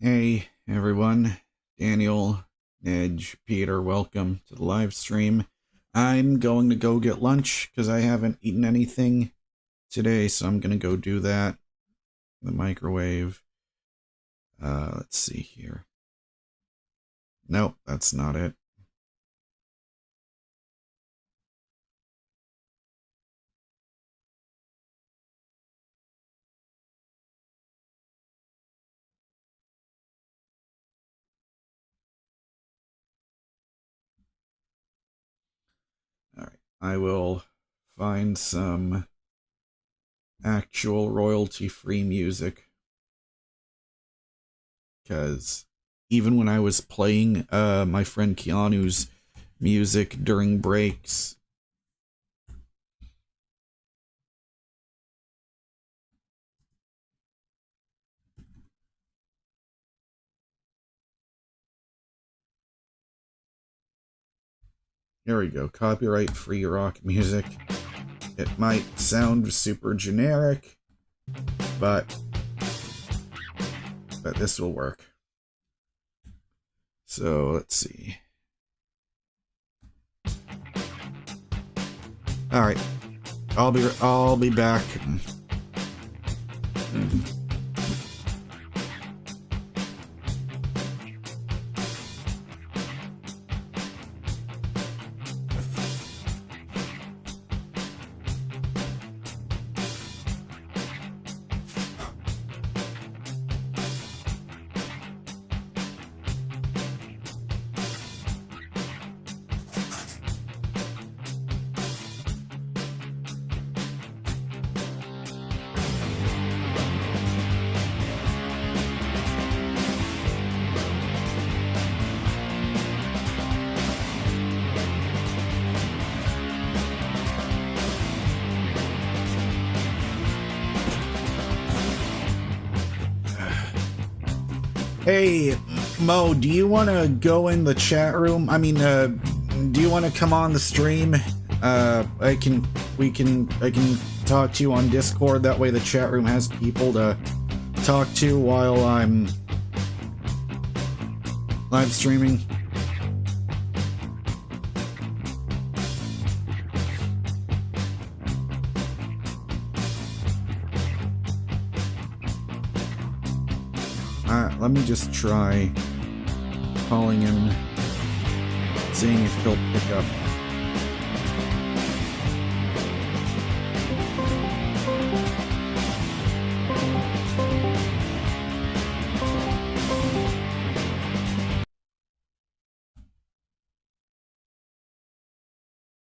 Hey everyone, Daniel, Nedge, Peter, welcome to the live stream. I'm going to go get lunch because I haven't eaten anything today, so I'm going to go do that in the microwave. Let's see here. Nope, that's not it. Alright, I will find some actual royalty-free music, because even when I was playing my friend Keanu's music during breaks, here we go, copyright-free rock music. It might sound super generic, but this will work. So let's see. All right, I'll be back. Hey, Mo, do you want to go in the chat room? I mean, do you want to come on the stream? I can talk to you on Discord. That way the chat room has people to talk to while I'm live streaming. Let me just try calling him, seeing if he'll pick up.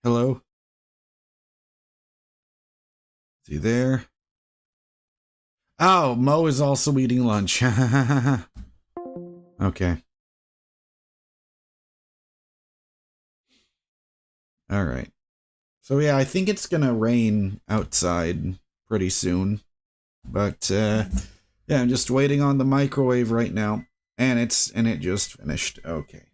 Hello? Is he there? Oh, Mo is also eating lunch. Okay. Alright. So yeah, I think it's gonna rain outside pretty soon. But, yeah, I'm just waiting on the microwave right now. And it just finished. Okay.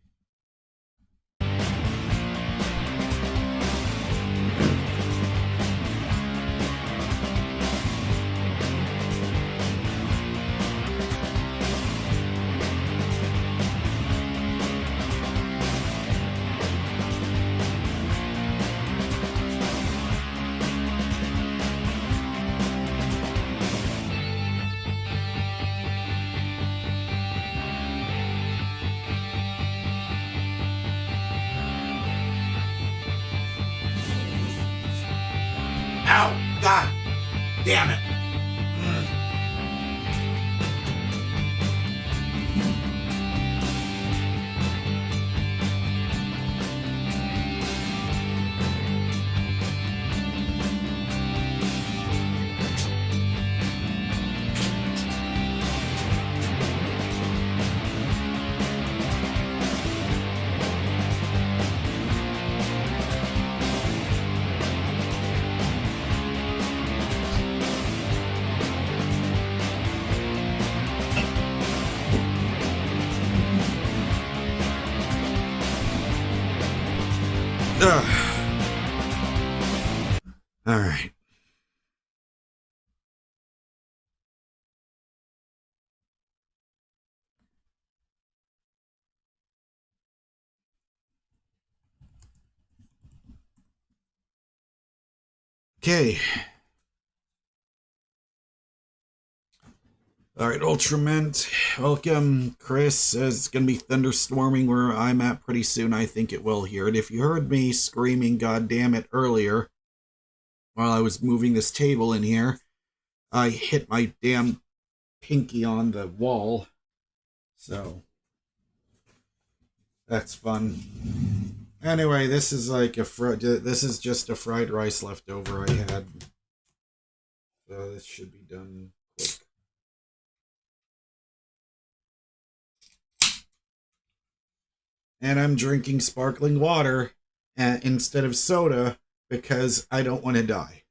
Ow! God damn it! All right. Okay. All right, Ultrament, welcome. Chris says it's going to be thunderstorming where I'm at pretty soon. I think it will here. And if you heard me screaming, God damn it, earlier, while I was moving this table in here, I hit my damn pinky on the wall. So, that's fun. Anyway, this is like this is just a fried rice leftover I had. So this should be done quick. And I'm drinking sparkling water instead of soda because I don't want to die.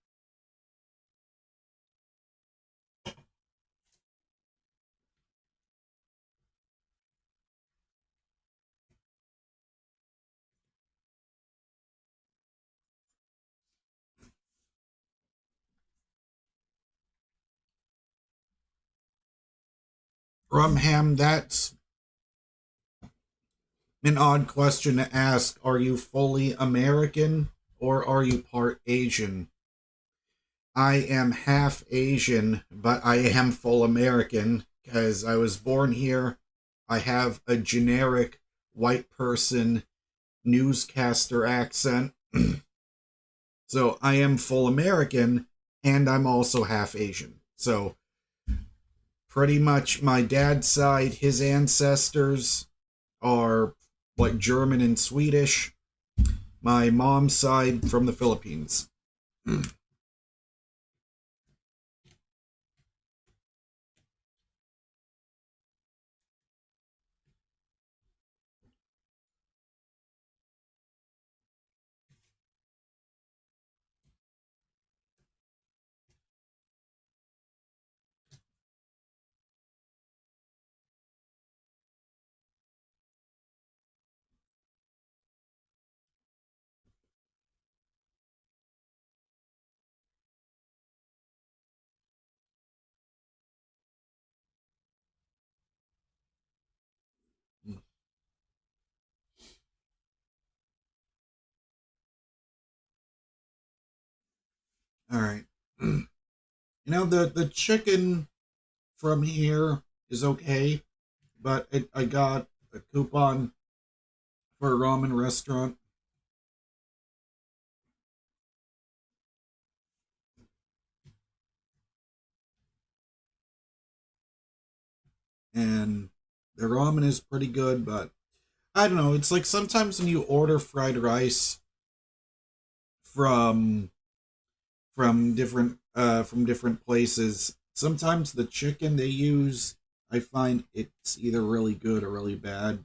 Rumham, that's an odd question to ask. Are you fully American or are you part Asian? I am half Asian, but I am full American because I was born here. I have a generic white person newscaster accent. So I am full American and I'm also half Asian. So pretty much my dad's side, his ancestors are like German and Swedish. My mom's side from the Philippines. All right. You know, the chicken from here is okay, but I got a coupon for a ramen restaurant. And the ramen is pretty good, but I don't know. It's like sometimes when you order fried rice from from different places, sometimes the chicken they use, I find it's either really good or really bad.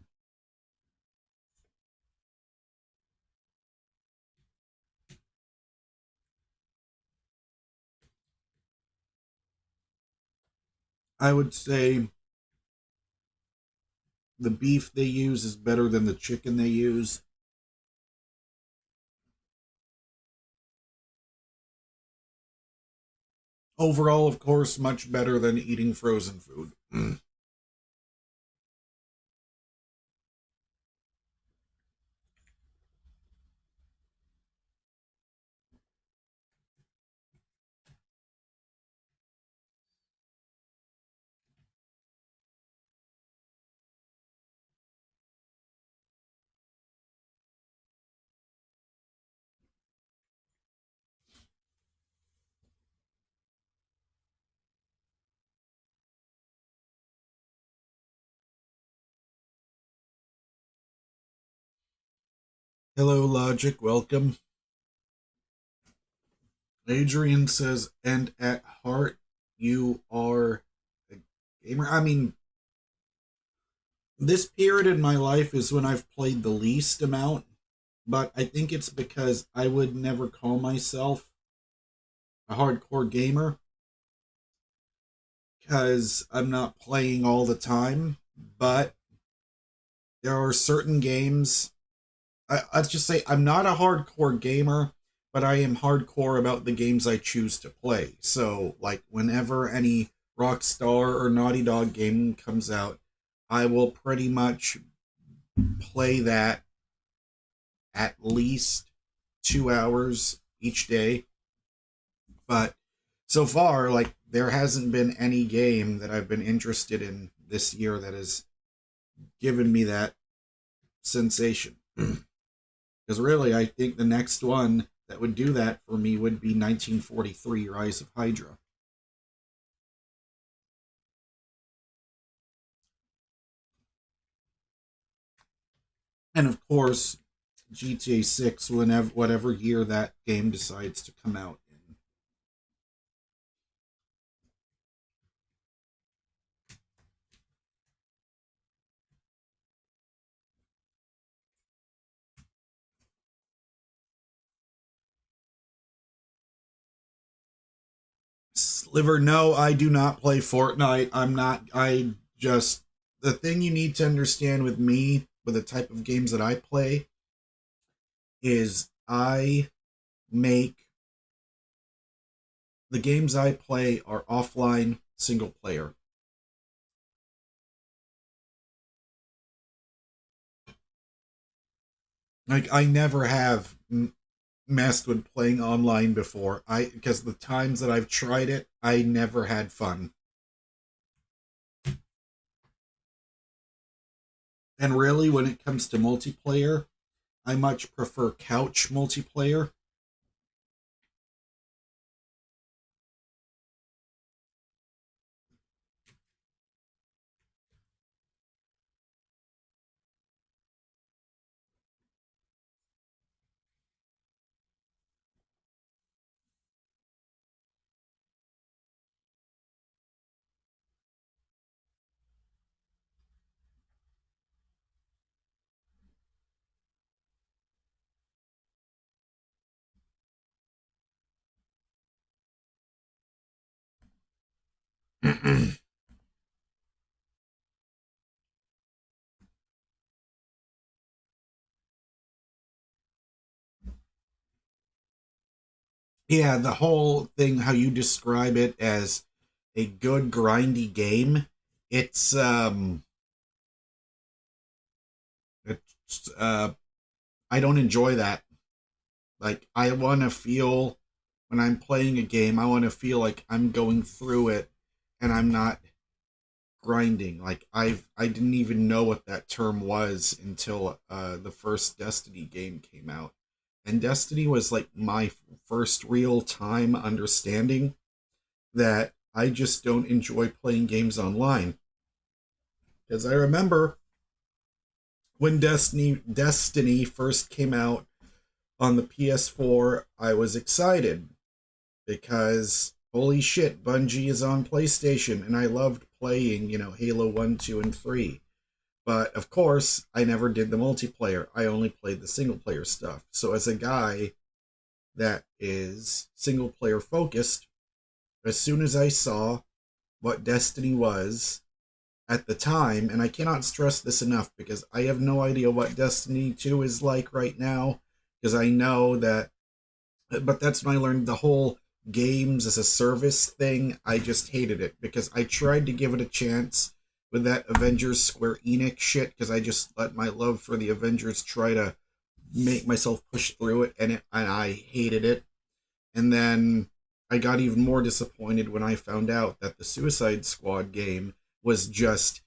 I would say the beef they use is better than the chicken they use. Overall, of course, much better than eating frozen food. Hello, Logic. Welcome. Adrian says, and at heart, you are a gamer. I mean, this period in my life is when I've played the least amount, but I think it's because I would never call myself a hardcore gamer because I'm not playing all the time. But there are certain games I'd just say I'm not a hardcore gamer, but I am hardcore about the games I choose to play. So, like, whenever any Rockstar or Naughty Dog game comes out, I will pretty much play that at least 2 hours each day. But so far, like, there hasn't been any game that I've been interested in this year that has given me that sensation. Because really, I think the next one that would do that for me would be 1943 Rise of Hydra. And of course, GTA 6, whenever, whatever year that game decides to come out in. Sliver, no, I do not play Fortnite. I'm not, I just, the thing you need to understand with me, with the type of games that I play, is I make the games I play are offline single player. Like, I never have messed with playing online before. Because the times that I've tried it, I never had fun. And really, when it comes to multiplayer, I much prefer couch multiplayer. Yeah, the whole thing, how you describe it as a good grindy game, it's it's I don't enjoy that. Like, I want to feel, when I'm playing a game, I want to feel like I'm going through it and I'm not grinding. Like, I didn't even know what that term was until the first Destiny game came out. And Destiny was like my first real time understanding that I just don't enjoy playing games online. Because I remember when Destiny first came out on the PS4, I was excited because holy shit, Bungie is on PlayStation, and I loved playing, Halo 1, 2, and 3. But of course, I never did the multiplayer. I only played the single player stuff. So as a guy that is single player focused, as soon as I saw what Destiny was at the time, and I cannot stress this enough because I have no idea what Destiny 2 is like right now, because I know that, but that's when I learned the whole games as a service thing. I just hated it because I tried to give it a chance with that Avengers Square Enix shit, because I just let my love for the Avengers try to make myself push through it, and I hated it. And then I got even more disappointed when I found out that the Suicide Squad game was just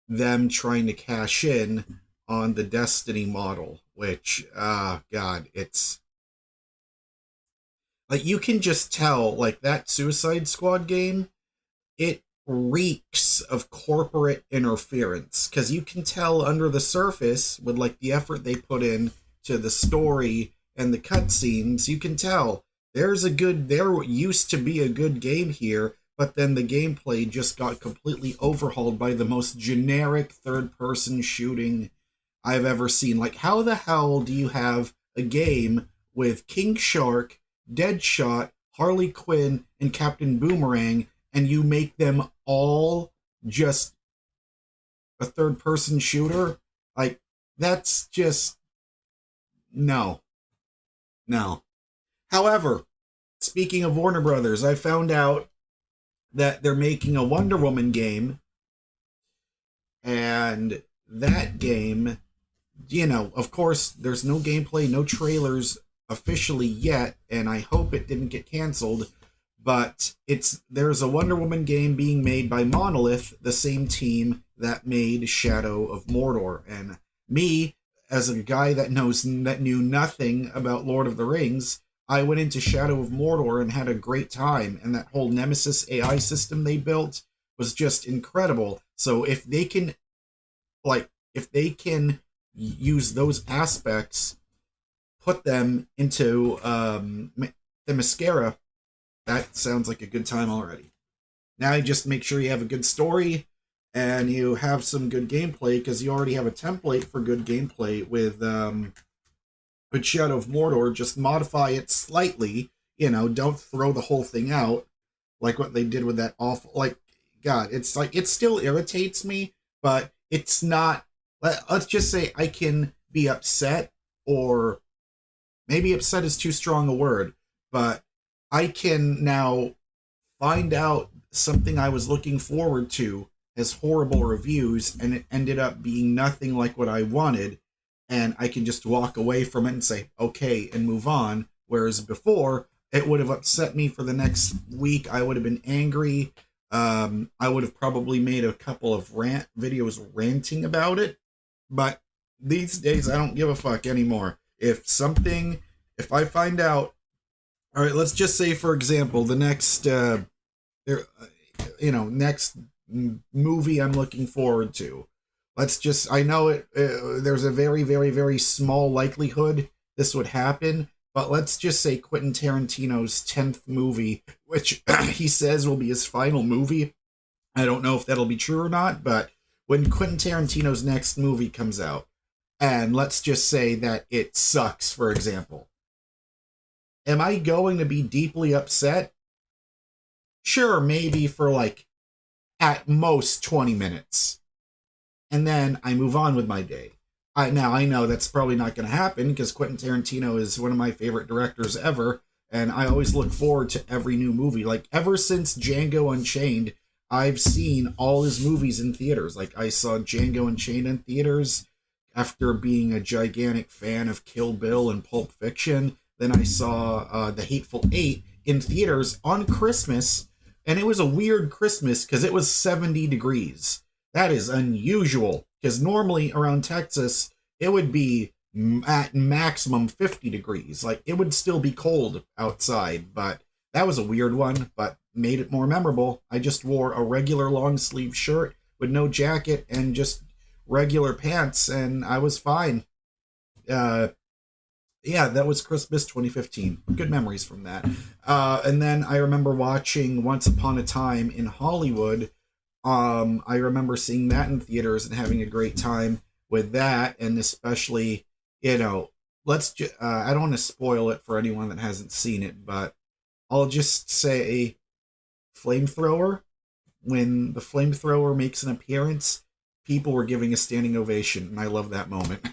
them trying to cash in on the Destiny model, which, God, it's like, you can just tell, like, that Suicide Squad game, it reeks of corporate interference, because you can tell under the surface with, like, the effort they put in to the story and the cutscenes. You can tell there used to be a good game here, but then the gameplay just got completely overhauled by the most generic third person shooting I've ever seen. Like, how the hell do you have a game with King Shark, Deadshot, Harley Quinn, and Captain Boomerang, and you make them all just a third person shooter? Like, that's just No, no. However, speaking of Warner Brothers, I found out that they're making a Wonder Woman game, and that game, of course, there's no gameplay, no trailers officially yet, and I hope it didn't get canceled. But there's a Wonder Woman game being made by Monolith, the same team that made Shadow of Mordor. And me, as a guy that knew nothing about Lord of the Rings, I went into Shadow of Mordor and had a great time. And that whole Nemesis AI system they built was just incredible. So if they can use those aspects, put them into the mascara, that sounds like a good time already. Now you just make sure you have a good story and you have some good gameplay, because you already have a template for good gameplay with Shadow of Mordor. Just modify it slightly. Don't throw the whole thing out like what they did with that awful. Like, God, it's like it still irritates me, but it's not. Let's just say I can be upset, or maybe upset is too strong a word, but I can now find out something I was looking forward to as horrible reviews, and it ended up being nothing like what I wanted, and I can just walk away from it and say, okay, and move on. Whereas before, it would have upset me for the next week. I would have been angry. I would have probably made a couple of videos ranting about it. But these days, I don't give a fuck anymore. If I find out, all right, let's just say, for example, the next, next movie I'm looking forward to. I know there's a very, very, very small likelihood this would happen, but let's just say Quentin Tarantino's 10th movie, which he says will be his final movie. I don't know if that'll be true or not, but when Quentin Tarantino's next movie comes out, and let's just say that it sucks, for example, am I going to be deeply upset? Sure, maybe for at most 20 minutes. And then I move on with my day. I know that's probably not going to happen, because Quentin Tarantino is one of my favorite directors ever, and I always look forward to every new movie. Like, ever since Django Unchained, I've seen all his movies in theaters. Like, I saw Django Unchained in theaters after being a gigantic fan of Kill Bill and Pulp Fiction. Then I saw The Hateful Eight in theaters on Christmas, and it was a weird Christmas because it was 70 degrees. That is unusual, because normally around Texas, it would be at maximum 50 degrees. Like, it would still be cold outside, but that was a weird one, but made it more memorable. I just wore a regular long sleeve shirt with no jacket and just regular pants, and I was fine. Yeah, that was Christmas 2015. Good memories from that. And then I remember watching Once Upon a Time in Hollywood. I remember seeing that in theaters and having a great time with that, and especially, I don't want to spoil it for anyone that hasn't seen it, but I'll just say Flamethrower. When the Flamethrower makes an appearance, people were giving a standing ovation, and I love that moment.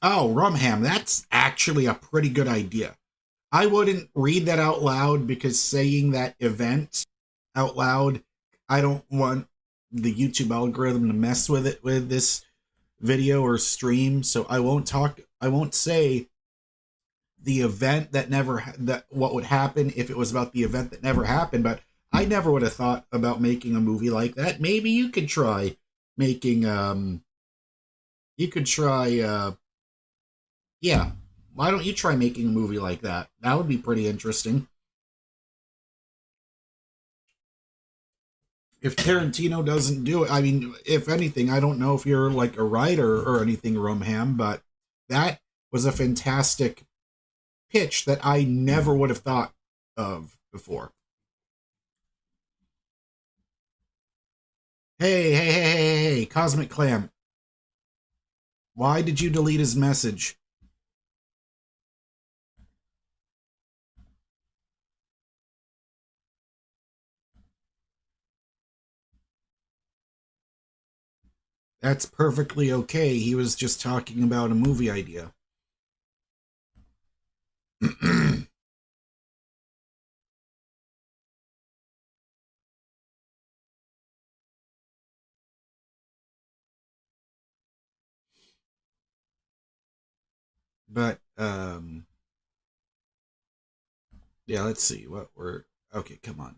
Oh, Rumham, that's actually a pretty good idea. I wouldn't read that out loud, because saying that event out loud, I don't want the YouTube algorithm to mess with it with this video or stream, so I won't say the event that that what would happen if it was about the event that never happened. But I never would have thought about making a movie like that. Maybe you could try making you could try yeah, why don't you try making a movie like that? That would be pretty interesting. If Tarantino doesn't do it, I mean, if anything, I don't know if you're like a writer or anything, Romham, but that was a fantastic pitch that I never would have thought of before. Hey, Cosmic Clam. Why did you delete his message? That's perfectly okay. He was just talking about a movie idea. But, yeah, let's see what we're... Okay, come on.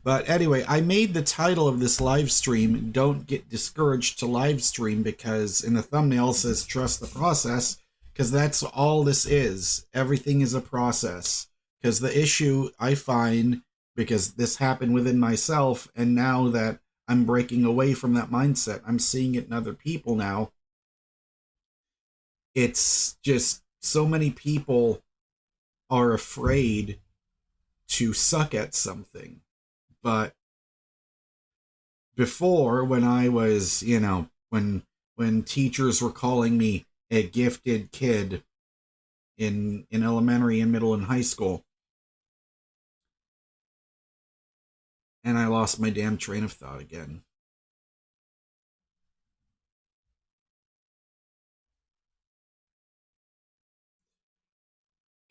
But anyway, I made the title of this live stream, Don't Get Discouraged to Live Stream, because in the thumbnail says Trust the Process, because that's all this is. Everything is a process. Because the issue I find, because this happened within myself, and now that I'm breaking away from that mindset, I'm seeing it in other people now. It's just so many people are afraid to suck at something. But before, when I was, when teachers were calling me a gifted kid in elementary and middle and high school, and I lost my damn train of thought again.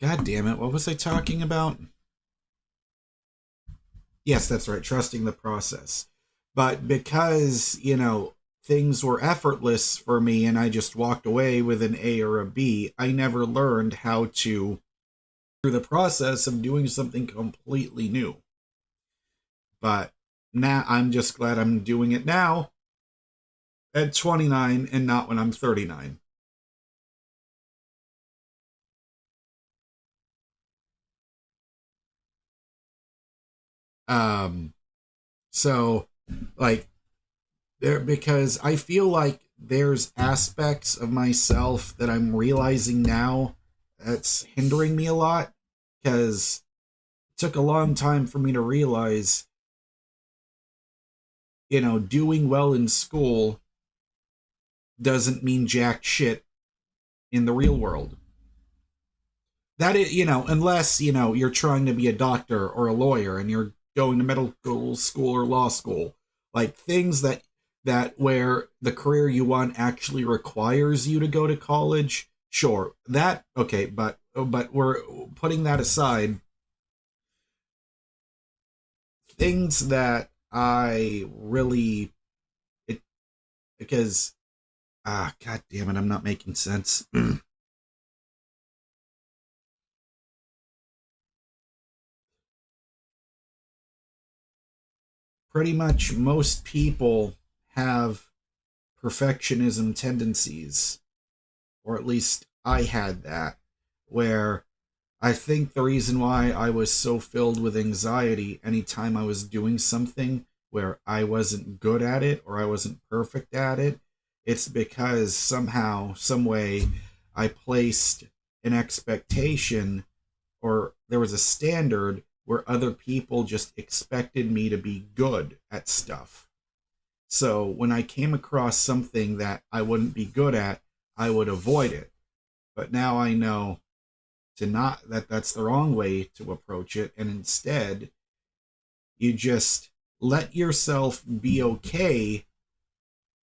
God damn it, what was I talking about? Yes, that's right, trusting the process. But because, things were effortless for me and I just walked away with an A or a B, I never learned how to through the process of doing something completely new. But now I'm just glad I'm doing it now at 29 and not when I'm 39. Um, so like there because I feel like there's aspects of myself that I'm realizing now that's hindering me a lot because it took a long time for me to realize, doing well in school doesn't mean jack shit in the real world. That is, unless, you're trying to be a doctor or a lawyer and you're going to medical school or law school, like things that where the career you want actually requires you to go to college, sure. That okay, but we're putting that aside. Things that I really it because god damn it, I'm not making sense. Pretty much most people have perfectionism tendencies, or at least I had that, where I think the reason why I was so filled with anxiety anytime I was doing something where I wasn't good at it or I wasn't perfect at it, it's because somehow, some way, I placed an expectation or there was a standard where other people just expected me to be good at stuff. So when I came across something that I wouldn't be good at, I would avoid it. But now I know to not that's the wrong way to approach it, and instead you just let yourself be okay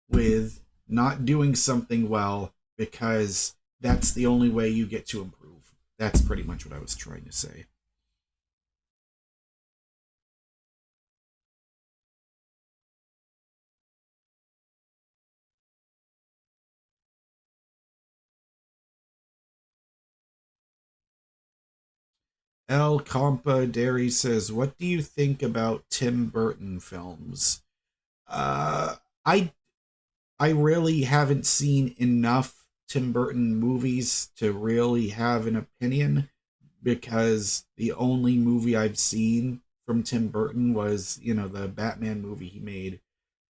with not doing something well because that's the only way you get to improve. That's pretty much what I was trying to say. El Compa Dairy says, "What do you think about Tim Burton films?" Uh, I I really haven't seen enough Tim Burton movies to really have an opinion because the only movie I've seen from Tim Burton was, the Batman movie he made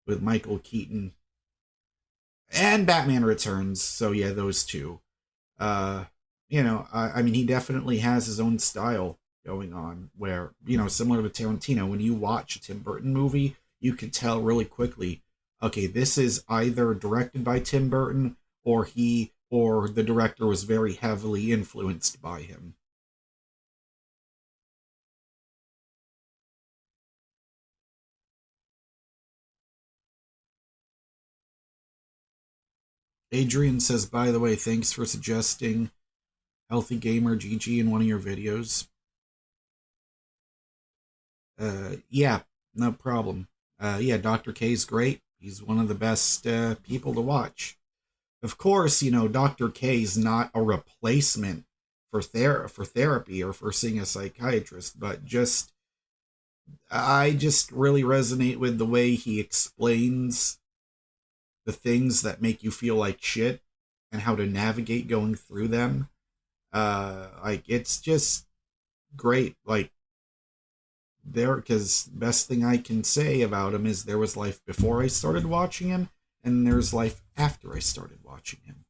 with Michael Keaton and Batman Returns. So yeah, those two. Uh, I mean, he definitely has his own style going on where, similar to Tarantino, when you watch a Tim Burton movie, you could tell really quickly, okay, this is either directed by Tim Burton or the director was very heavily influenced by him. Adrian says, by the way, thanks for suggesting Healthy Gamer GG in one of your videos. Yeah, no problem. Yeah, Dr. K's great. He's one of the best people to watch. Of course, Dr. K's not a replacement for therapy or for seeing a psychiatrist, but I just really resonate with the way he explains the things that make you feel like shit and how to navigate going through them. Like it's just great. Like because best thing I can say about him is there was life before I started watching him, and there's life after I started watching him.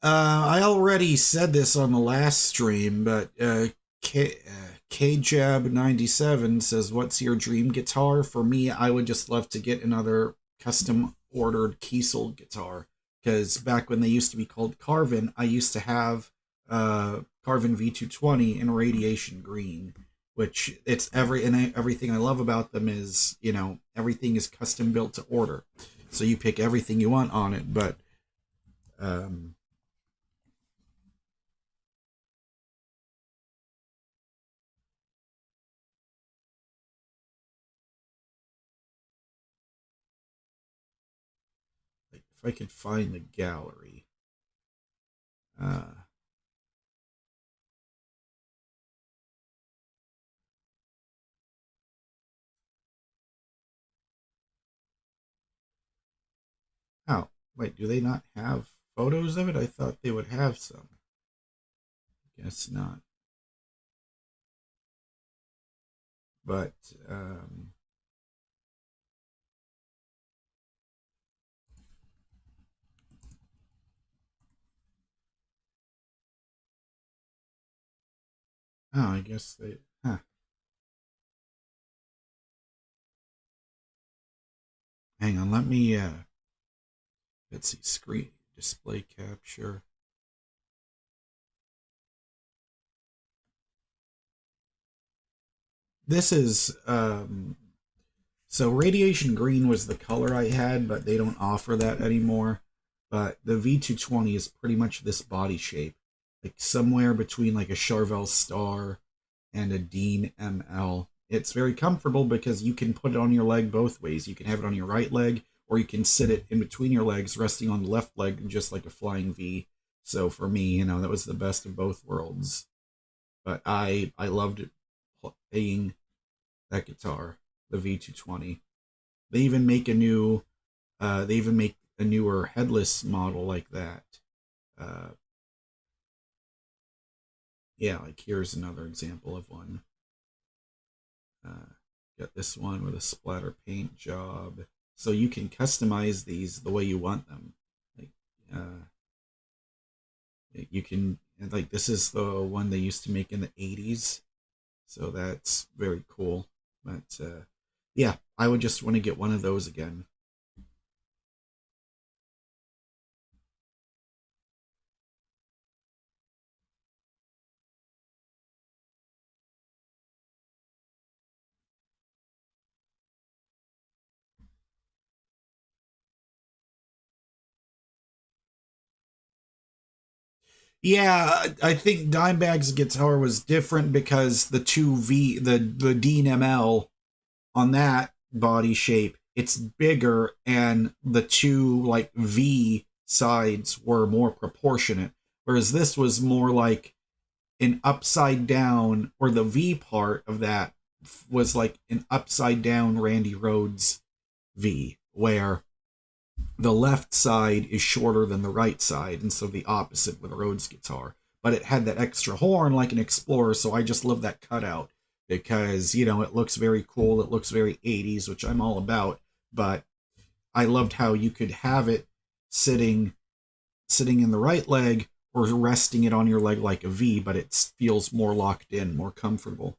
I already said this on the last stream, but KJab97 says, "What's your dream guitar?" For me, I would just love to get another custom ordered Kiesel guitar, because back when they used to be called Carvin, I used to have Carvin V220 in radiation green, which everything I love about them is everything is custom built to order, so you pick everything you want on it, but. Like if I could find the gallery. Uh, oh, wait, do they not have photos of it? I thought they would have some. Guess not. But, oh, I guess they, huh. Hang on, let's see, screen display capture. This is, so radiation green was the color I had, but they don't offer that anymore. But the V220 is pretty much this body shape, like somewhere between like a Charvel Star and a Dean ML. It's very comfortable because you can put it on your leg both ways. You can have it on your right leg, or you can sit it in between your legs, resting on the left leg, just like a flying V. So for me, that was the best of both worlds. But I loved playing that guitar, the V220. They even make a newer headless model like that. Uh, yeah, like here's another example of one. Got this one with a splatter paint job. So you can customize these the way you want them. Like, you can, like, this is the one they used to make in the 80s. So that's very cool. But, yeah, I would just want to get one of those again. Yeah, I think Dimebag's guitar was different because the Dean ML on that body shape, it's bigger, and the two like V sides were more proportionate. Whereas this was more like an upside down, or the V part of that was like an upside down Randy Rhoads V, where the left side is shorter than the right side, and so the opposite with a Rhodes guitar. But it had that extra horn like an Explorer, so I just love that cutout because, you know, it looks very cool. It looks very 80s, which I'm all about. But I loved how you could have it sitting in the right leg or resting it on your leg like a V, but it feels more locked in, more comfortable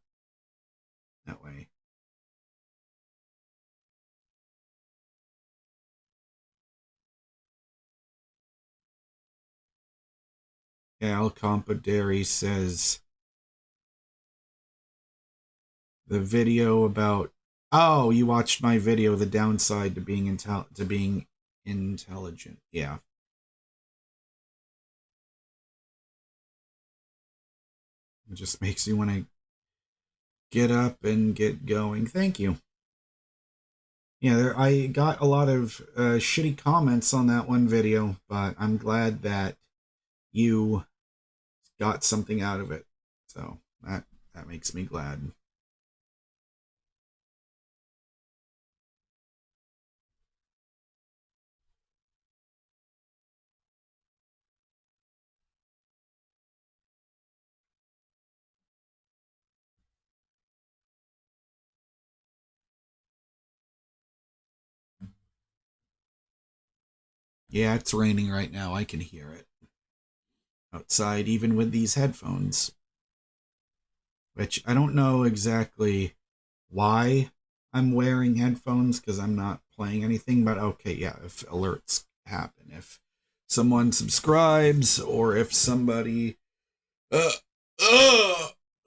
that way. Al Compaderi says the video about, oh, you watched my video, the downside to being intelligent. Yeah. It just makes you want to get up and get going. Thank you. Yeah, I got a lot of shitty comments on that one video, but I'm glad that you got something out of it. So that makes me glad. Yeah, it's raining right now. I can hear it outside, even with these headphones. Which I don't know exactly why I'm wearing headphones because I'm not playing anything. But okay, yeah, if alerts happen, if someone subscribes, or if somebody uh,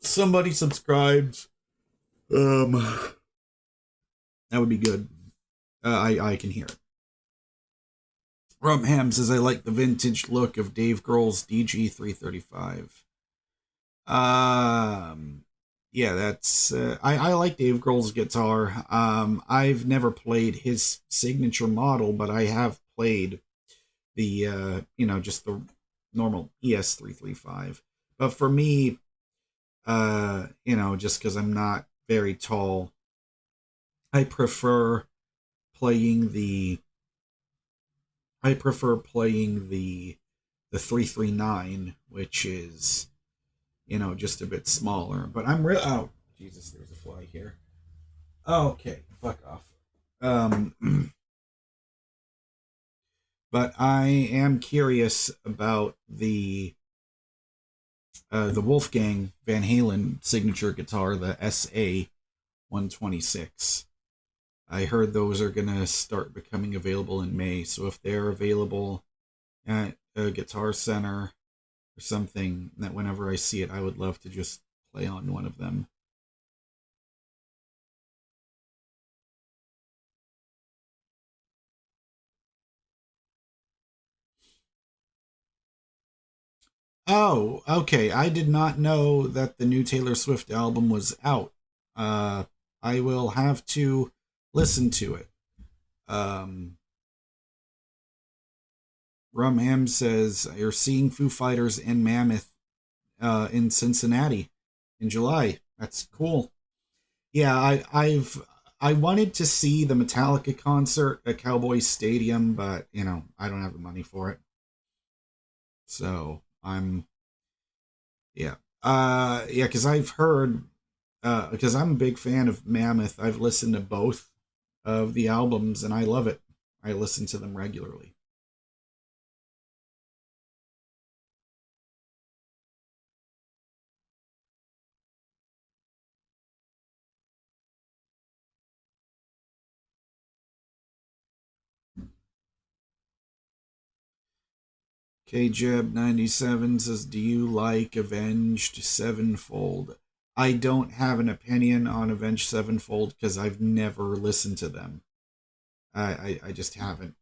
somebody subscribes, that would be good. I can hear it. Rumham says I like the vintage look of Dave Grohl's DG335. Yeah, that's I like Dave Grohl's guitar. I've never played his signature model, but I have played the just the normal ES335. But for me, just because I'm not very tall, I prefer playing the the 339, which is, just a bit smaller. But I'm real. Oh, Jesus, there's a fly here. Okay, fuck off. But I am curious about the Wolfgang Van Halen signature guitar, the SA 126. I heard those are gonna start becoming available in May. So if they're available at a Guitar Center or something, that whenever I see it, I would love to just play on one of them. Oh, okay. I did not know that the new Taylor Swift album was out. Uh, I will have to listen to it. Um, Rum M says you're seeing Foo Fighters and Mammoth in Cincinnati in July. That's cool. Yeah, I wanted to see the Metallica concert at Cowboys Stadium, but I don't have the money for it. So yeah. Yeah, because I've heard, because I'm a big fan of Mammoth. I've listened to both of the albums and I love it. I listen to them regularly. KJeb97 says, do you like Avenged Sevenfold? I don't have an opinion on Avenged Sevenfold because I've never listened to them. I just haven't.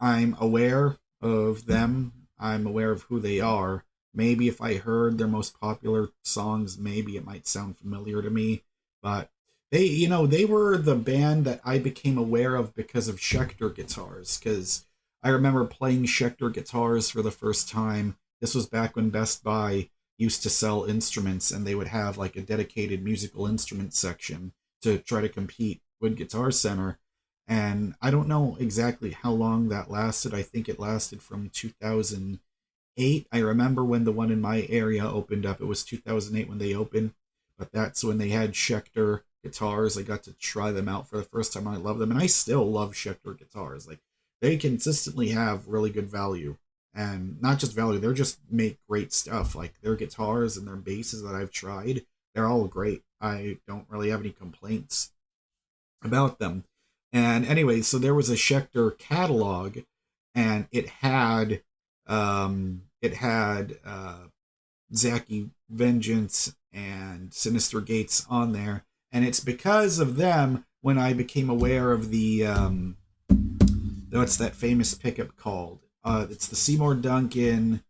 I'm aware of them. I'm aware of who they are. Maybe if I heard their most popular songs, maybe it might sound familiar to me. But they were the band that I became aware of because of Schecter guitars. Because I remember playing Schecter guitars for the first time. This was back when Best Buy used to sell instruments, and they would have like a dedicated musical instrument section to try to compete with Guitar Center. And I don't know exactly how long that lasted. I think it lasted from 2008. I remember when the one in my area opened up. It was 2008 when they opened, but that's when they had Schecter guitars. I got to try them out for the first time. I love them, and I still love Schecter guitars. Like, they consistently have really good value, and not just value. They're just make great stuff. Like, their guitars and their basses that I've tried, they're all great. I don't really have any complaints about them. And anyway, so there was a Schecter catalog, and it had Zacky Vengeance and Sinister Gates on there, and it's because of them when I became aware of the what's that famous pickup called? It's the Seymour Duncan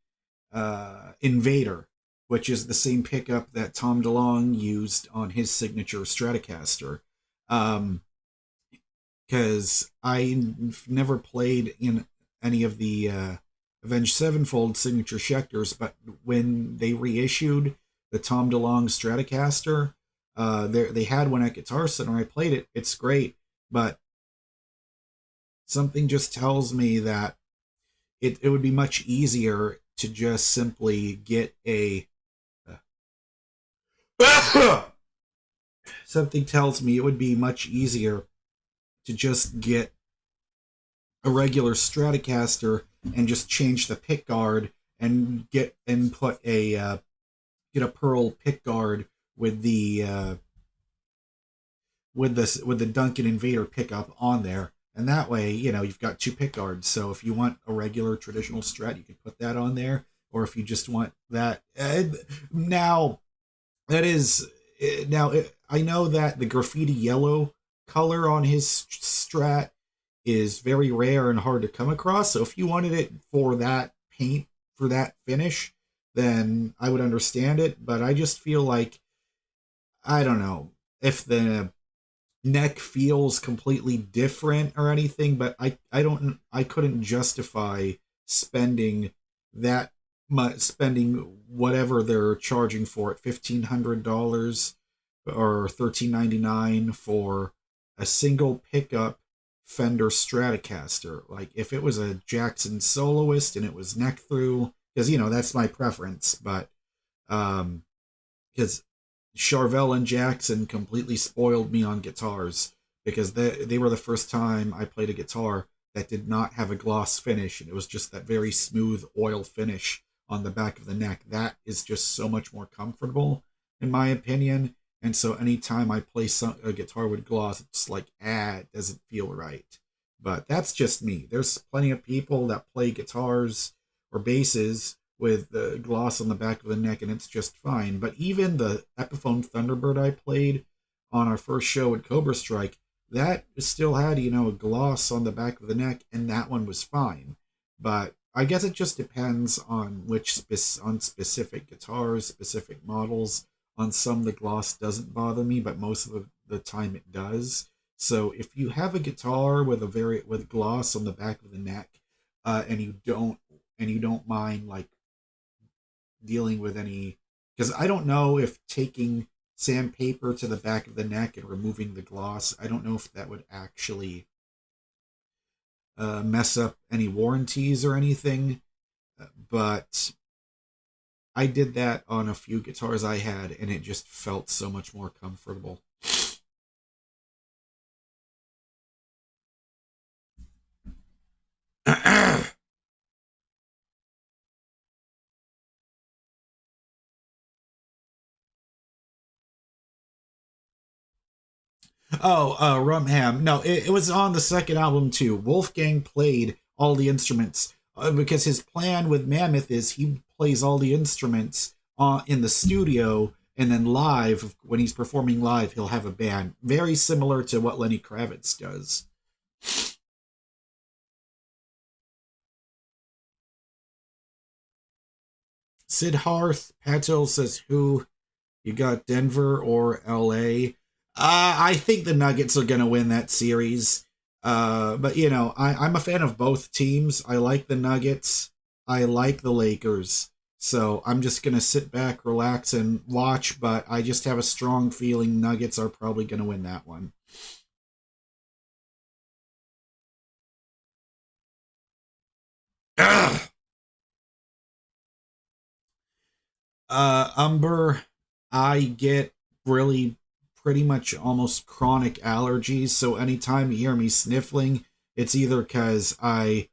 Invader, which is the same pickup that Tom DeLonge used on his signature Stratocaster. Because I've never played in any of the Avenged Sevenfold signature Schecters, but when they reissued the Tom DeLonge Stratocaster, they had one at Guitar Center. I played it. It's great, but something just tells me that it would be much easier to just simply get a something tells me it would be much easier to just get a regular Stratocaster and just change the pick guard and put a get a pearl pick guard with the Duncan Invader pickup on there, and that way, you've got two pick guards. So if you want a regular traditional Strat, you can put that on there, or if you just want that, now that is now I know that the graffiti yellow color on his Strat is very rare and hard to come across. So if you wanted it for that paint, for that finish, then I would understand it. But I just feel like, I don't know if the neck feels completely different or anything, but I couldn't justify spending that much, spending whatever they're charging for it, $1,500 or $13.99 for a single pickup Fender Stratocaster. Like, if it was a Jackson Soloist and it was neck through, because that's my preference, but because Charvel and Jackson completely spoiled me on guitars, because they were the first time I played a guitar that did not have a gloss finish, and it was just that very smooth oil finish on the back of the neck. That is just so much more comfortable, in my opinion. And so anytime I play a guitar with gloss, it's like, it doesn't feel right. But that's just me. There's plenty of people that play guitars or basses with the gloss on the back of the neck, and it's just fine. But even the Epiphone Thunderbird I played on our first show at Cobra Strike, that still had, a gloss on the back of the neck, and that one was fine. But I guess it just depends on on specific guitars, specific models. On some, the gloss doesn't bother me, but most of the time it does. So if you have a guitar with gloss on the back of the neck, and you don't mind like dealing with any, because I don't know if taking sandpaper to the back of the neck and removing the gloss, I don't know if that would actually mess up any warranties or anything, but I did that on a few guitars I had, and it just felt so much more comfortable. Oh, Rumham. No, it was on the second album too. Wolfgang played all the instruments because his plan with Mammoth is he plays all the instruments in the studio, and then live, when he's performing live, he'll have a band. Very similar to what Lenny Kravitz does. Sid Harth, Patel says who? You got Denver or LA? I think the Nuggets are going to win that series. But, I'm a fan of both teams. I like the Nuggets. I like the Lakers. So I'm just going to sit back, relax, and watch. But I just have a strong feeling Nuggets are probably going to win that one. Ugh. Umber, I get really pretty much almost chronic allergies, so anytime you hear me sniffling, it's either because I'm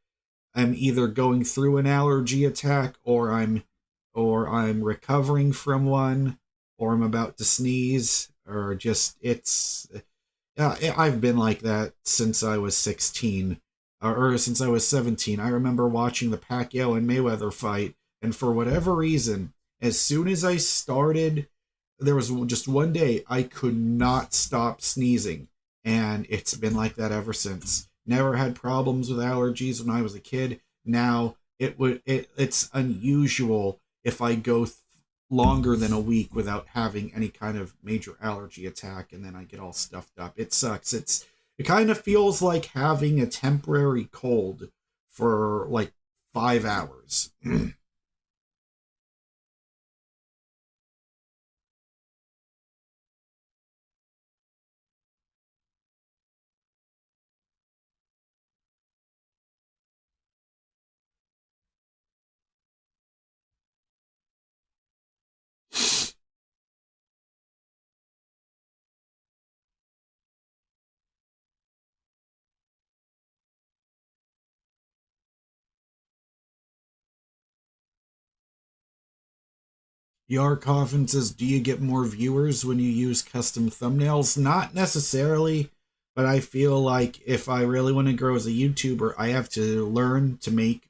either going through an allergy attack or I'm recovering from one or I'm about to sneeze or just it's I've been like that since I was 16 or since I was 17. I remember watching the Pacquiao and Mayweather fight, and for whatever reason, as soon as I started, there was just one day I could not stop sneezing, and it's been like that ever since. Never had problems with allergies when I was a kid. Now it's unusual if I go longer than a week without having any kind of major allergy attack, and then I get all stuffed up. It sucks. It kind of feels like having a temporary cold for like 5 hours. Yar Coffin says, do you get more viewers when you use custom thumbnails? Not necessarily, but I feel like if I really want to grow as a YouTuber, I have to learn to make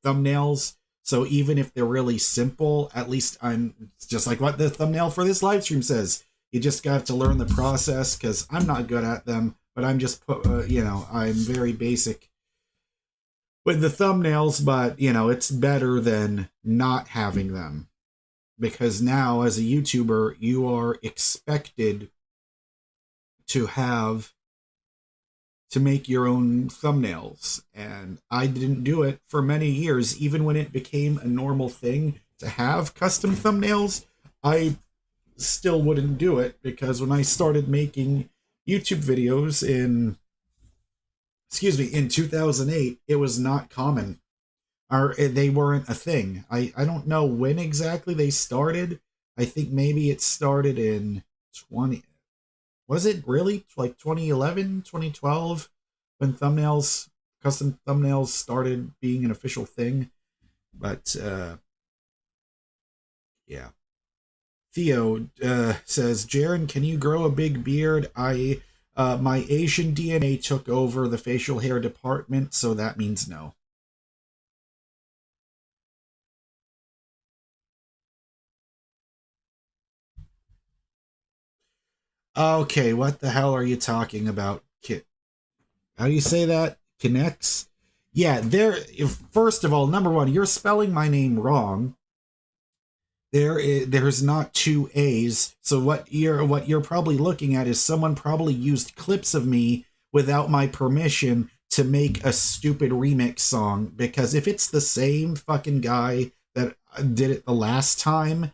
thumbnails. So even if they're really simple, at least I'm just like what the thumbnail for this live stream says. You just got to learn the process because I'm not good at them, but I'm just, I'm very basic with the thumbnails, but, it's better than not having them because now as a YouTuber, you are expected to have to make your own thumbnails. And I didn't do it for many years. Even when it became a normal thing to have custom thumbnails, I still wouldn't do it because when I started making YouTube videos in 2008, it was not common, or they weren't a thing. I don't know when exactly they started. I think maybe it started in 20, was it really like 2011, 2012 when custom thumbnails started being an official thing? But yeah. Theo says, Jaren, can you grow a big beard? My Asian DNA took over the facial hair department, so that means no. Okay, what the hell are you talking about? How do you say that? Connects? Yeah, first of all, number one, you're spelling my name wrong. There's not two A's. So what you're probably looking at is someone probably used clips of me without my permission to make a stupid remix song. Because if it's the same fucking guy that did it the last time,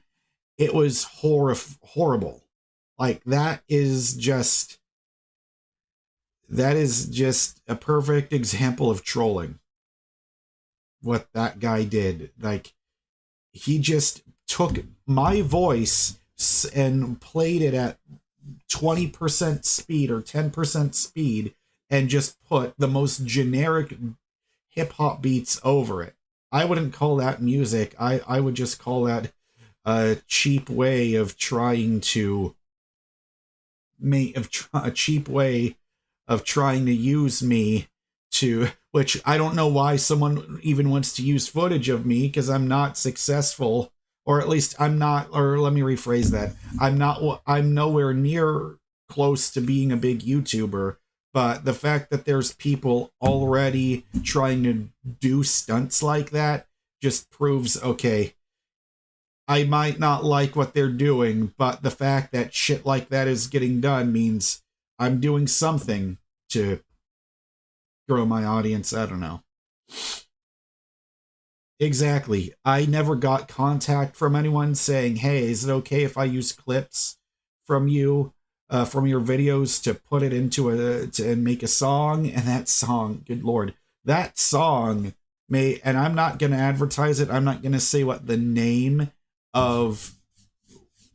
it was horrible. Like that is just a perfect example of trolling. What that guy did, like he just took my voice and played it at 20% speed or 10% speed and just put the most generic hip hop beats over it. I wouldn't call that music. I would just call that a cheap way of trying to a cheap way of trying to use me to, which I don't know why someone even wants to use footage of me because I'm not successful, or at least I'm not, or let me rephrase that. I'm nowhere near close to being a big YouTuber, but the fact that there's people already trying to do stunts like that just proves, okay, I might not like what they're doing, but the fact that shit like that is getting done means I'm doing something to grow my audience. I don't know. Exactly. I never got contact from anyone saying, hey, is it okay if I use clips from you, from your videos to put it into and make a song? And that song, good Lord, that song and I'm not going to advertise it. I'm not going to say what the name of,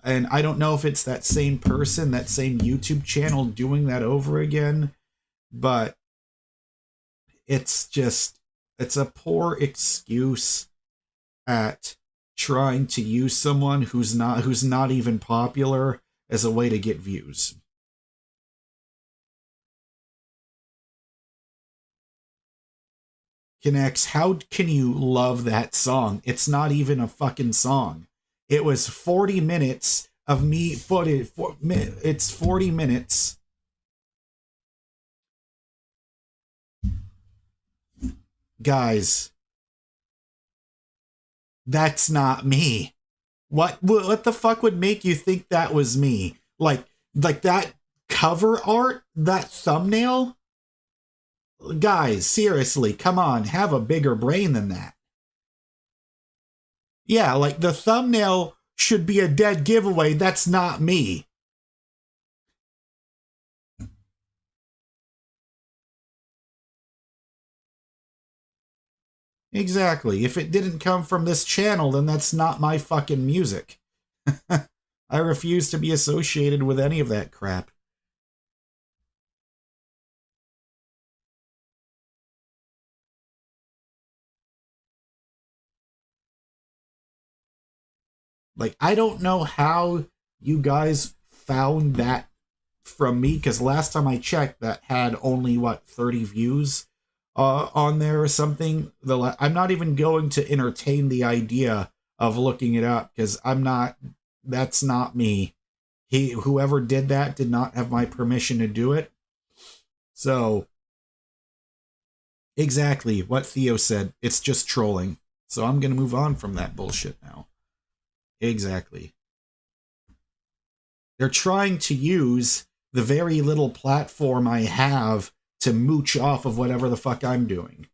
and I don't know if it's that same person, that same YouTube channel doing that over again, but it's a poor excuse at trying to use someone who's not even popular as a way to get views. Connects, how can you love that song? It's not even a fucking song. It was 40 minutes of me footage. It's 40 minutes. Guys, that's not me. What the fuck would make you think that was me? Like that cover art, that thumbnail? Guys, seriously, come on, have a bigger brain than that. Yeah, like the thumbnail should be a dead giveaway. That's not me. Exactly. If it didn't come from this channel, then that's not my fucking music. I refuse to be associated with any of that crap. Like, I don't know how you guys found that from me, because last time I checked, that had only, what, 30 views on there or something. I'm not even going to entertain the idea of looking it up, because that's not me. Whoever did that did not have my permission to do it. So, exactly what Theo said. It's just trolling. So I'm going to move on from that bullshit now. Exactly. They're trying to use the very little platform I have to mooch off of whatever the fuck I'm doing.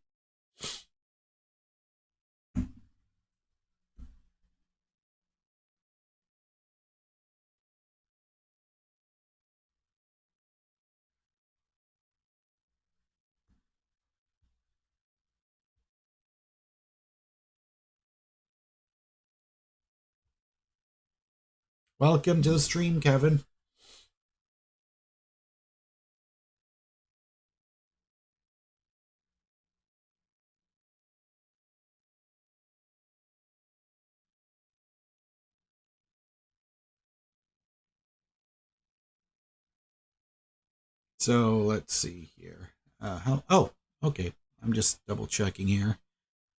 Welcome to the stream, Kevin. So let's see here. Okay. I'm just double checking here.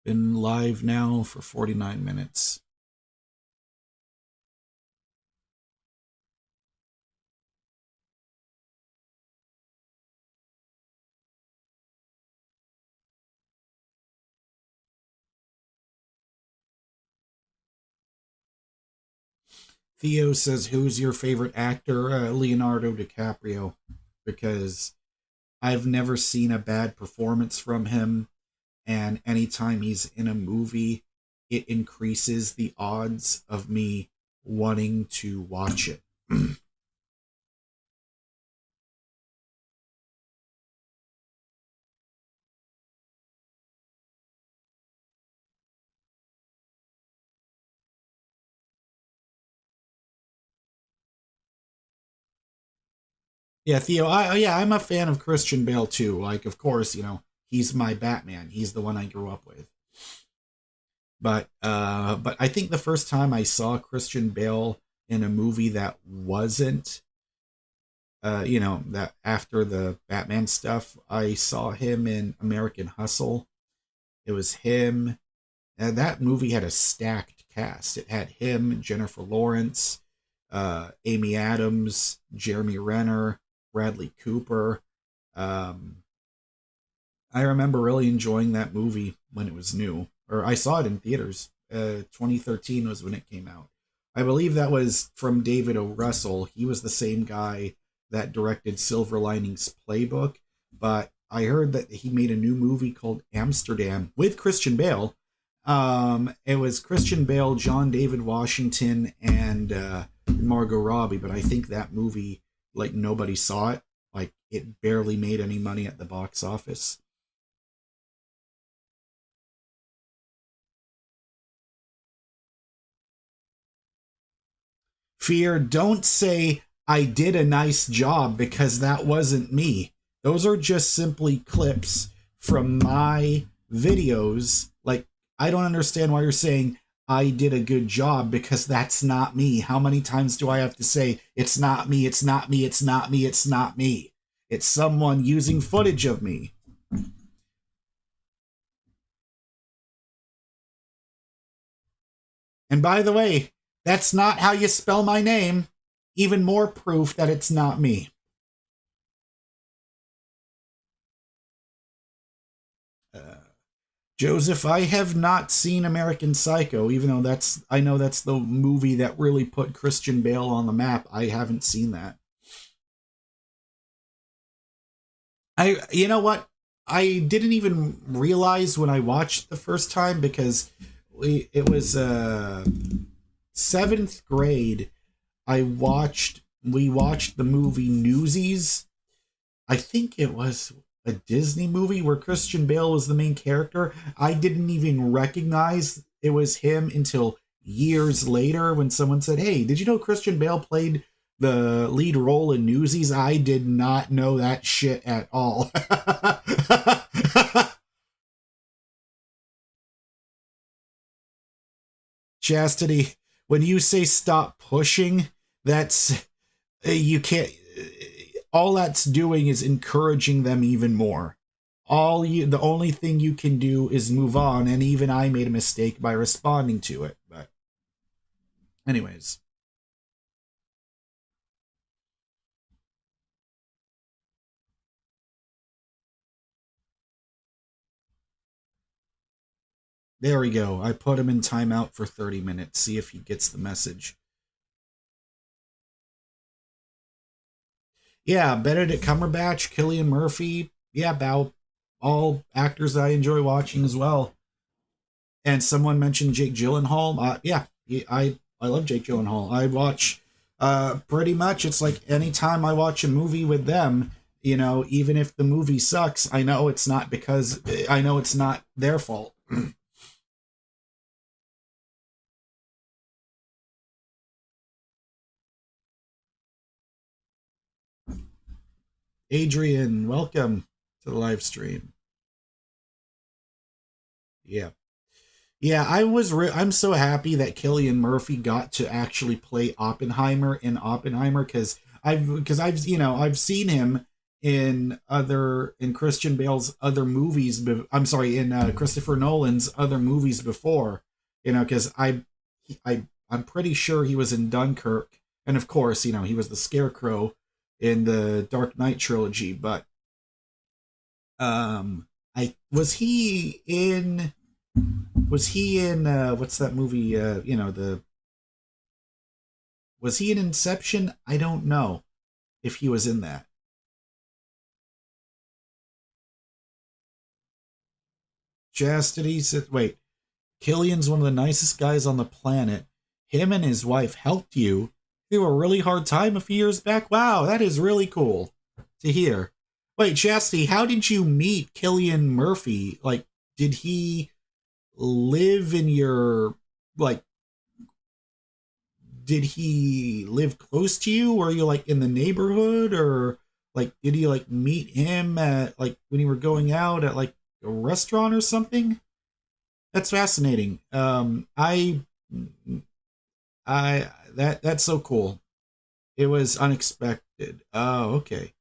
Been live now for 49 minutes. Theo says, who's your favorite actor? Leonardo DiCaprio, because I've never seen a bad performance from him, and anytime he's in a movie, it increases the odds of me wanting to watch it. Yeah, Theo, I'm a fan of Christian Bale too. Like, of course, he's my Batman. He's the one I grew up with. But I think the first time I saw Christian Bale in a movie that wasn't, that after the Batman stuff, I saw him in American Hustle. It was him, and that movie had a stacked cast. It had him, Jennifer Lawrence, Amy Adams, Jeremy Renner, Bradley Cooper. I remember really enjoying that movie when it was new, or I saw it in theaters. 2013 was when it came out. I believe that was from David O. Russell. He was the same guy that directed Silver Linings Playbook, but I heard that he made a new movie called Amsterdam with Christian Bale. It was Christian Bale, John David Washington, and Margot Robbie, but I think that movie, like, nobody saw it. Like, it barely made any money at the box office. Fear, don't say I did a nice job because that wasn't me. Those are just simply clips from my videos. Like, I don't understand why you're saying I did a good job because that's not me. How many times do I have to say it's not me, it's not me, it's not me, it's not me? It's someone using footage of me. And by the way, that's not how you spell my name. Even more proof that it's not me. Joseph, I have not seen American Psycho, even though I know that's the movie that really put Christian Bale on the map. I haven't seen that. You know what? I didn't even realize when I watched the first time because it was seventh grade. We watched the movie Newsies. I think it was a Disney movie where Christian Bale was the main character. I didn't even recognize it was him until years later when someone said, "Hey, did you know Christian Bale played the lead role in Newsies?" I did not know that shit at all. Chastity, when you say stop pushing, that's you can't. All that's doing is encouraging them even more. The only thing you can do is move on, and even I made a mistake by responding to it. But, anyways, there we go. I put him in timeout for 30 minutes. See if he gets the message. Yeah, Benedict Cumberbatch, Cillian Murphy. Yeah, about all actors I enjoy watching as well. And someone mentioned Jake Gyllenhaal. Yeah, I love Jake Gyllenhaal. I watch pretty much. It's like anytime I watch a movie with them, even if the movie sucks, I know it's not their fault. Adrian, welcome to the live stream. Yeah. Yeah, I'm so happy that Cillian Murphy got to actually play Oppenheimer in Oppenheimer I've seen him in Christian Bale's other movies. I'm sorry, in Christopher Nolan's other movies before. Because I'm pretty sure he was in Dunkirk, and of course, he was the Scarecrow in the Dark Knight trilogy. But I was he in what's that movie? Was he in Inception? I don't know if he was in that. Chastity said, "Wait, Killian's one of the nicest guys on the planet. Him and his wife helped you through a really hard time a few years back. Wow, that is really cool to hear." Wait, Chastity, how did you meet Cillian Murphy? Like, did he live in your like did he live close to you? Or are you like in the neighborhood? Or like did you like meet him at like when you were going out at like a restaurant or something? That's fascinating. That's so cool. It was unexpected. Oh, okay.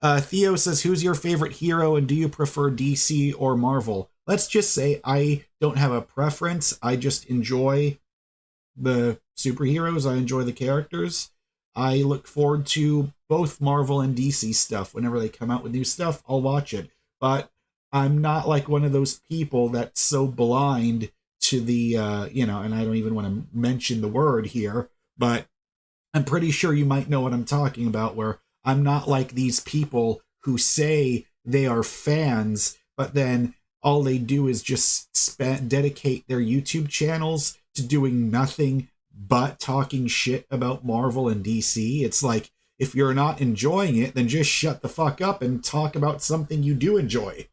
Theo says, "Who's your favorite hero, and do you prefer DC or Marvel?" Let's just say I don't have a preference. I just enjoy the superheroes. I enjoy the characters. I look forward to both Marvel and DC stuff. Whenever they come out with new stuff, I'll watch it. But I'm not like one of those people that's so blind to the, and I don't even want to mention the word here, but I'm pretty sure you might know what I'm talking about, where I'm not like these people who say they are fans, but then all they do is just dedicate their YouTube channels to doing nothing but talking shit about Marvel and DC. It's like, if you're not enjoying it, then just shut the fuck up and talk about something you do enjoy.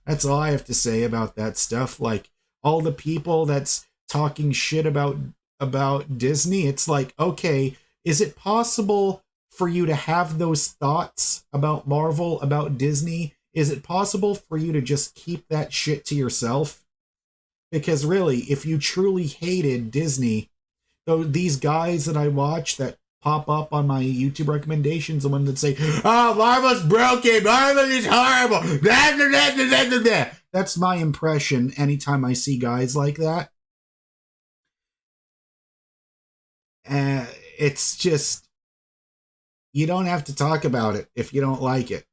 That's all I have to say about that stuff. Like, all the people that's talking shit about about Disney, it's like, okay, is it possible for you to have those thoughts about Marvel, about Disney? Is it possible for you to just keep that shit to yourself? Because really, if you truly hated Disney, though, these guys that I watch that pop up on my YouTube recommendations, the one that say, "Oh, Marvel's broken, Marvel is horrible," blah, blah, blah, blah, blah, blah. That's my impression anytime I see guys like that. Uh, it's just, you don't have to talk about it if you don't like it.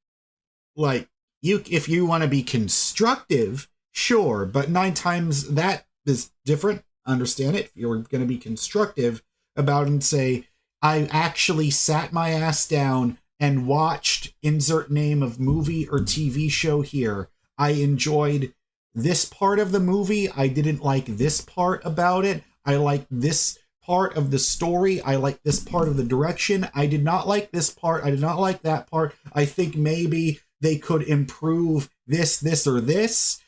Like, if you want to be constructive, sure, but 9 times that is different. Understand it. If you're going to be constructive about it and say, I actually sat my ass down and watched insert name of movie or TV show here. I enjoyed this part of the movie. I didn't like this part about it. I liked this part of the story. I like this part of the direction. I did not like this part. I did not like that part. I think maybe they could improve this, this, or this.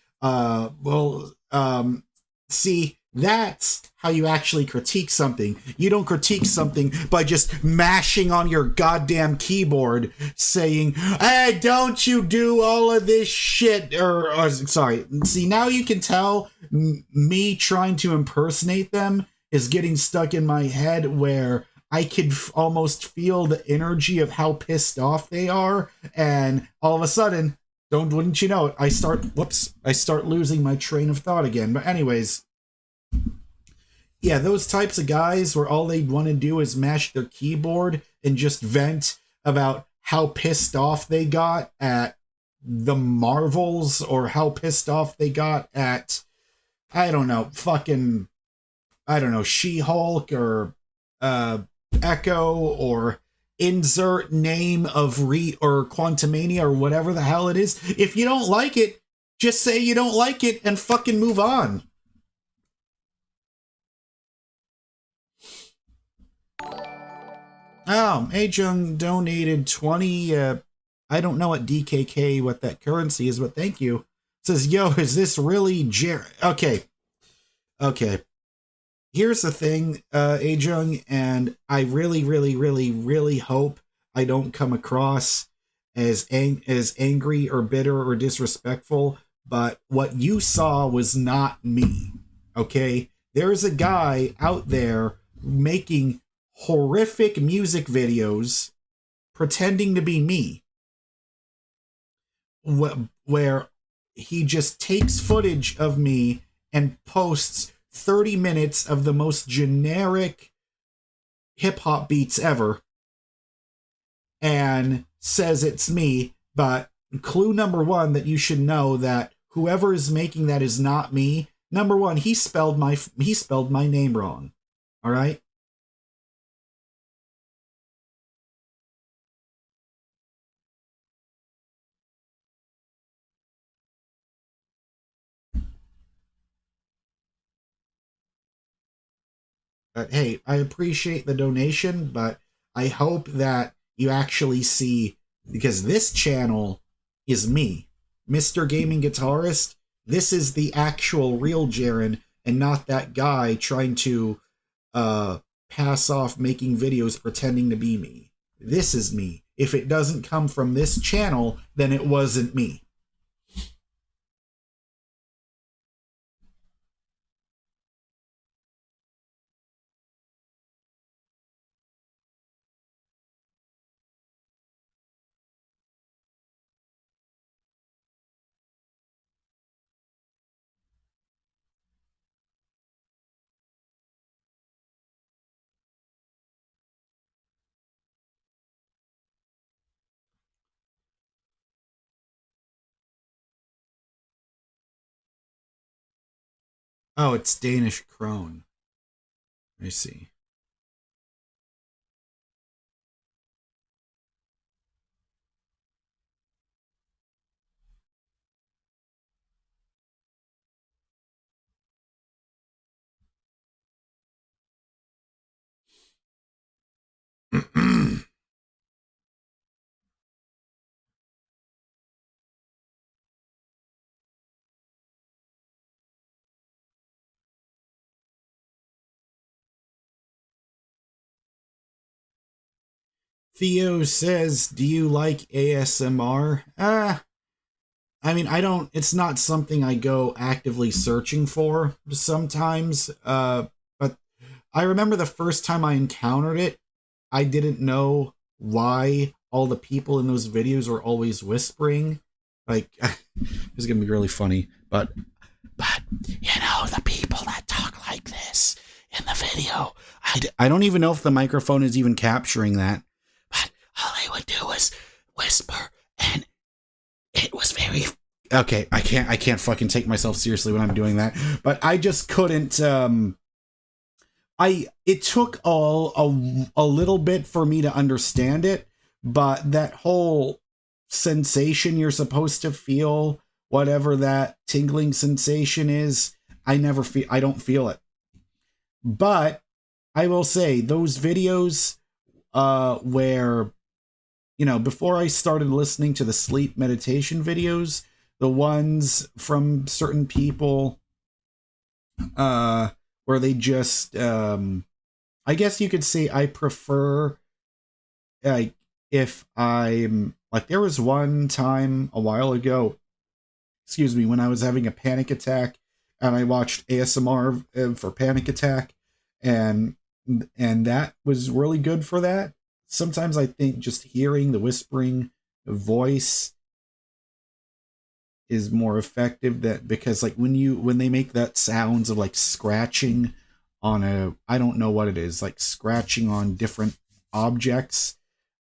See, that's how you actually critique something. You don't critique something by just mashing on your goddamn keyboard saying, "Hey, don't you do all of this shit," or sorry. See, now you can tell me trying to impersonate them is getting stuck in my head, where I could almost feel the energy of how pissed off they are, and all of a sudden, wouldn't you know it, I start losing my train of thought again. But anyways, yeah, those types of guys where all they want to do is mash their keyboard and just vent about how pissed off they got at the Marvels, or how pissed off they got at, I don't know, She-Hulk, or Echo, or insert name of or Quantumania, or whatever the hell it is. If you don't like it, just say you don't like it and fucking move on. Oh, Ajung donated 20. I don't know what DKK, what that currency is, but thank you. Says, yo, is this really Jer? Okay. Here's the thing, Ajung, and I really, really, really, really hope I don't come across as angry or bitter or disrespectful, but what you saw was not me, okay? There's a guy out there making horrific music videos pretending to be me, where he just takes footage of me and posts 30 minutes of the most generic hip-hop beats ever and says it's me. But clue number one that you should know, that whoever is making that is not me. Number one, he spelled my name wrong. All right? But hey, I appreciate the donation, but I hope that you actually see, because this channel is me, Mr. Gaming Guitarist. This is the actual real Jaren, and not that guy trying to pass off making videos pretending to be me. This is me. If it doesn't come from this channel, then it wasn't me. Oh, it's Danish Krone. I see. Theo says, do you like ASMR? I mean, I don't, it's not something I go actively searching for sometimes. But I remember the first time I encountered it, I didn't know why all the people in those videos were always whispering. Like, it's gonna be really funny, but you know, the people that talk like this in the video, I don't even know if the microphone is even capturing that, but all they would do was whisper, and it was very okay. I can't fucking take myself seriously when I'm doing that, but I just couldn't. It took a little bit for me to understand it, but that whole sensation you're supposed to feel, whatever that tingling sensation is, I don't feel it. But I will say those videos where, you know, before I started listening to the sleep meditation videos, the ones from certain people where they just I guess you could say I prefer, like, if I'm like, there was one time a while ago, excuse me, when I was having a panic attack and I watched ASMR for panic attack, and that was really good for that. Sometimes I think just hearing the whispering voice is more effective, that because like when they make that sounds of like scratching on a, I don't know what it is, like scratching on different objects,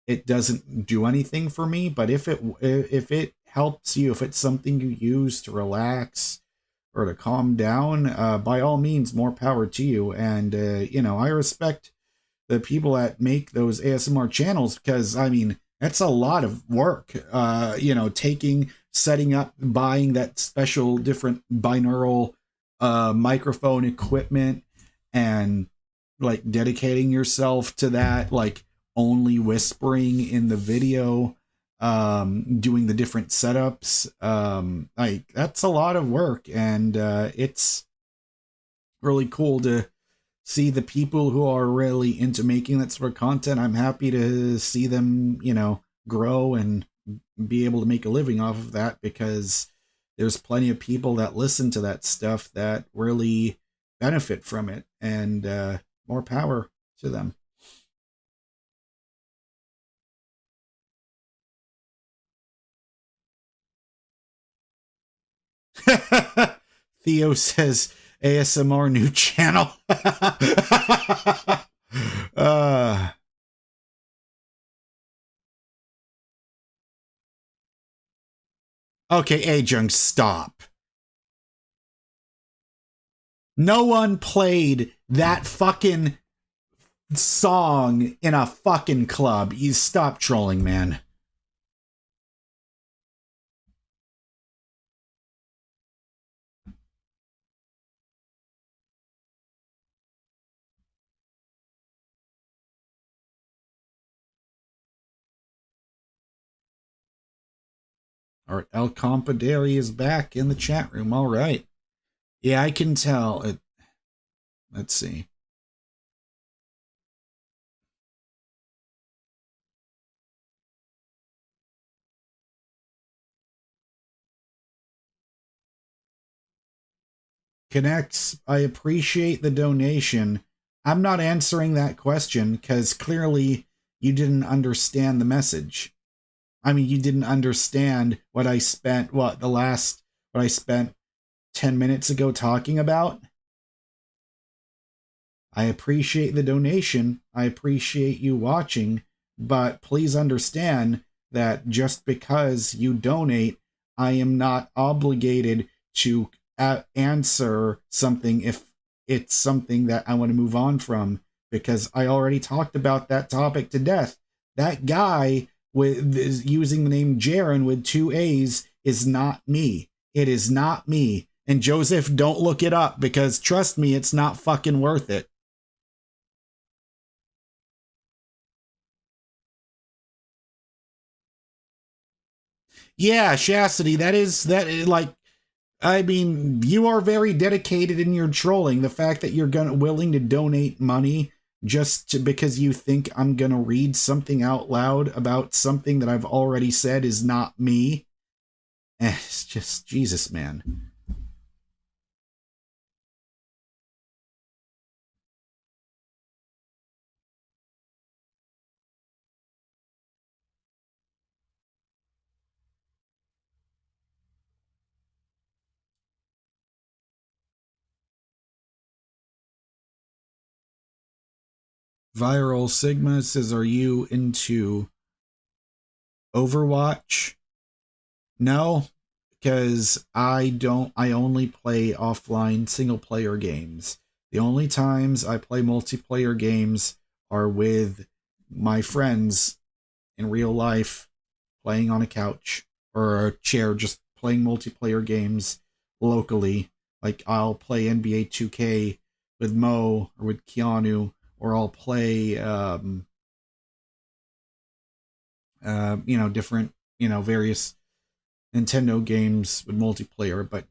it doesn't do anything for me. But if it helps you, if it's something you use to relax or to calm down, by all means, more power to you. And you know, I respect the people that make those ASMR channels, because I mean, that's a lot of work. You know, setting up, buying that special different binaural microphone equipment, and like dedicating yourself to that, like only whispering in the video, doing the different setups. Like, that's a lot of work, and it's really cool to see the people who are really into making that sort of content. I'm happy to see them, you know, grow and be able to make a living off of that, because there's plenty of people that listen to that stuff that really benefit from it, and more power to them. Theo says ASMR new channel. uh okay, Ajung, stop. No one played that fucking song in a fucking club. You stop trolling, man. All right, El Compadre is back in the chat room. All right. Yeah, I can tell. Let's see. Connects, I appreciate the donation. I'm not answering that question because clearly you didn't understand the message. I mean, you didn't understand what I spent, what I spent 10 minutes ago talking about. I appreciate the donation. I appreciate you watching, but please understand that just because you donate, I am not obligated to answer something if it's something that I want to move on from, because I already talked about that topic to death. That guy with using the name Jaren with 2 A's is not me. It is not me. And Joseph, don't look it up, because trust me, it's not fucking worth it. Yeah, Chastity, like, I mean, you are very dedicated in your trolling. The fact that you're willing to donate money because you think I'm gonna read something out loud about something that I've already said is not me. It's just, Jesus, man. Viral Sigma says, are you into Overwatch? No, because I only play offline single player games. The only times I play multiplayer games are with my friends in real life, playing on a couch or a chair, just playing multiplayer games locally. Like I'll play NBA 2K with Mo or with Keanu, or I'll play different, various Nintendo games with multiplayer, but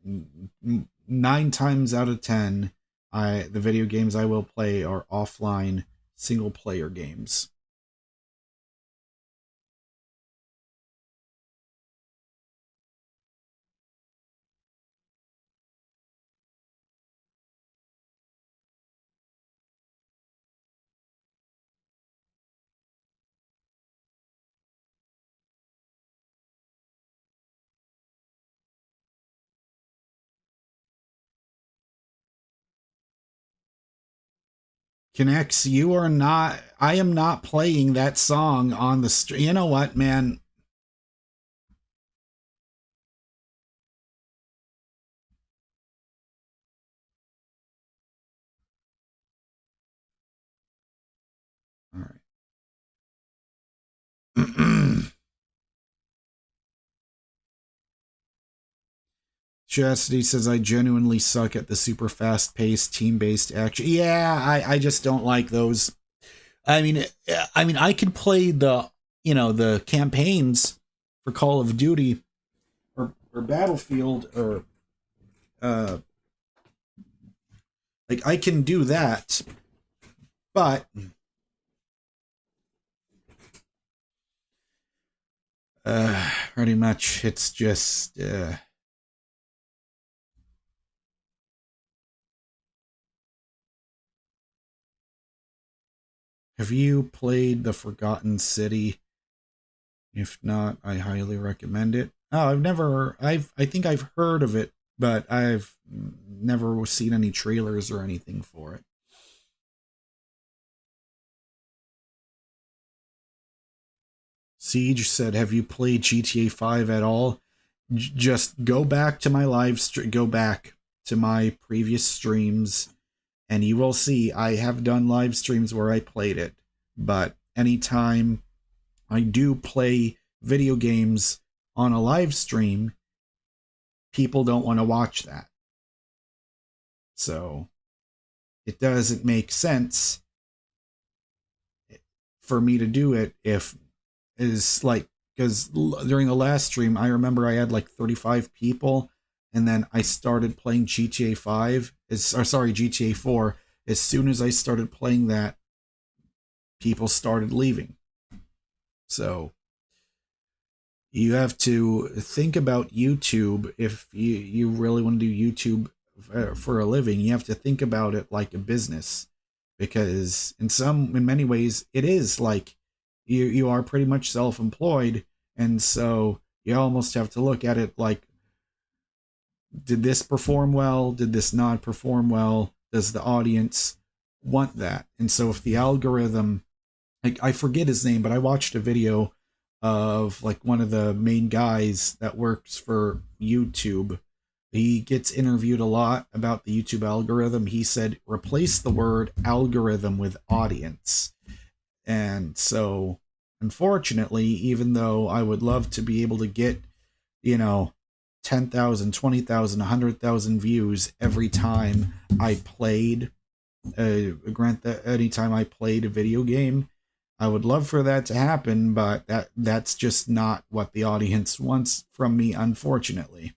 9 times out of 10, the video games I will play are offline single player games. Connects, you are not. I am not playing that song on the stream. You know what, man? All right. Chastity says, I genuinely suck at the super fast paced team based action. Yeah, I just don't like those. I mean, I could play the campaigns for Call of Duty or Battlefield or like I can do that, but pretty much it's just have you played The Forgotten City? If not, I highly recommend it. Oh, I think I've heard of it, but I've never seen any trailers or anything for it. Siege said, have you played GTA 5 at all? Just go back to my go back to my previous streams, and you will see I have done live streams where I played it. But anytime I do play video games on a live stream, people don't want to watch that. So it doesn't make sense for me to do it if is like, because during the last stream I remember I had like 35 people, and then I started playing GTA 5 GTA 4. As soon as I started playing that, people started leaving. So you have to think about YouTube. If you really want to do YouTube for a living, you have to think about it like a business, because in many ways it is like you are pretty much self-employed, and so you almost have to look at it like, did this perform well, did this not perform well, does the audience want that? And so if the algorithm, like, I forget his name, but I watched a video of like one of the main guys that works for YouTube. He gets interviewed a lot about the YouTube algorithm. He said, replace the word algorithm with audience. And so, unfortunately, even though I would love to be able to get, 10,000, 20,000, 100,000 views every time I played, anytime I played a video game, I would love for that to happen, but that's just not what the audience wants from me, unfortunately.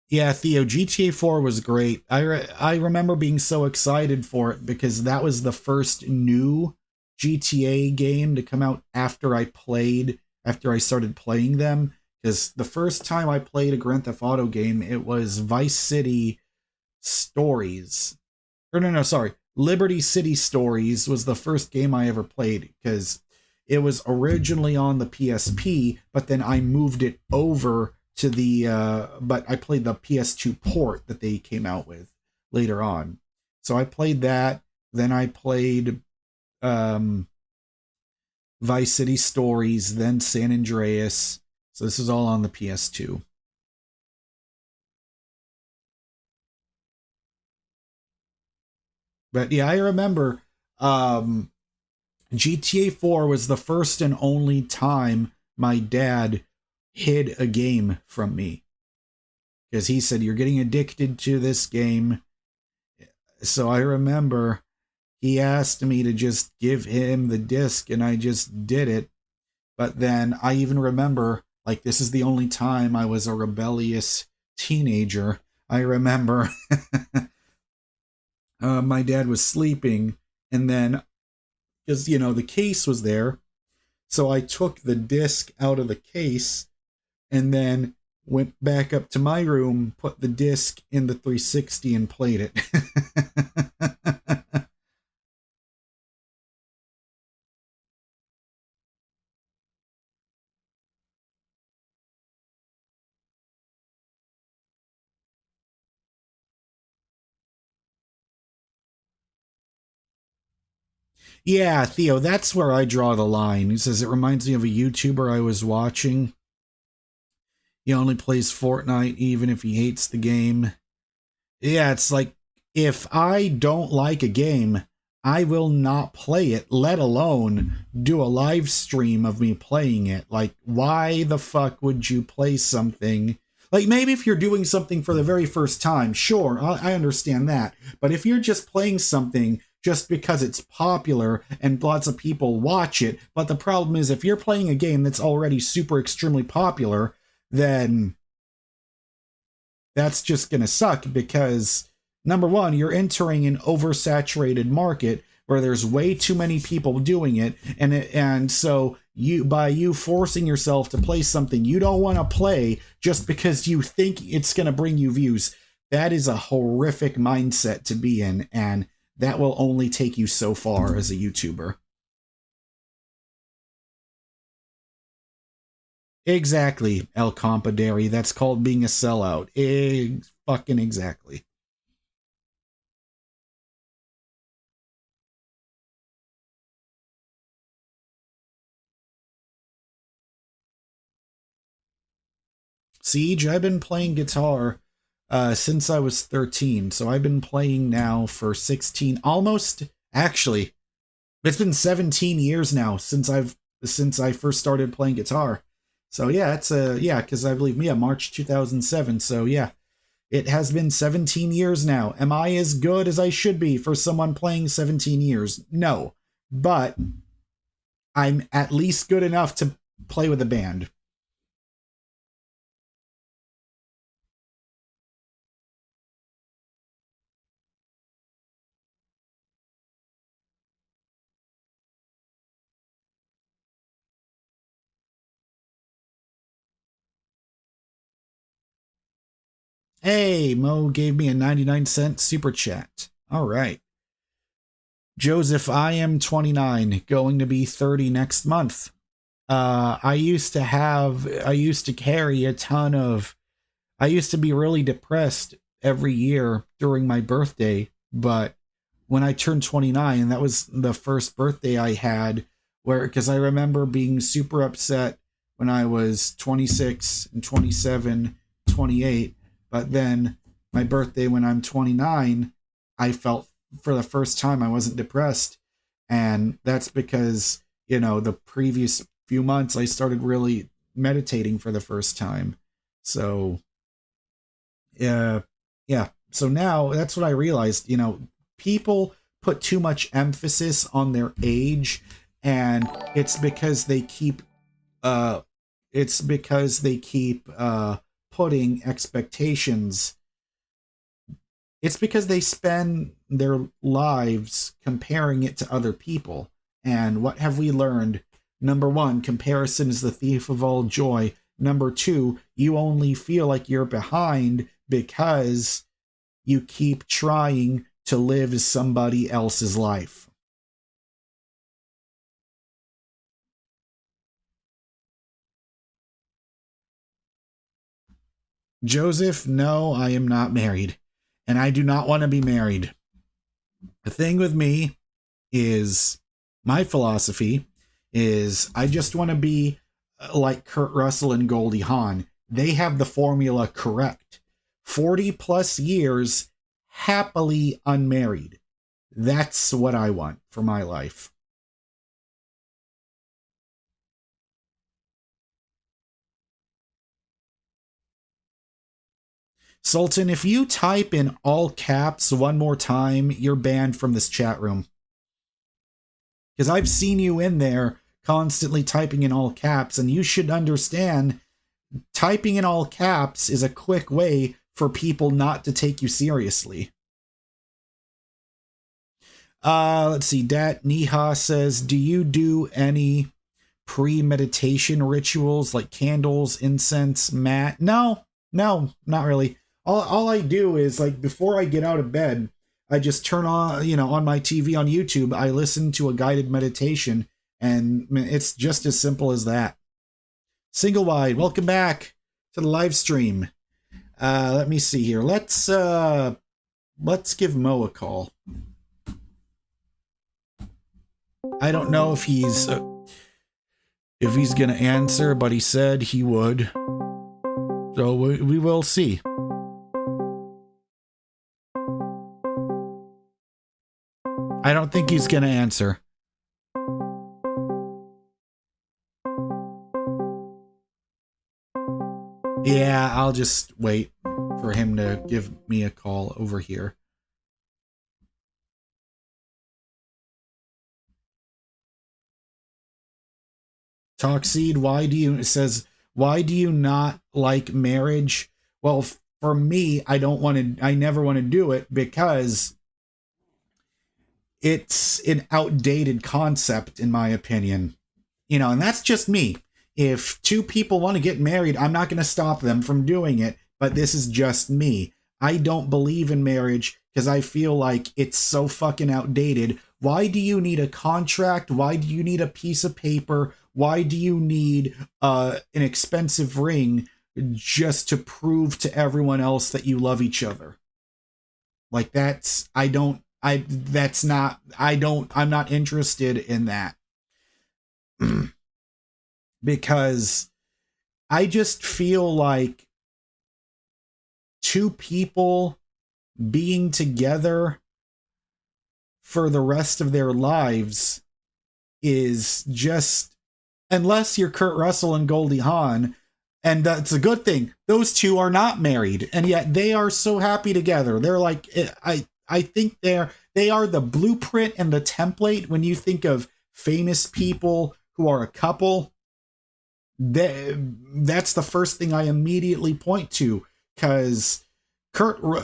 Yeah, Theo, GTA 4 was great. I remember being so excited for it because that was the first new GTA game to come out after I started playing them. Because the first time I played a Grand Theft Auto game, it was Vice City Stories. Or no, sorry. Liberty City Stories was the first game I ever played because it was originally on the PSP, but then I moved it over to the but I played the PS2 port that they came out with later on. So I played that, then I played um Vice City Stories, then San Andreas. So this is all on the PS2. But yeah, I remember GTA 4 was the first and only time my dad hid a game from me because he said, "You're getting addicted to this game." So I remember he asked me to just give him the disc, and I just did it. But then I even remember, like, this is the only time I was a rebellious teenager. I remember my dad was sleeping, and then, because, you know, the case was there, so I took the disc out of the case and then went back up to my room, put the disc in the 360 and played it. Yeah, Theo, that's where I draw the line. He says it reminds me of a YouTuber I was watching. He only plays Fortnite even if he hates the game. Yeah, it's like if I don't like a game, I will not play it, let alone do a live stream of me playing it. Like, why the fuck would you play something? Like, maybe if you're doing something for the very first time, sure, I understand that. But if you're just playing something just because it's popular and lots of people watch it, but the problem is if you're playing a game that's already super extremely popular, then that's just going to suck because number one, you're entering an oversaturated market where there's way too many people doing it, and so you by you forcing yourself to play something you don't want to play just because you think it's going to bring you views, that is a horrific mindset to be in, and that will only take you so far as a YouTuber. Exactly, El Compadre. That's called being a sellout. Fucking exactly. Siege, I've been playing guitar since I was 13. So I've been playing now for 16, almost actually. It's been 17 years now since I first started playing guitar. So yeah, it's yeah, because I believe me, March 2007. So yeah, it has been 17 years now. Am I as good as I should be for someone playing 17 years? No. But I'm at least good enough to play with a band. Hey, Mo gave me a 99-cent super chat. All right. Joseph, I am 29, going to be 30 next month. I used to carry a ton of, I used to be really depressed every year during my birthday, but when I turned 29, that was the first birthday I had where, because I remember being super upset when I was 26 and 27, 28, but then my birthday when I'm 29, I felt for the first time I wasn't depressed. And that's because, you know, the previous few months I started really meditating for the first time. So, yeah. So now that's what I realized, you know, people put too much emphasis on their age, and it's because they keep uh off-putting expectations, it's because they spend their lives comparing it to other people. And what have we learned? Number one, comparison is the thief of all joy. Number two, you only feel like you're behind because you keep trying to live somebody else's life. Joseph, no, I am not married. And I do not want to be married. The thing with me is, my philosophy is, I just want to be like Kurt Russell and Goldie Hawn. They have the formula correct. 40 plus years happily unmarried. That's what I want for my life. Sultan, if you type in all caps one more time, you're banned from this chat room. Because I've seen you in there constantly typing in all caps, and you should understand typing in all caps is a quick way for people not to take you seriously. Let's see. Dat Niha says, do you do any pre-meditation rituals like candles, incense, mat? No, not really. All I do is, like, before I get out of bed, I just turn on, on my TV on YouTube, I listen to a guided meditation, and it's just as simple as that. Single Wide, welcome back to the live stream. Let me see here. Let's give Mo a call. I don't know if he's gonna answer, but he said he would. So we will see. I don't think he's gonna answer. Yeah, I'll just wait for him to give me a call over here. Toxseed, why do you not like marriage? Well, for me, I never want to do it because it's an outdated concept, in my opinion. And that's just me. If two people want to get married, I'm not going to stop them from doing it, but this is just me. I don't believe in marriage because I feel like it's so fucking outdated. Why do you need a contract? Why do you need a piece of paper? Why do you need an expensive ring just to prove to everyone else that you love each other? Like, I'm not interested in that. Because I just feel like two people being together for the rest of their lives is just, unless you're Kurt Russell and Goldie Hawn, and that's a good thing. Those two are not married, and yet they are so happy together. They're like, I think they are the blueprint and the template when you think of famous people who are a couple. That's the first thing I immediately point to, because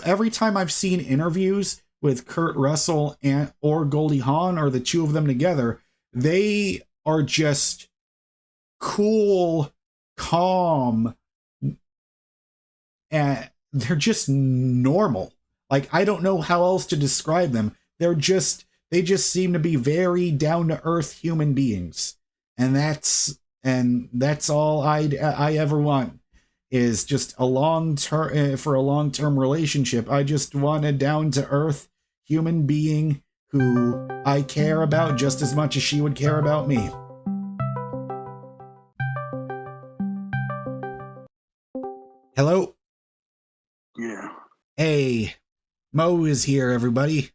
every time I've seen interviews with Kurt Russell or Goldie Hawn, or the two of them together, they are just cool, calm, and they're just normal. Like, I don't know how else to describe them. They just seem to be very down to earth human beings, and that's all I ever want, is just a long-term relationship. I just want a down to earth human being who I care about just as much as she would care about me. Hello? Yeah. Hey, Mo is here, everybody,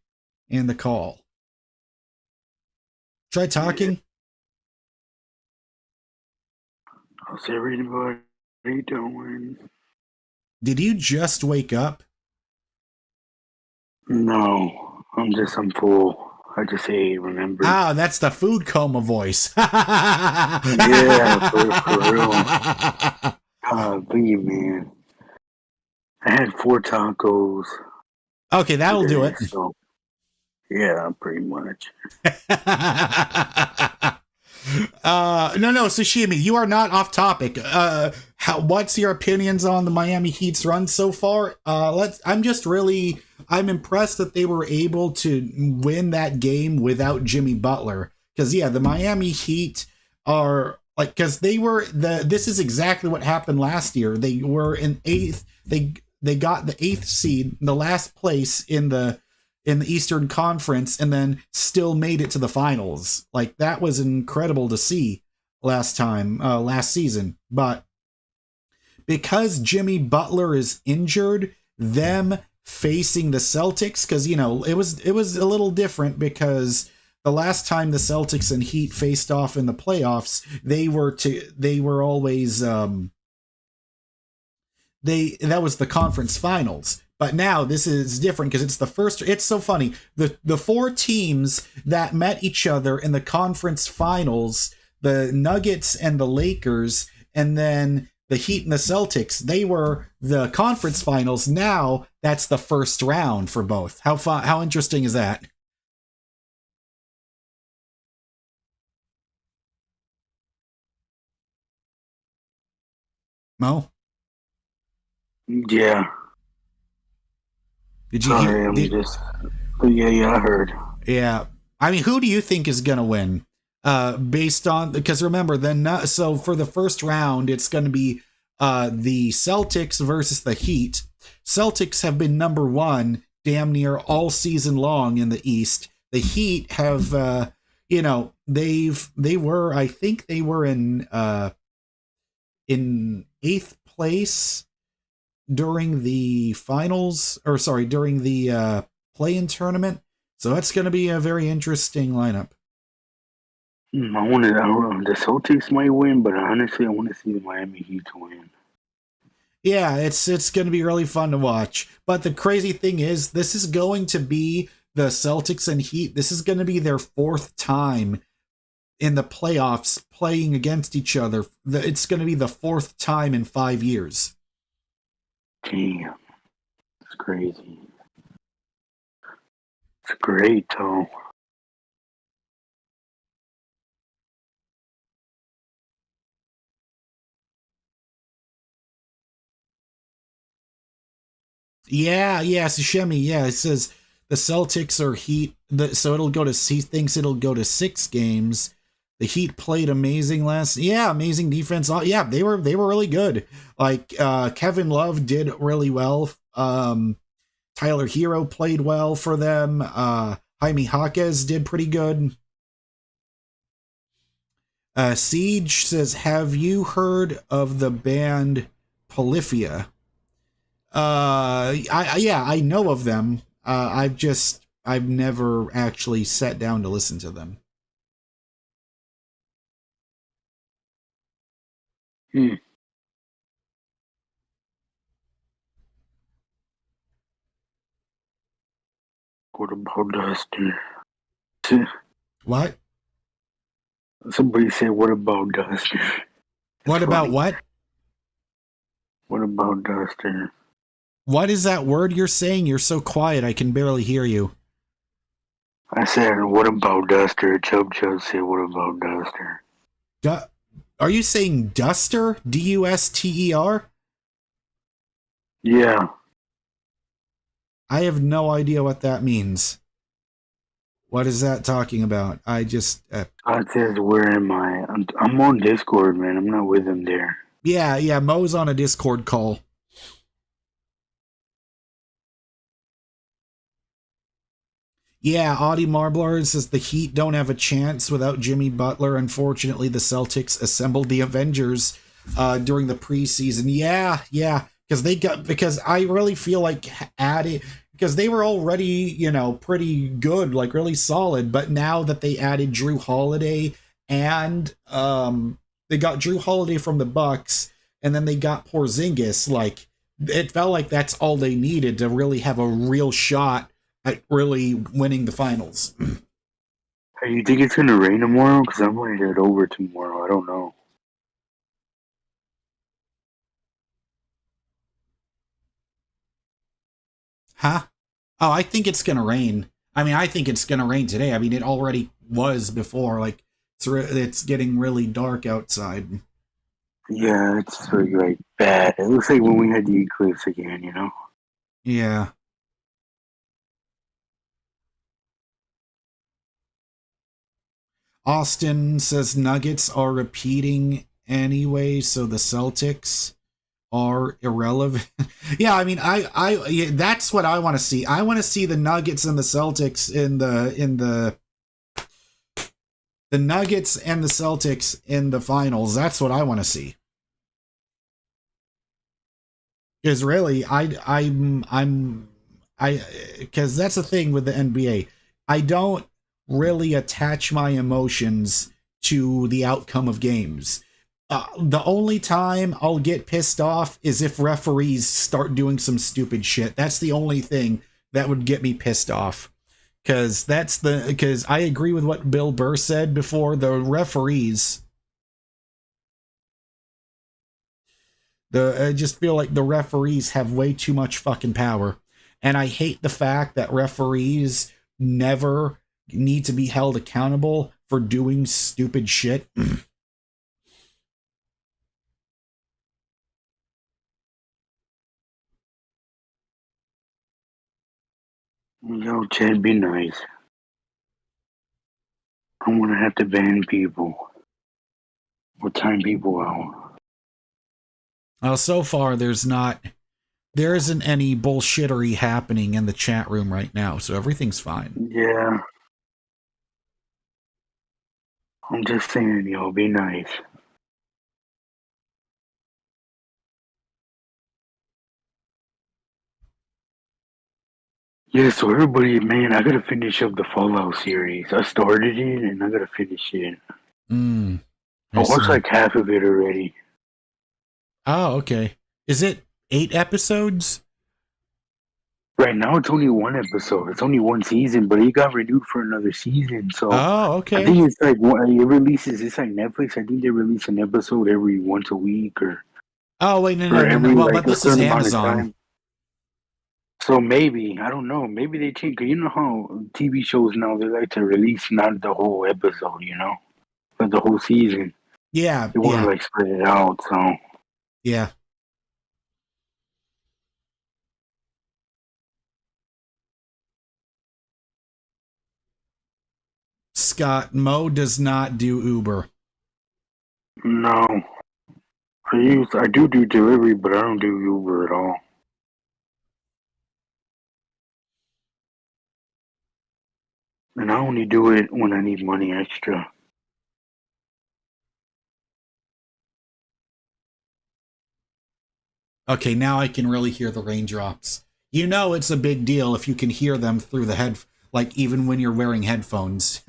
and the call. Try talking. How's everybody doing? Did you just wake up? No, I'm full. I just ate, remember? Ah, that's the food coma voice. Yeah, for real. Golly, man. I had 4 tacos Okay, that'll do today, it. so yeah, pretty much. No, Sashimi, you are not off topic. What's your opinions on the Miami Heat's run so far? I'm impressed that they were able to win that game without Jimmy Butler. Because yeah, the Miami Heat are like, because this is exactly what happened last year. They were in eighth. They got the eighth seed, the last place in the Eastern Conference, and then still made it to the finals. Like, that was incredible to see last season. But because Jimmy Butler is injured, them facing the Celtics, because it was a little different, because the last time the Celtics and Heat faced off in the playoffs, they were always that was the conference finals. But now this is different because it's the first. It's so funny. The four teams that met each other in the conference finals, the Nuggets and the Lakers, and then the Heat and the Celtics, they were the conference finals. Now that's the first round for both. How interesting is that? Mo, Yeah, did you hear? sorry, but yeah, I heard. Yeah. I mean, who do you think is going to win? Based on, because remember, so for the first round, it's going to be the Celtics versus the Heat. Celtics have been number one damn near all season long in the East. The Heat have, I think they were in eighth place during the finals, or sorry, during the play-in tournament. So that's going to be a very interesting lineup. The Celtics might win, but honestly, I want to see the Miami Heat win. Yeah, it's going to be really fun to watch. But the crazy thing is, this is going to be the Celtics and Heat. This is going to be their fourth time in the playoffs playing against each other. It's going to be the fourth time in 5 years. Damn, it's crazy. It's great, though. Yeah, Sushemi. Yeah, it says the Celtics are Heat. So it'll go to. He thinks it'll go to 6 games. The Heat played amazing amazing defense. Yeah, they were really good. Like Kevin Love did really well. Tyler Hero played well for them. Jaime Jaquez did pretty good. Siege says, "Have you heard of the band Polyphia?" I know of them. I've never actually sat down to listen to them. What about Duster? What? Somebody said, "What about Duster?" What about what? What about Duster? What is that word you're saying? You're so quiet, I can barely hear you. I said, "What about Duster?" Chub said, "What about Duster?" Are you saying Duster? Duster? Yeah. I have no idea what that means. What is that talking about? I just... God says, "Where am I?" I'm on Discord, man. I'm not with him there. Yeah, Mo's on a Discord call. Yeah, Audie Marbler says the Heat don't have a chance without Jimmy Butler. Unfortunately, the Celtics assembled the Avengers during the preseason. Yeah, because I really feel like because they were already, pretty good, like really solid, but now that they added Drew Holiday and they got Drew Holiday from the Bucks, and then they got Porzingis, like it felt like that's all they needed to really have a real shot at really winning the finals. Hey, you think it's gonna rain tomorrow? Because I'm gonna head over tomorrow. I don't know. Huh? Oh, I think it's gonna rain. I mean, I think it's gonna rain today. I mean, it already was before. Like, it's getting really dark outside. Yeah, it's like bad. It looks like when we had the eclipse again, you know? Yeah. Austin says Nuggets are repeating anyway, so the Celtics are irrelevant. Yeah, I mean, yeah, that's what I want to see. I want to see the Nuggets and the Celtics the Nuggets and the Celtics in the finals. That's what I want to see. Because really, because that's the thing with the NBA. I don't really attach my emotions to the outcome of games. The only time I'll get pissed off is if referees start doing some stupid shit. That's the only thing that would get me pissed off. Because I agree with what Bill Burr said before. The referees, I just feel like the referees have way too much fucking power, and I hate the fact that referees never need to be held accountable for doing stupid shit. Yo, Chad, be nice. I'm gonna have to ban people or time people out. So far, there isn't any bullshittery happening in the chat room right now, so everything's fine. Yeah, I'm just saying, yo, be nice. Yeah, so everybody, man, I gotta finish up the Fallout series. I started it and I gotta finish it. I I watched see. like half of it already. Oh, okay. Is it 8 episodes? Right now, it's only one episode. It's only one season, but it got renewed for another season. So Oh, I okay. think it's like it releases. It's like Netflix. I think they release an episode every once a week Oh, wait, no, or no, no, no. every Well, like but a this is certain amount of Amazon. time. So maybe I don't know. Maybe they change. 'Cause you know how TV shows now they like to release not the whole episode, but the whole season. Yeah, They want to yeah, like spread it out. So yeah. Scott, Mo does not do Uber. no, I do delivery, but I don't do Uber at all. And I only do it when I need money extra. Okay, now I can really hear the raindrops. You know it's a big deal if you can hear them through the head, like even when you're wearing headphones.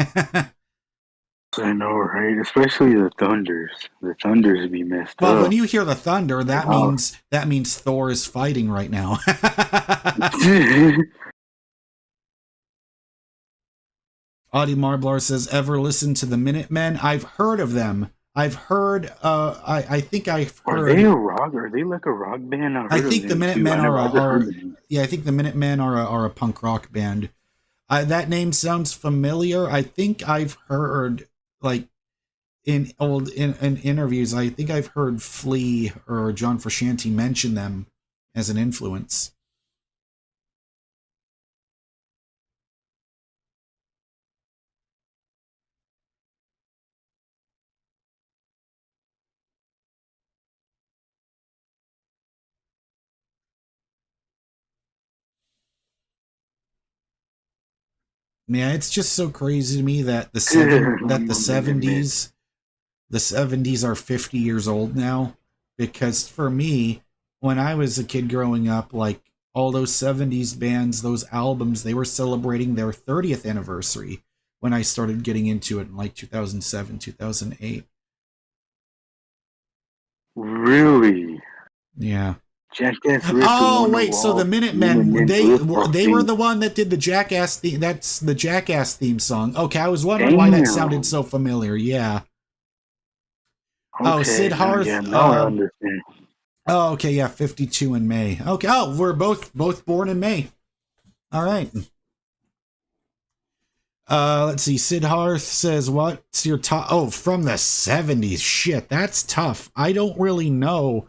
I know, right? Especially the thunders. The thunders be messed Well, when up. you hear the thunder, Wow. that means Thor is fighting right now. Audie Marblar says, "Ever listen to the Minutemen? I've heard of them. I've heard. I think I've Are they heard. a rock? Are they like a rock band? I've I heard of think the them too. Minutemen I just heard of them. yeah. I think the Minutemen are a punk rock band. That name sounds familiar. I think I've heard like in interviews. I think I've heard Flea or John Frusciante mention them as an influence." Yeah, it's just so crazy to me that I'm a minute man. the 70s are 50 years old now, because for me, when I was a kid growing up, like all those 70s bands, those albums, they were celebrating their 30th anniversary when I started getting into it in like 2007, 2008. Really? Yeah. Jackass ripped Oh one of wait, so the all Minutemen, Eminem's riff off they were things. the one that did the Jackass theme. That's the Jackass theme song. Okay, I was wondering why that sounded Damn. so familiar. Yeah. Oh, Okay, Sid now yeah, Harth. now I understand. Oh, okay, yeah, 52 in May. Okay. Oh, we're both born in May. All right. Let's see. Sid Hearth says, "What's your top?" Oh, from the '70s. Shit, that's tough. I don't really know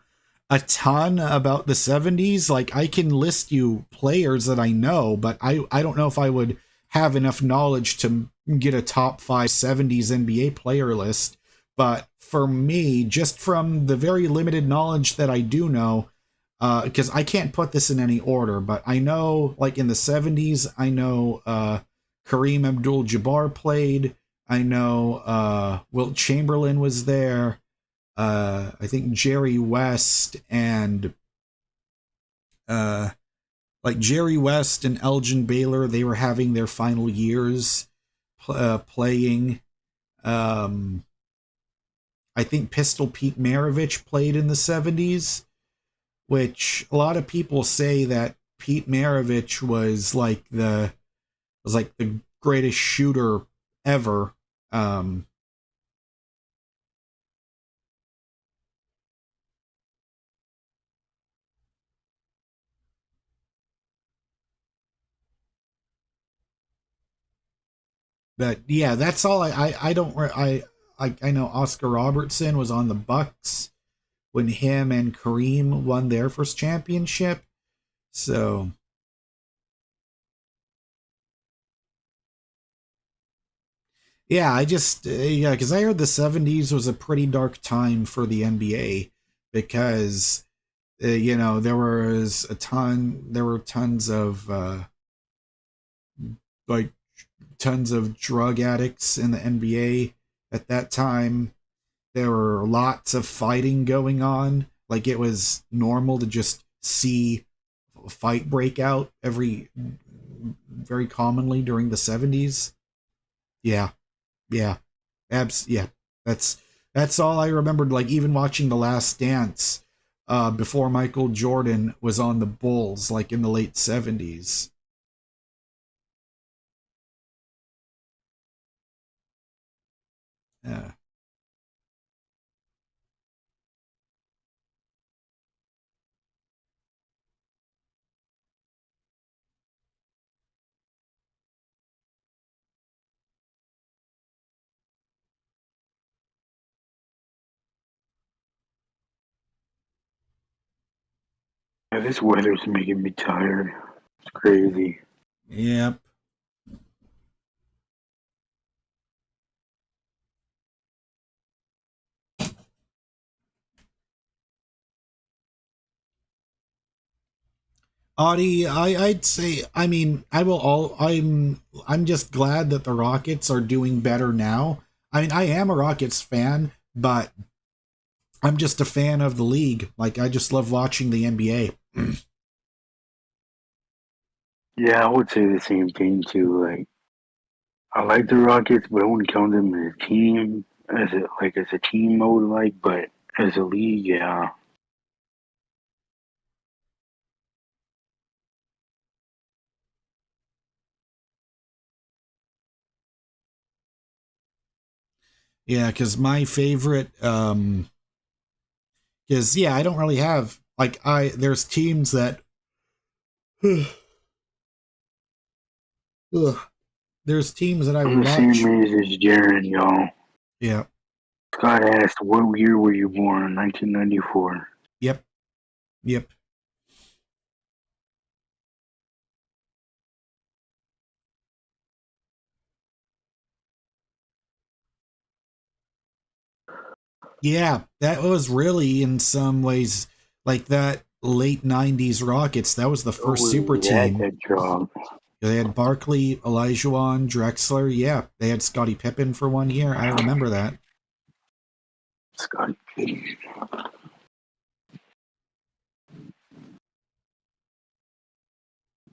a ton about the '70s. Like, I can list you players that I know, but I don't know if I would have enough knowledge to get a top five '70s NBA player list. But for me, just from the very limited knowledge that I do know, because I can't put this in any order, but I know, like in the '70s, I know Kareem Abdul-Jabbar played. I know Wilt Chamberlain was there. I think Jerry West and uh, Jerry West and Elgin Baylor, they were having their final years playing. Um, I think Pistol Pete Maravich played in the '70s, which a lot of people say that Pete Maravich was like the greatest shooter ever. Um, but yeah, that's all. I don't. I know Oscar Robertson was on the Bucks when him and Kareem won their first championship. So yeah, I just yeah, because I heard the '70s was a pretty dark time for the NBA because you know there were tons of like tons of drug addicts in the NBA at that time. There were lots of fighting going on. Like, it was normal to just see a fight break out very commonly during the '70s. Yeah, yeah, yeah. That's that's all I remembered. Like, even watching The Last Dance before Michael Jordan was on the Bulls, like in the late '70s. Yeah. Yeah, this weather's making me tired. It's crazy. Yep. Audie, I'd say, I mean, I'm just glad that the Rockets are doing better now. I mean, I am a Rockets fan, but I'm just a fan of the league. Like, I just love watching the NBA. Yeah, I would say the same thing too. Like, I like the Rockets, but I wouldn't count them as a team, as a team mode, like. But as a league, yeah, Yeah, because my favorite, is, yeah, I don't really have, like, there's teams that, there's teams that I I'm the same watch. age as Jaren, y'all. Yeah, Scott asked, "What year were you born?" 1994. yep, yep. Yeah, that was really, in some ways, like that late '90s Rockets. That was the first super Oh, that team. that job. They had Barkley, Olajuwon, Drexler. Yeah, they had Scottie Pippen for 1 year. I remember that. Scott.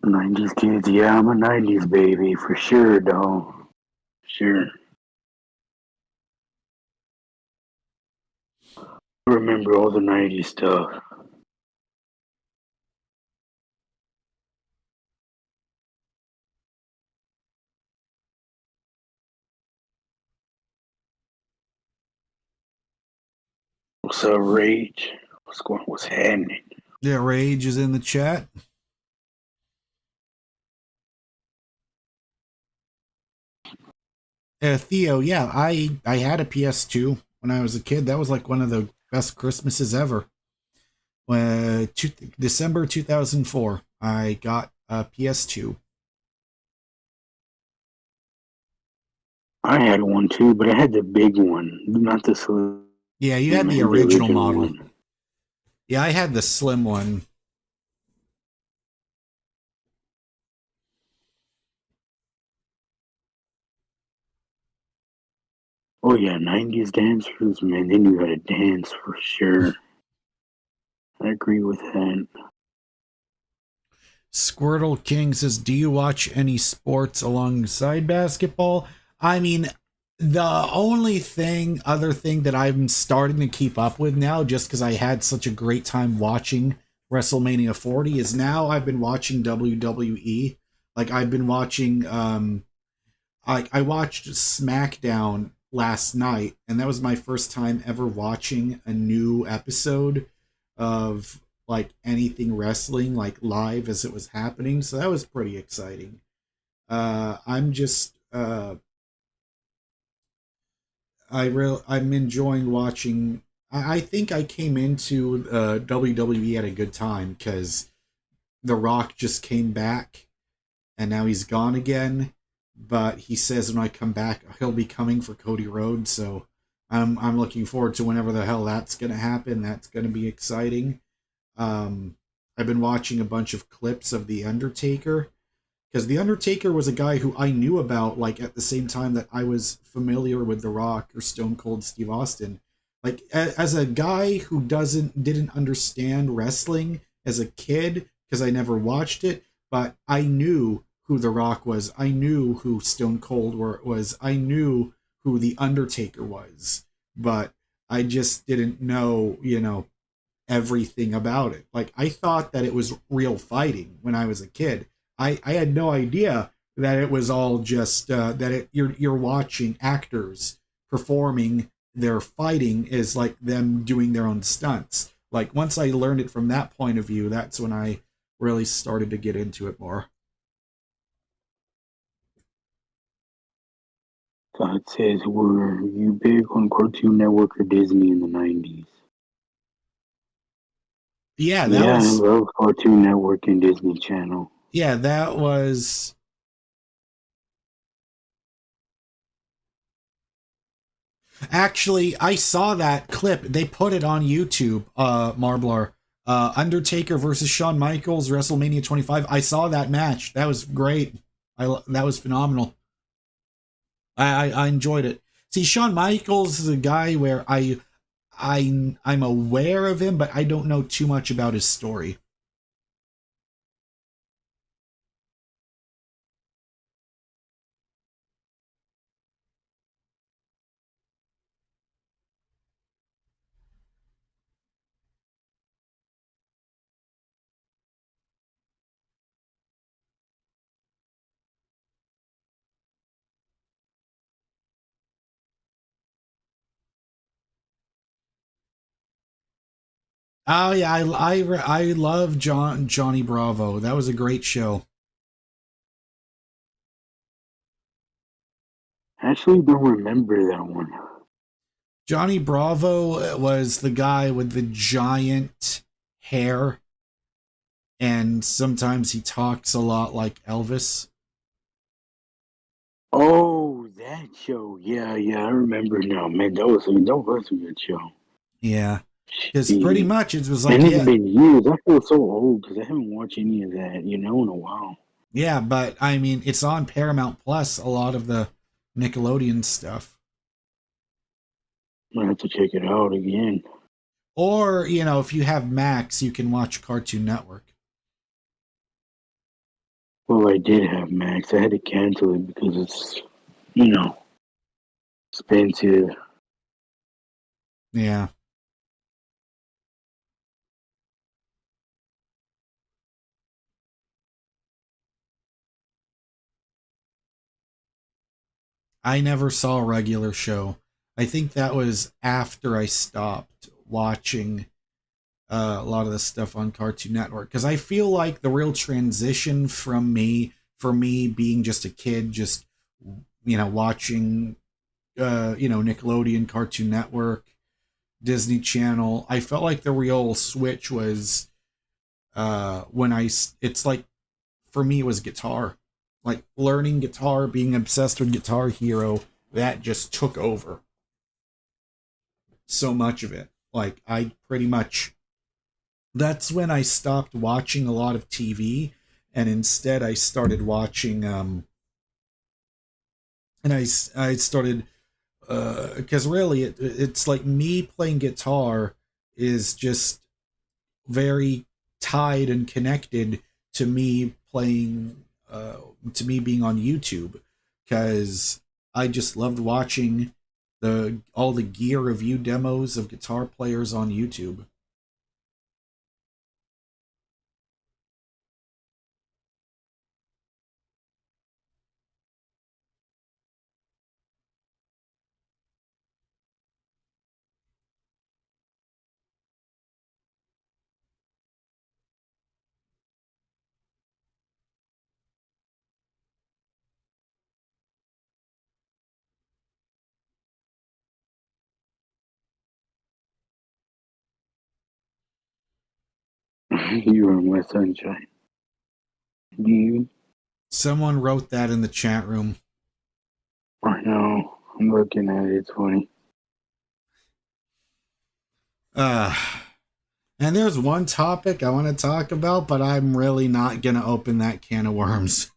90s kids, yeah, I'm a 90s baby for sure, though. Sure. I remember all the 90s stuff. What's up, Rage? What's happening? Yeah, Rage is in the chat. Theo, yeah, I had a PS2 when I was a kid. That was like one of the best Christmases ever. December 2004, I got a PS2. I had one too, but I had the big one, not the slim. Yeah, you had I the had the original original model. one. Yeah, I had the slim one. Oh yeah, 90s dancers, man, they knew how to dance for sure. I agree with that. Squirtle King says, "Do you watch any sports alongside basketball?" I mean, the only other thing that I'm starting to keep up with now, just because I had such a great time watching WrestleMania 40, is now I've been watching WWE. Like I've been watching, I watched SmackDown last night, and that was my first time ever watching a new episode of like anything wrestling like live as it was happening. So that was pretty exciting. I'm just I'm enjoying watching. I think I came into WWE at a good time because The Rock just came back and now he's gone again. But he says when I come back, he'll be coming for Cody Rhodes. So I'm looking forward to whenever the hell that's gonna happen. That's gonna be exciting. Um, I've been watching a bunch of clips of The Undertaker because The Undertaker was a guy who I knew about like at the same time that I was familiar with The Rock or Stone Cold Steve Austin. Like as a guy who didn't understand wrestling as a kid because I never watched it, but I knew who The Rock was. I knew who Stone Cold was. I knew who The Undertaker was, but I just didn't know, everything about it. Like I thought that it was real fighting when I was a kid. I had no idea that it was all just you're watching actors performing their fighting is like them doing their own stunts. Like once I learned it from that point of view, that's when I really started to get into it more. God says, were you big on Cartoon Network or Disney in the 90s? Yeah, that Yeah, I was love Cartoon Network and Disney Channel. yeah, that was actually, I saw that clip. They put it on YouTube, Marbler. Undertaker versus Shawn Michaels, WrestleMania 25. I saw that match. That was great. That was phenomenal. I enjoyed it. See, Shawn Michaels is a guy where I'm aware of him, but I don't know too much about his story. Oh yeah, I love Johnny Bravo. That was a great show. Actually, don't remember that one. Johnny Bravo was the guy with the giant hair, and sometimes he talks a lot like Elvis. Oh, that show. Yeah, yeah, I remember now. Man, that was a good show. Yeah, because pretty Jeez. much it was like, Man, it's yeah, been years. I feel so old because I haven't watched any of that, in a while. yeah, but I mean, it's on Paramount Plus, a lot of the Nickelodeon stuff. I'm gonna have to check it out again. Or, if you have Max, you can watch Cartoon Network. Well, I did have Max. I had to cancel it because it's, you know, expensive. Yeah. I never saw a regular show. I think that was after I stopped watching a lot of the stuff on Cartoon Network because I feel like the real transition for me being just a kid, just watching Nickelodeon, Cartoon Network, Disney Channel. I felt like the real switch was when it's like, for me, it was guitar. Like learning guitar, being obsessed with Guitar Hero, that just took over so much of it. Like I pretty much, that's when I stopped watching a lot of TV, and instead I started watching and I started because really it's like me playing guitar is just very tied and connected to me playing to me being on YouTube, because I just loved watching the all the gear review demos of guitar players on YouTube. You are my sunshine. You, Someone wrote that in the chat room. I know. I'm looking at it. It's funny. Uh and there's one topic I want to talk about, but I'm really not gonna open that can of worms.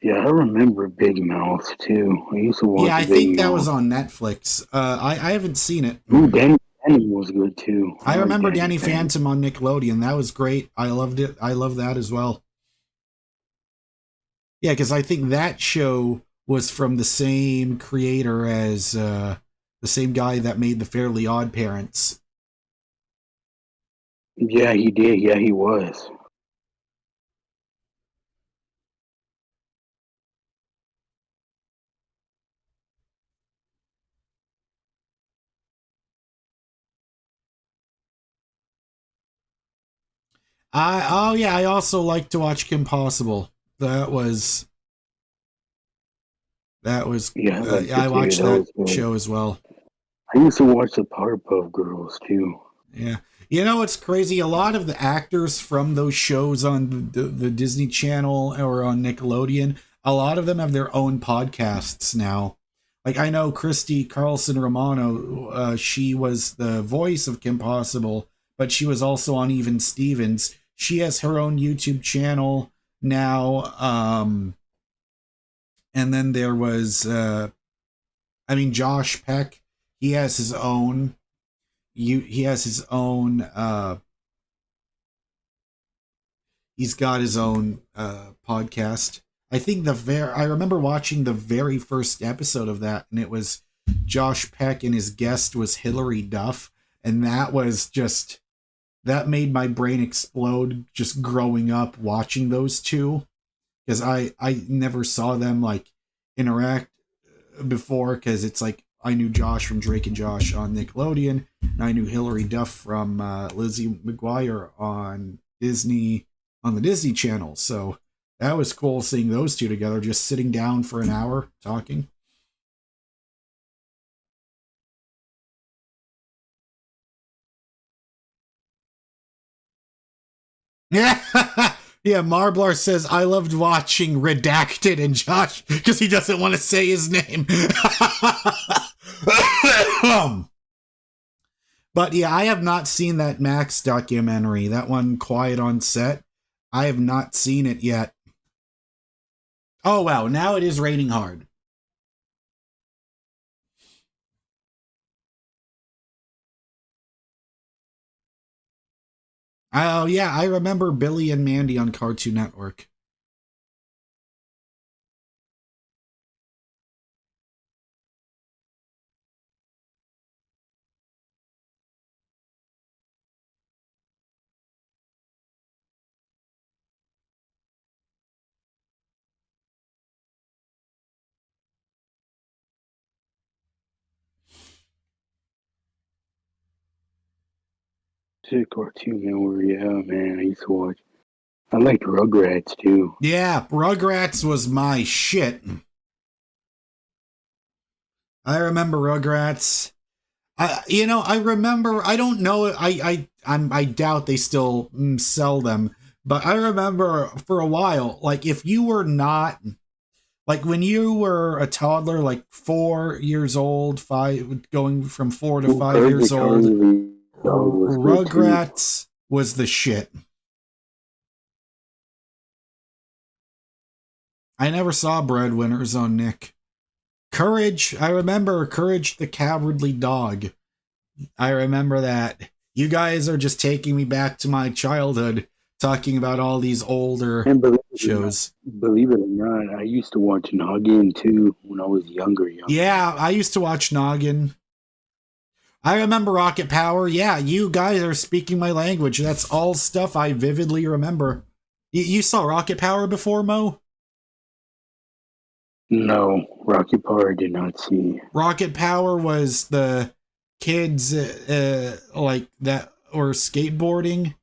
Yeah, I remember Big Mouth too. I used to Yeah, watch I Big think that was Mouth. on Netflix. I haven't seen it. Ooh, Danny was good too. I I like remember Danny Danny Phantom. Phantom on Nickelodeon. That was great. I loved it. I love that as well. Yeah, because I think that show was from the same creator as the same guy that made the Fairly Odd Parents. Yeah, he did. Yeah, he was. I also like to watch Kim Possible. That was that was Yeah, I liked I it too. watched That that was good. show as well. I used to watch the Powerpuff Girls too. Yeah. You know what's crazy? A lot of the actors from those shows on the Disney Channel or on Nickelodeon, a lot of them have their own podcasts now. Like I know Christy Carlson Romano, she was the voice of Kim Possible, but she was also on Even Stevens. She has her own YouTube channel now. And then there was, Josh Peck. He has his own. He has his own. He's got his own podcast. I think I remember watching the very first episode of that, and it was Josh Peck, and his guest was Hillary Duff, and that made my brain explode just growing up watching those two, because I never saw them like interact before, because it's like I knew Josh from Drake and Josh on Nickelodeon, and I knew Hillary Duff from Lizzie McGuire on the Disney Channel. So that was cool seeing those two together, just sitting down for an hour talking. Yeah. Yeah, Marblar says, I loved watching Redacted and Josh because he doesn't want to say his name. But yeah, I have not seen that Max documentary, that one, Quiet on Set. I have not seen it yet. Oh, wow. Now it is raining hard. Oh, yeah. I remember Billy and Mandy on Cartoon Network. To Cartoon Network, yeah, man. I used to watch. I liked Rugrats too. Yeah, Rugrats was my shit. I remember Rugrats. I remember. I don't know. I doubt they still sell them. But I remember for a while, like if you were not like when you were a toddler, like 4 years old, five going from 4 to Well, 5 years Perfect old, Harmony Dog was good too. Rugrats was the shit. I never saw Breadwinners on Nick. Courage. I remember Courage the Cowardly Dog. I remember that. You guys are just taking me back to my childhood, talking about all these older And shows. believe it or not, I used to watch Noggin too when I was younger. Yeah, I used to watch Noggin. I remember Rocket Power. Yeah, you guys are speaking my language. That's all stuff I vividly remember. You saw Rocket Power before, Mo? No, Rocky Power I did not see. Rocket Power was the kids like that or skateboarding.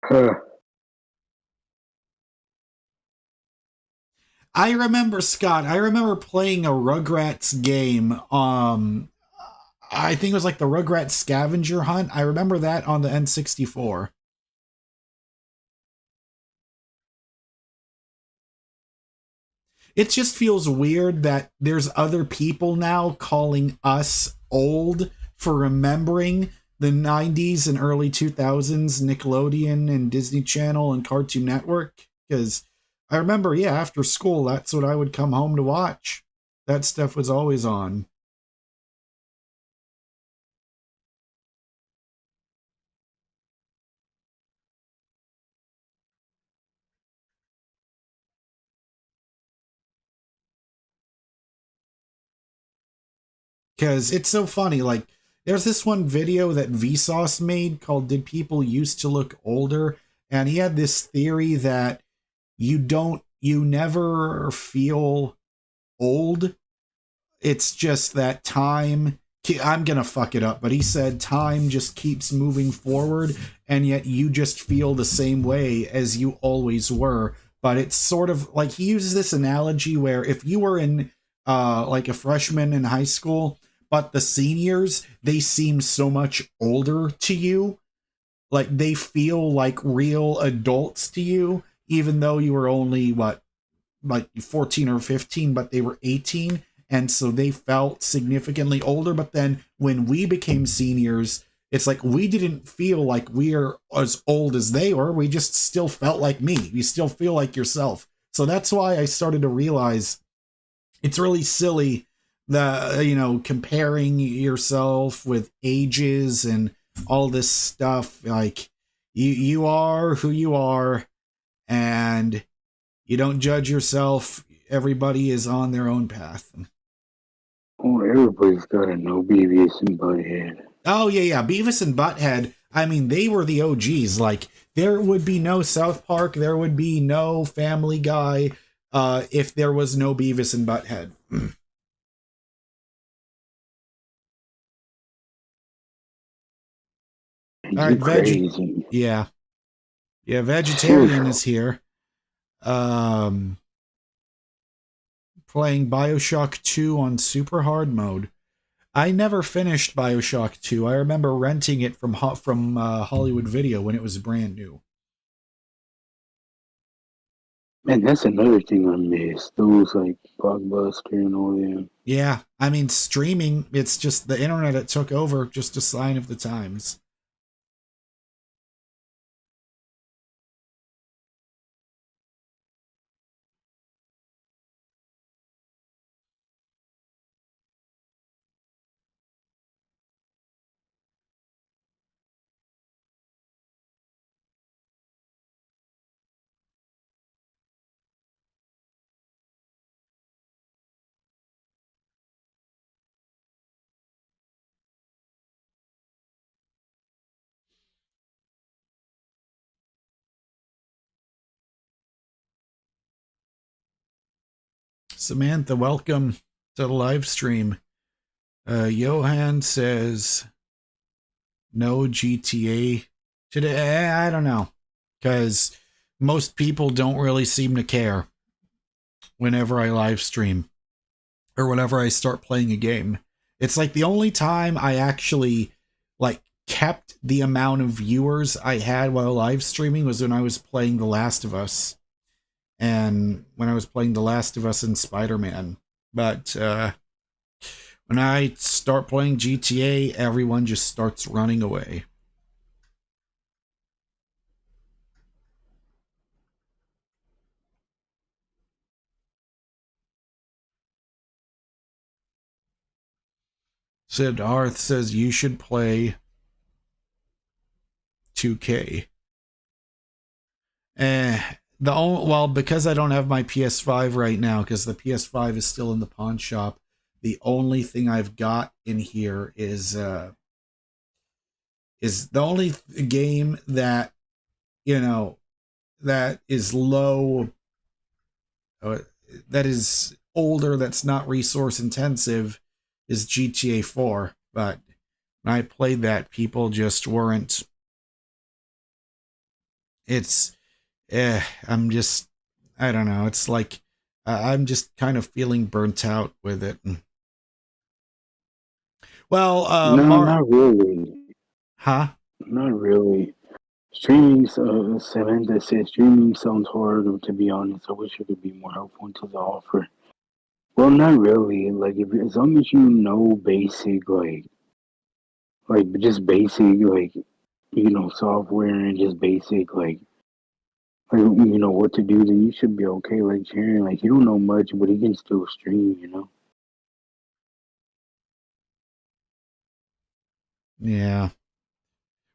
Huh. I remember Scott. I remember playing a Rugrats game. I think it was like the Rugrats Scavenger Hunt. I remember that on the N64. It just feels weird that there's other people now calling us old for remembering the 90s and early 2000s Nickelodeon and Disney Channel and Cartoon Network. Because I remember, yeah, after school, that's what I would come home to watch. That stuff was always on. Because it's so funny. Like, there's this one video that Vsauce made called Did People Used to Look Older? And he had this theory that you never feel old. It's just that time, I'm gonna fuck it up, but he said time just keeps moving forward, and yet you just feel the same way as you always were. But it's sort of like he uses this analogy where if you were in like a freshman in high school, but the seniors, they seem so much older to you, like they feel like real adults to you, even though you were only what, like 14 or 15, but they were 18. And so they felt significantly older. But then when we became seniors, it's like we didn't feel like we're as old as they were. We just still felt like me. You still feel like yourself. So that's why I started to realize it's really silly that, comparing yourself with ages and all this stuff. Like you are who you are, and you don't judge yourself. Everybody is on their own path. Oh, everybody's got to know Beavis and Butthead. Oh, yeah, yeah. Beavis and Butthead, I mean, they were the OGs. Like, there would be no South Park, there would be no Family Guy if there was no Beavis and Butthead. All You right, crazy. Yeah. Yeah, Vegetarian Phew. is here. Um, Playing Bioshock 2 on super hard mode. I never finished Bioshock 2. I remember renting it from Hollywood Video when it was brand new. Man, that's another thing I miss. Those like Blockbuster and all them. Yeah, I mean streaming, it's just the internet that took over, just a sign of the times. Samantha, welcome to the live stream. Johan says no GTA Today, I don't know, because most people don't really seem to care whenever I live stream or whenever I start playing a game. It's like the only time I actually like kept the amount of viewers I had while live streaming was when I was playing The Last of Us, and when I was playing The Last of Us and Spider-Man. But when I start playing GTA, everyone just starts running away. Sid Arth says you should play 2K. Well, because I don't have my PS5 right now, because the PS5 is still in the pawn shop, the only thing I've got in here is the only game that, you know, that is low, uh, that is older, that's not resource intensive, is GTA 4. But when I played that, people just weren't. It's, I'm just, I don't know. It's like I'm just kind of feeling burnt out with it. Well, No, not really. huh? Not really. Streaming, Samantha said streaming sounds hard, to be honest. I wish it could be more helpful to the offer. Well, not really. Like, if as long as you know basic, like just basic, like software and just basic, like what to do, then you should be okay. Like Sharon, like he don't know much, but he can still stream. Yeah.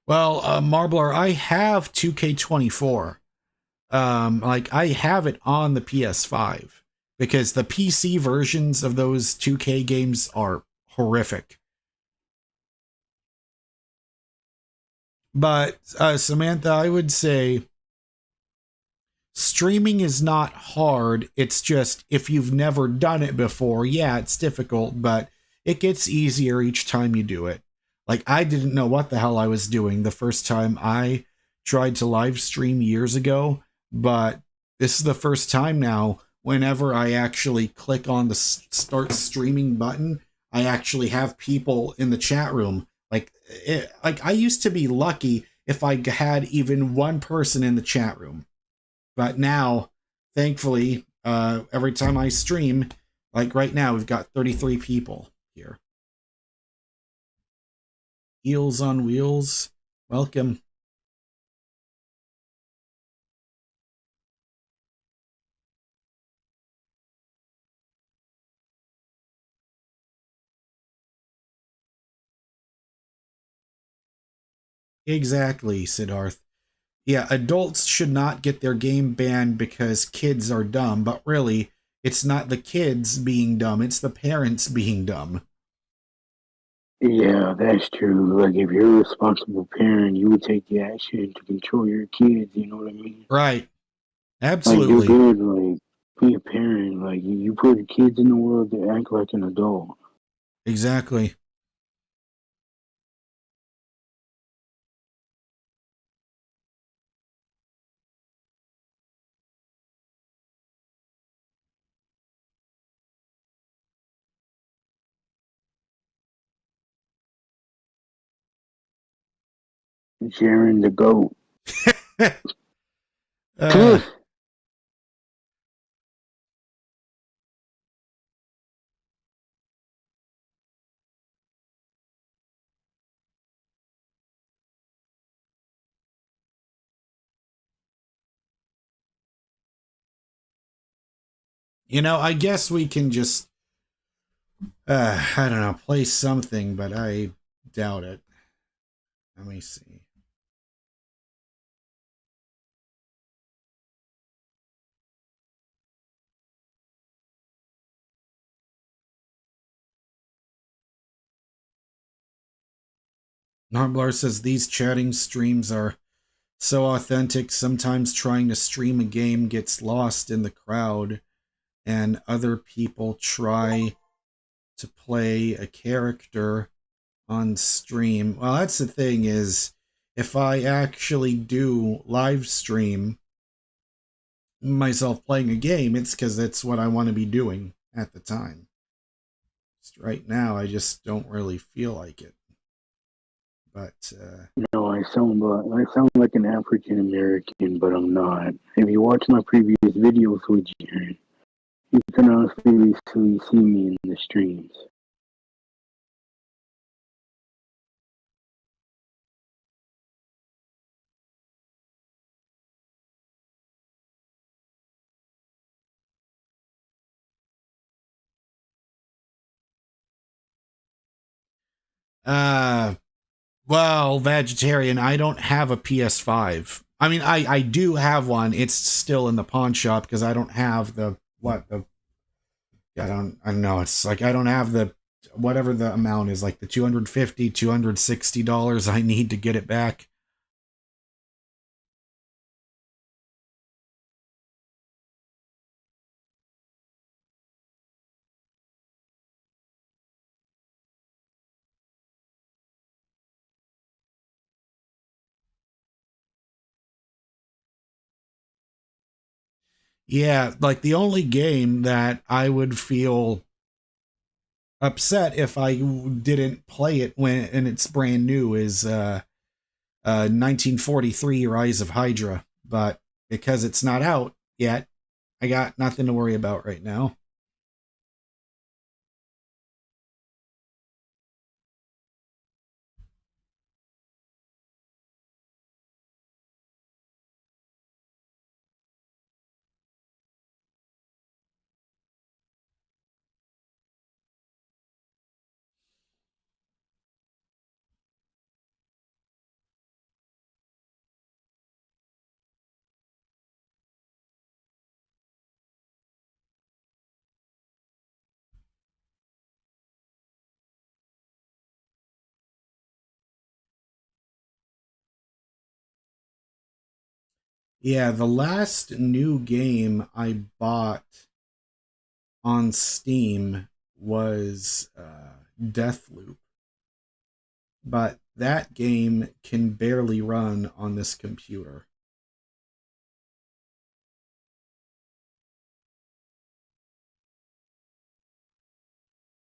Well, Marbler, I have 2K24. Like I have it on the PS5 because the PC versions of those 2K games are horrific. But Samantha, I would say streaming is not hard. It's just if you've never done it before, yeah, it's difficult, but it gets easier each time you do it. Like I didn't know what the hell I was doing the first time I tried to live stream years ago, but this is the first time now whenever I actually click on the start streaming button, I actually have people in the chat room. Like I used to be lucky if I had even one person in the chat room. But now, thankfully, every time I stream, like right now, we've got 33 people here. Eels on Wheels, welcome. Exactly, Siddharth. Yeah, adults should not get their game banned because kids are dumb, but really, it's not the kids being dumb, it's the parents being dumb. Yeah, that's true. Like if you're a responsible parent, you would take the action to control your kids. You know what I mean? Right, Like you're absolutely. good. Like be a parent. Like you put kids in the world to act like an adult. Exactly. Sharing the goat. uh, I guess we can just, I don't know, play something, but I doubt it. Let me see. Narblar says these chatting streams are so authentic. Sometimes trying to stream a game gets lost in the crowd, and other people try to play a character on stream. Well, that's the thing is, if I actually do live stream myself playing a game, it's because that's what I want to be doing at the time. Just right now, I just don't really feel like it. But No, I sound like an African American, but I'm not. If you watch my previous videos with Jared, you can honestly see me in the streams. uh, well, vegetarian. I don't have a PS5. I mean, I do have one. It's still in the pawn shop because I don't have the what the I don't know. It's like I don't have the whatever the amount is, like the $260 I need to get it back. Yeah, like the only game that I would feel upset if I didn't play it when and it's brand new is 1943 Rise of Hydra, but because it's not out yet, I got nothing to worry about right now. Yeah, the last new game I bought on Steam was Deathloop, but that game can barely run on this computer.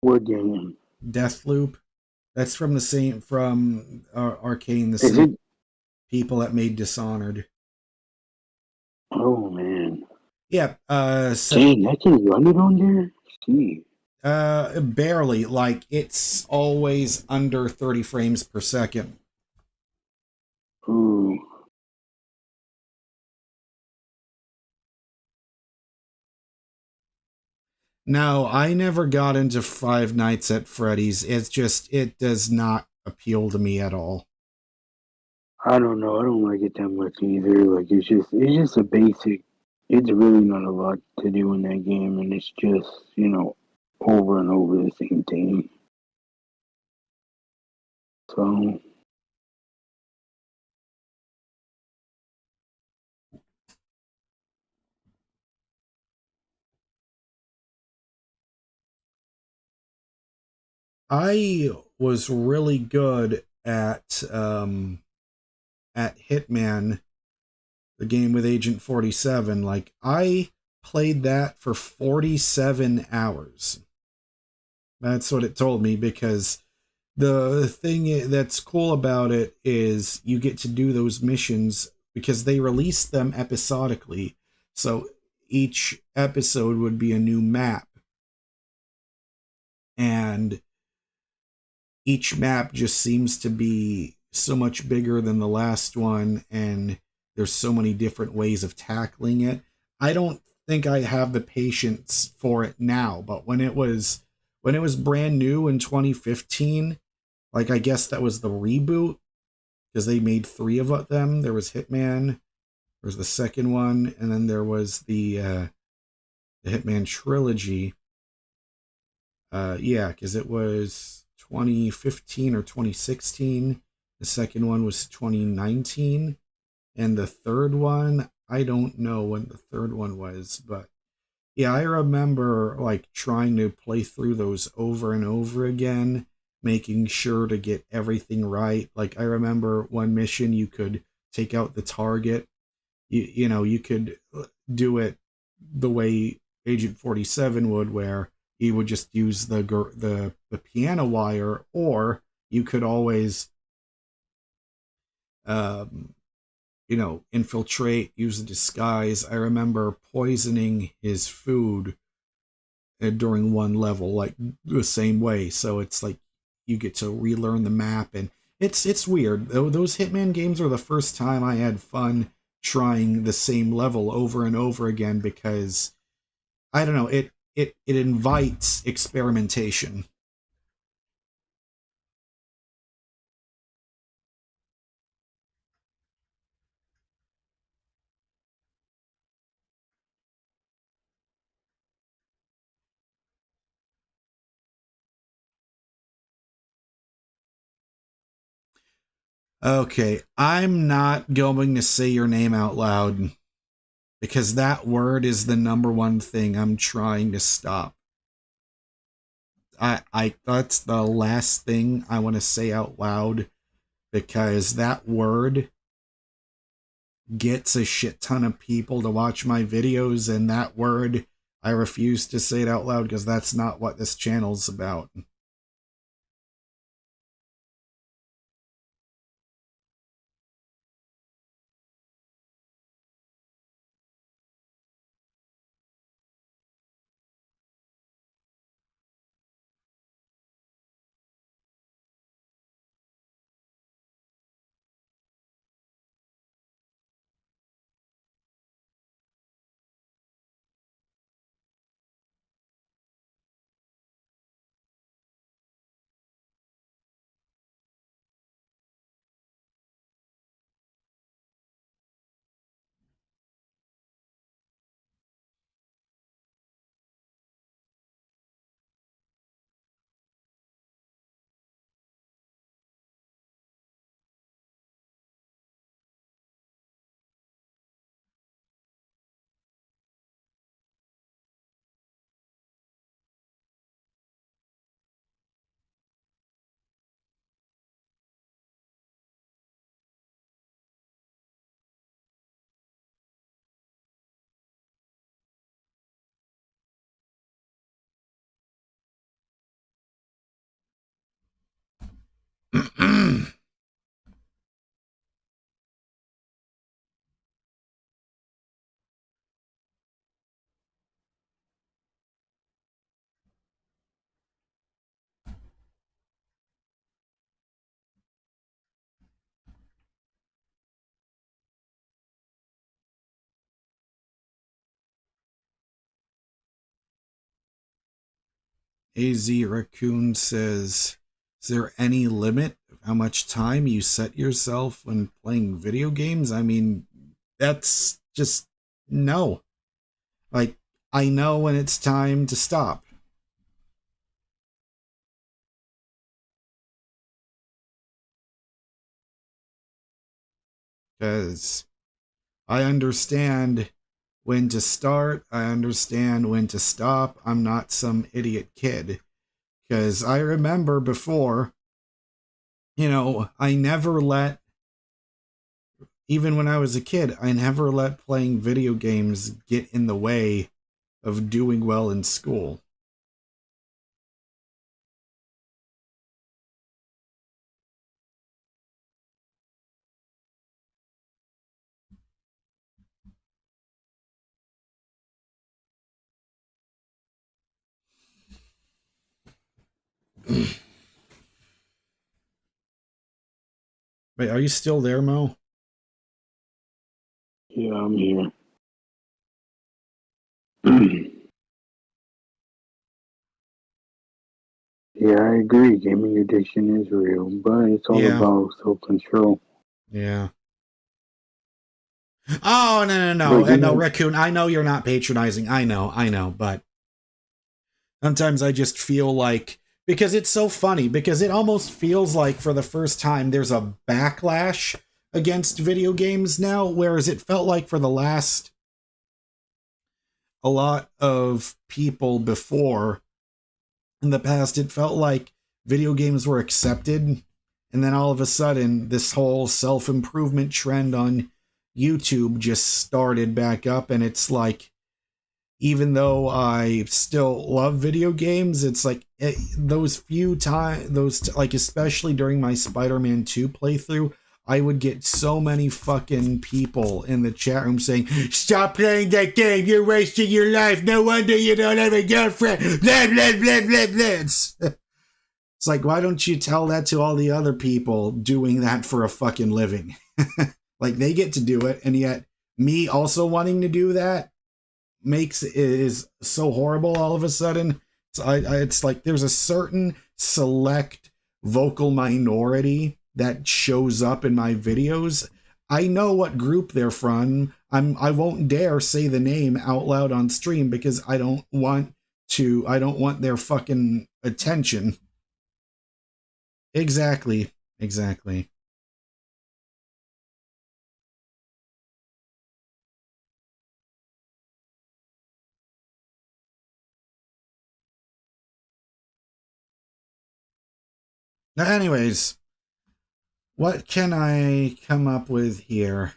What game? Deathloop. That's from the same from Arcane, the Is same it? people that made Dishonored. Oh man, Yeah, so dang, I can run it on there. See, barely. Like it's always under 30 frames per second. ooh, No, I never got into Five Nights at Freddy's. It's just it does not appeal to me at all. I don't know. I don't like it that much either. Like it's just a basic. It's really not a lot to do in that game, and it's just over and over the same thing. So I was really good at Hitman, the game with Agent 47. Like I played that for 47 hours. That's what it told me because the thing that's cool about it is you get to do those missions because they release them episodically. So each episode would be a new map, and each map just seems to be so much bigger than the last one, and there's so many different ways of tackling it. I don't think I have the patience for it now, but when it was brand new in 2015, like I guess that was the reboot because they made three of them. There was Hitman, there was the second one, and then there was the Hitman trilogy. Yeah, because it was 2015 or 2016. The second one was 2019, and the third one, I don't know when the third one was, but yeah, I remember like trying to play through those over and over again, making sure to get everything right. Like I remember one mission you could take out the target. You know, you could do it the way Agent 47 would, where he would just use the piano wire, or you could always um you know, infiltrate, use a disguise. I remember poisoning his food during one level, like the same way. So it's like you get to relearn the map, and it's weird. Those Hitman games were the first time I had fun trying the same level over and over again, because I don't know, it invites experimentation. Okay, I'm not going to say your name out loud, because that word is the number one thing I'm trying to stop. I that's the last thing I want to say out loud, because that word gets a shit ton of people to watch my videos, and that word, I refuse to say it out loud, because that's not what this channel's about. AZ Raccoon says, is there any limit of how much time you set yourself when playing video games? I mean, that's just no. Like, I know when it's time to stop. Because I understand when to start, I understand when to stop. I'm not some idiot kid. Because I remember before, you know, I never let, even when I was a kid, I never let playing video games get in the way of doing well in school. Wait, are you still there, Mo? Yeah, I'm here. Yeah, I agree. Gaming addiction is real, but it's all Yeah. about self control. Yeah. Oh, But you no, know, Raccoon, I know you're not patronizing. I know, but sometimes I just feel like, because it's so funny, because it almost feels like for the first time there's a backlash against video games now, whereas it felt like for the last, a lot of people before, in the past, it felt like video games were accepted. And then all of a sudden, this whole self-improvement trend on YouTube just started back up. And it's like, even though I still love video games, it's like those few times, like especially during my Spider-Man 2 playthrough, I would get so many fucking people in the chat room saying, "Stop playing that game, you're wasting your life, no wonder you don't have a girlfriend, blah, blah, blah, blah, blah." It's like, why don't you tell that to all the other people doing that for a fucking living? Like, they get to do it, and yet me also wanting to do that is so horrible all of a sudden. So it's like there's a certain select vocal minority that shows up in my videos. I know what group they're from. I won't dare say the name out loud on stream because I don't want their fucking attention. Exactly. Now, anyways, what can I come up with here?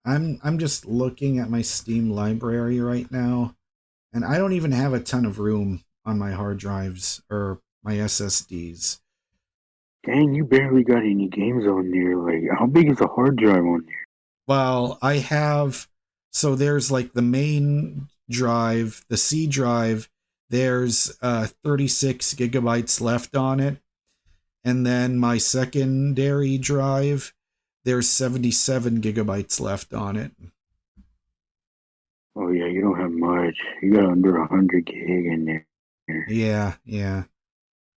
I'm just looking at my Steam library right now, and I don't even have a ton of room on my hard drives or my SSDs. Dang, you barely got any games on there. Like, how big is a hard drive on there? Well, I have, so there's like the main drive, the C drive, there's 36 gigabytes left on it. And then my secondary drive, there's 77 gigabytes left on it. Oh yeah, you don't have much. You got under 100 gig in there. Yeah.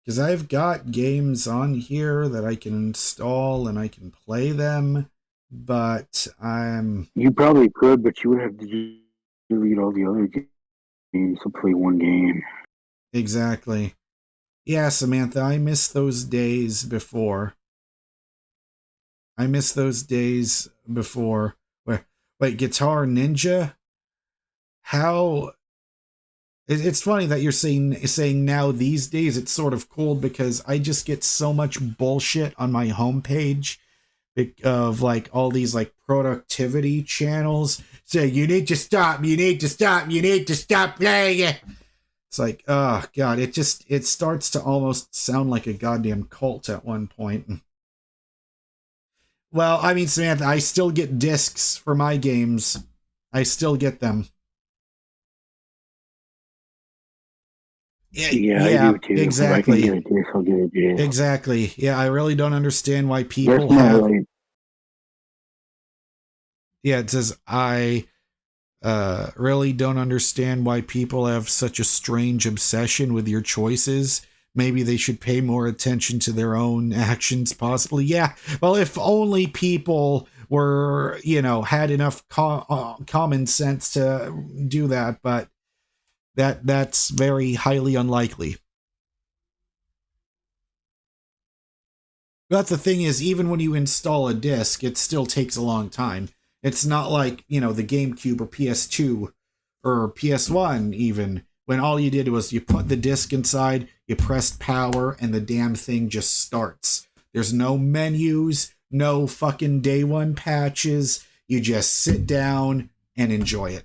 Because I've got games on here that I can install and I can play them, but You probably could, but you would have to delete all the other games to play one game. Exactly. Yeah, Samantha, I miss those days before. Wait, Guitar Ninja? How it's funny that you're saying now these days it's sort of cool because I just get so much bullshit on my homepage of like all these like productivity channels say you need to stop playing it. It's like, oh god, it starts to almost sound like a goddamn cult at one point. Well, I mean, Samantha, I still get discs for my games. I still get them. Yeah, I Yeah, do too. If I can get exactly. a disc, I'll get a disc. Exactly. Yeah, I really don't understand why That's people my have. like. Yeah, it says, I really don't understand why people have such a strange obsession with your choices. Maybe they should pay more attention to their own actions, possibly. Yeah, well, if only people were, had enough common sense to do that, but that's very highly unlikely. But the thing is, even when you install a disc, it still takes a long time. It's not like, the GameCube or PS2 or PS1 even, when all you did was you put the disc inside, you pressed power, and the damn thing just starts. There's no menus, no fucking day one patches. You just sit down and enjoy it.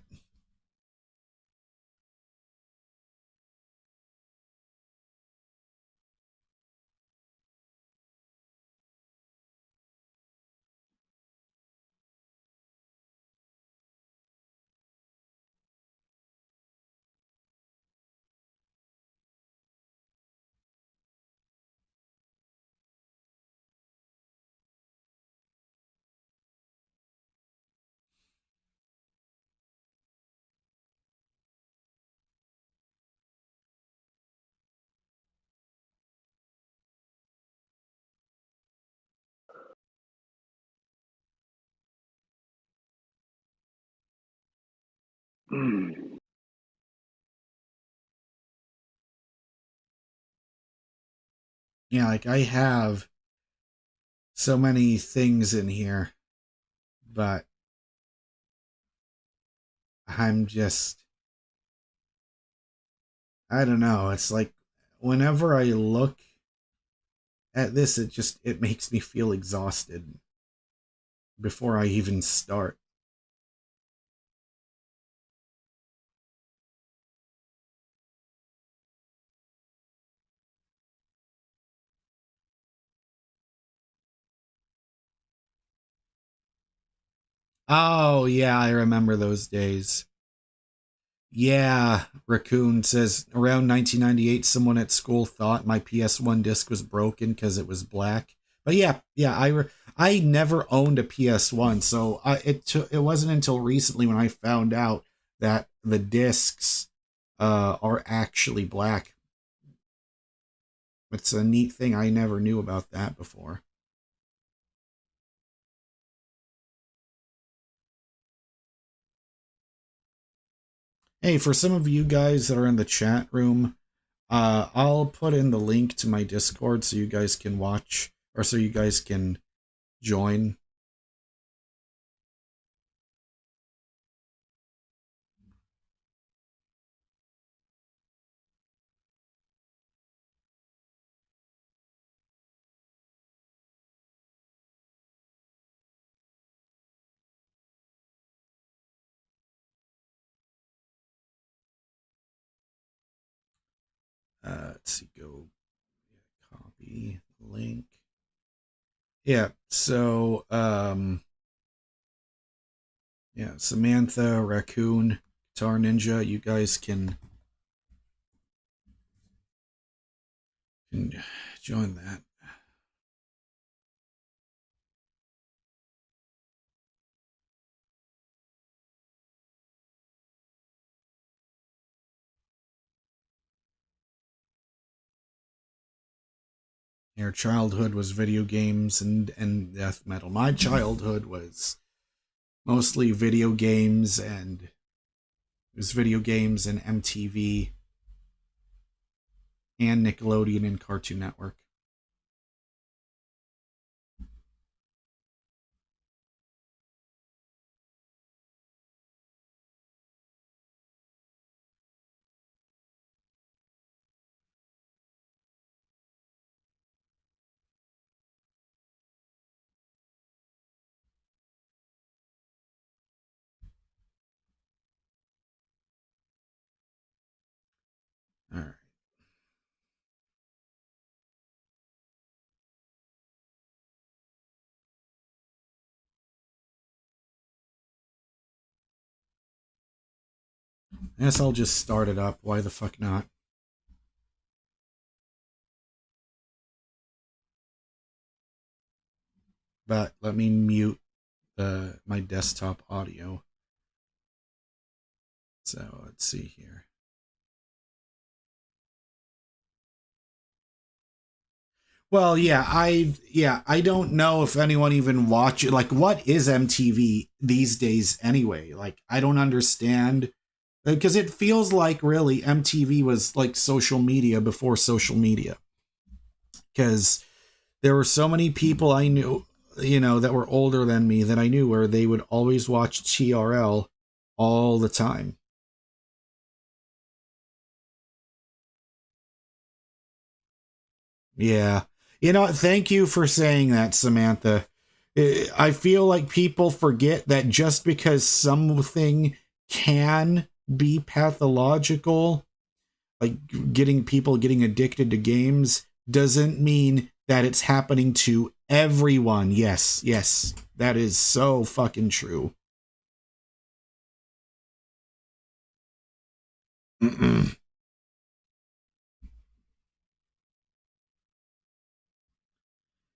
Mm. Yeah, like I have so many things in here, but I'm just, I don't know. It's like, whenever I look at this, it makes me feel exhausted before I even start. Oh, yeah, I remember those days. Yeah, Raccoon says around 1998, someone at school thought my PS1 disc was broken because it was black. But yeah, I never owned a PS1, so it wasn't until recently when I found out that the discs are actually black. It's a neat thing. I never knew about that before. Hey, for some of you guys that are in the chat room, I'll put in the link to my Discord so you guys can watch, or so you guys can join. Let's see, go copy link. Yeah, so yeah, Samantha, Raccoon, Guitar Ninja, you guys can join that. Your childhood was video games and death metal. My childhood was mostly video games, and it was video games and MTV and Nickelodeon and Cartoon Network. All right. I guess I'll just start it up. Why the fuck not? But let me mute my desktop audio. So let's see here. Well, I don't know if anyone even watches. Like, what is MTV these days anyway? Like, I don't understand, because it feels like really MTV was like social media before social media. Because there were so many people I knew, that were older than me that I knew where they would always watch TRL all the time. Yeah. Thank you for saying that, Samantha. I feel like people forget that just because something can be pathological, like getting addicted to games, doesn't mean that it's happening to everyone. Yes, that is so fucking true. Mm-mm.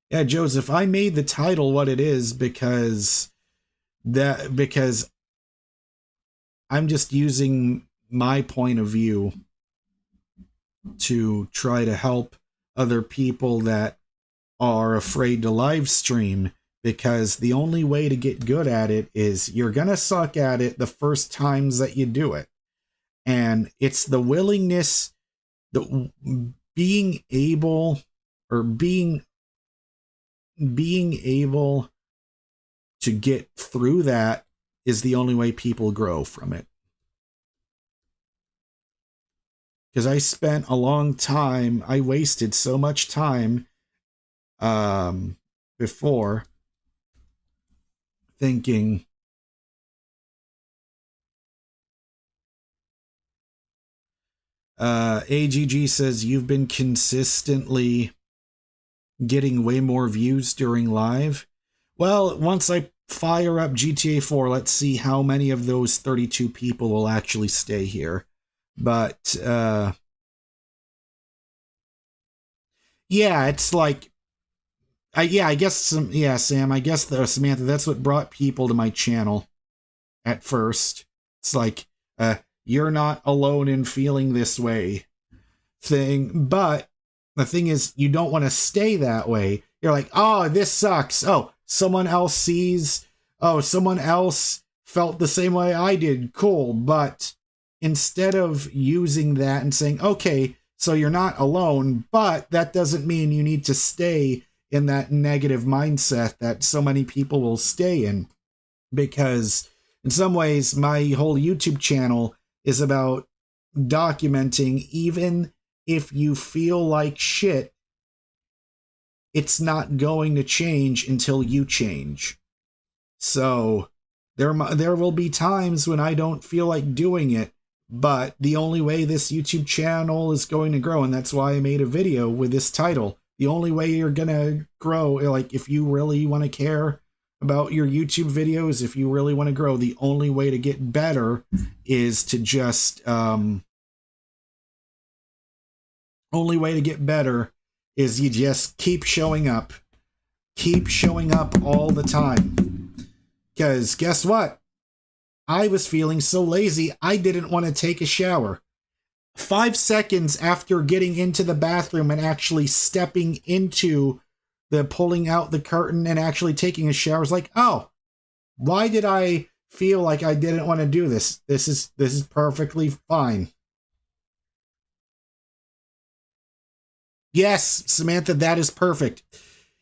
Yeah, Joseph, I made the title what it is because I'm just using my point of view to try to help other people that are afraid to live stream, because the only way to get good at it is you're going to suck at it the first times that you do it. And it's the willingness, the being able, or being able to get through that is the only way people grow from it. because I spent a long time, I wasted so much time before thinking, AGG says you've been consistently getting way more views during live. Well, once I fire up GTA 4, let's see how many of those 32 people will actually stay here. But yeah, it's like I guess Sam, I guess Samantha, that's what brought people to my channel at first. It's like you're not alone in feeling this way thing, but the thing is you don't want to stay that way. You're like, oh, this sucks. Oh, someone else sees. Oh, someone else felt the same way I did. Cool. But instead of using that and saying, okay, so you're not alone, but that doesn't mean you need to stay in that negative mindset that so many people will stay in. Because in some ways, my whole YouTube channel is about documenting, even if you feel like shit, it's not going to change until you change. So there will be times when I don't feel like doing it, but the only way this YouTube channel is going to grow, and that's why I made a video with this title, the only way you're gonna grow, like if you really want to care about your YouTube videos, if you really want to grow, the only way to get better is to just only way to get better is you just keep showing up all the time. Because guess what? I was feeling so lazy, I didn't want to take a shower. 5 seconds after getting into the bathroom and actually stepping into the pulling out the curtain and actually taking a shower, I was like, oh, why did I feel like I didn't want to do this? This is perfectly fine. Yes, Samantha, that is perfect.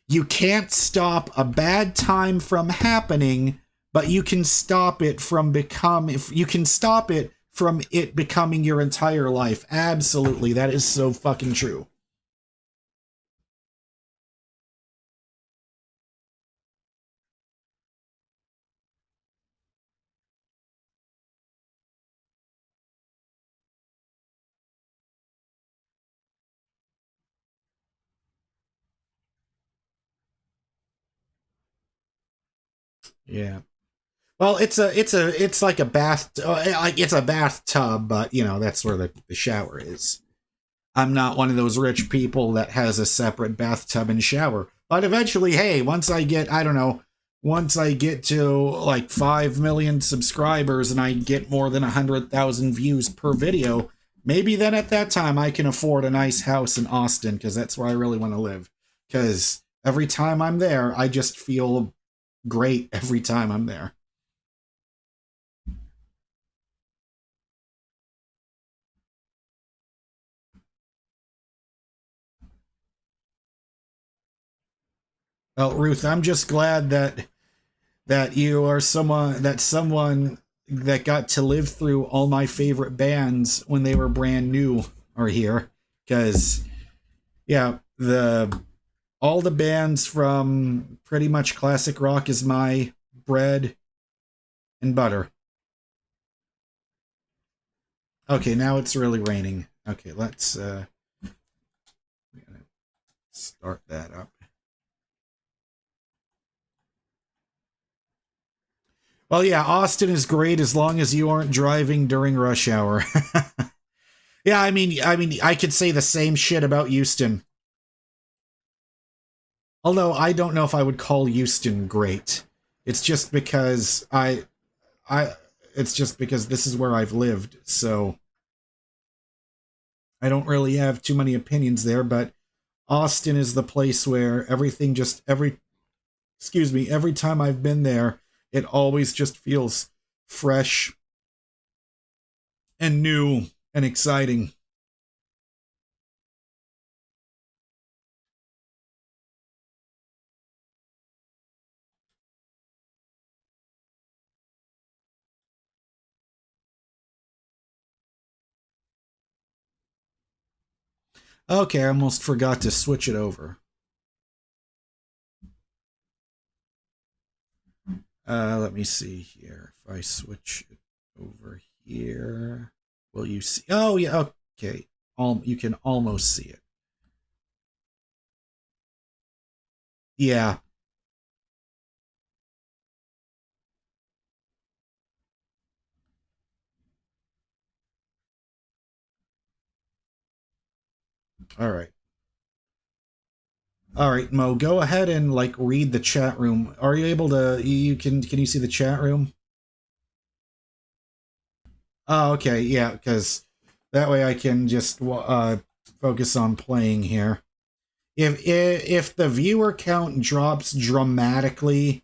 You can't stop a bad time from happening, but you can stop it from it becoming your entire life. Absolutely. That is so fucking true. Yeah. Well, it's like a bath, like it's a bathtub, but you know, that's where the shower is. I'm not one of those rich people that has a separate bathtub and shower. But eventually, hey, once I get, I don't know, once I get to like 5 million subscribers and I get more than 100,000 views per video, maybe then at that time I can afford a nice house in Austin, because that's where I really want to live. Because every time I'm there, I just feel great every time I'm there. Well, Ruth, I'm just glad that you are someone that got to live through all my favorite bands when they were brand new are here. Because yeah, the all the bands from pretty much classic rock is my bread and butter. Okay, now it's really raining. Okay, let's start that up. Well, yeah, Austin is great as long as you aren't driving during rush hour. Yeah, I mean, I could say the same shit about Houston. Although I don't know if I would call Houston great. It's just because I it's just because this is where I've lived, so I don't really have too many opinions there, but Austin is the place where everything just every time I've been there, it always just feels fresh and new and exciting. Okay, I almost forgot to switch it over. Let me see here. If I switch it over here, will you see? Oh, yeah, okay. You can almost see it. Yeah. All right. All right, Mo, go ahead and like read the chat room. Are you able to can you see the chat room? Oh, okay. Yeah, cuz that way I can just focus on playing here. If the viewer count drops dramatically,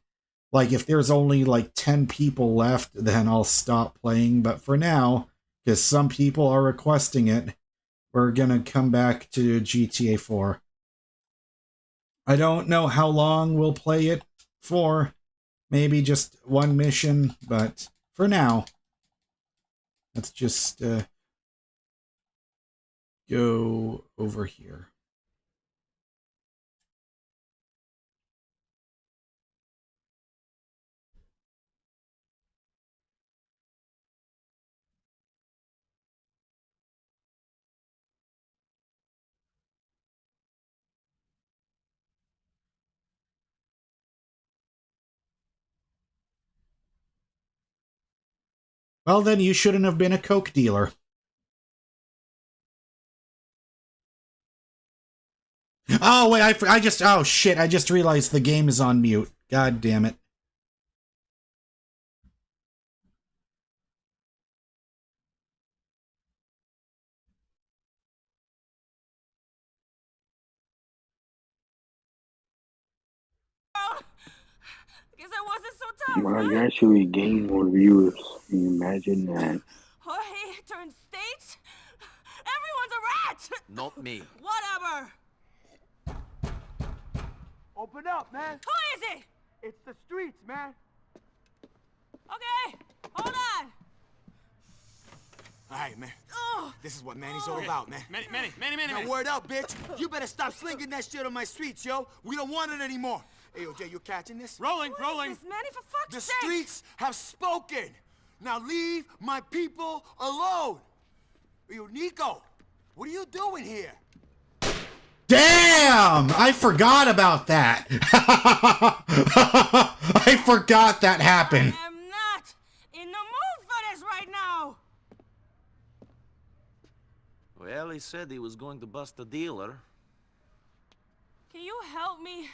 like if there's only like 10 people left, then I'll stop playing, but for now, cuz some people are requesting it, we're going to come back to GTA 4. I don't know how long we'll play it for. Maybe just one mission, but for now, let's just go over here. Well, then you shouldn't have been a coke dealer. Oh, wait, oh shit, I just realized the game is on mute. God damn it. Guess I wasn't so tough, Well, right? you actually gain more viewers. Can you imagine that? Jorge turned state? Everyone's a rat! Not me. Whatever. Open up, man. Who is it? It's the streets, man. Okay, hold on. All right, man. Oh. This is what Manny's all about, man. Manny. Now, word up, bitch. You better stop slinging that shit on my streets, yo. We don't want it anymore. Hey, OJ, you catching this? Rolling. What is this, Manny, for fuck's The sake? streets have spoken. Now leave my people alone. Yo, Nico, what are you doing here? Damn! I forgot about that. I forgot that happened. I am not in the mood for this right now. Well, he said he was going to bust a dealer. Can you help me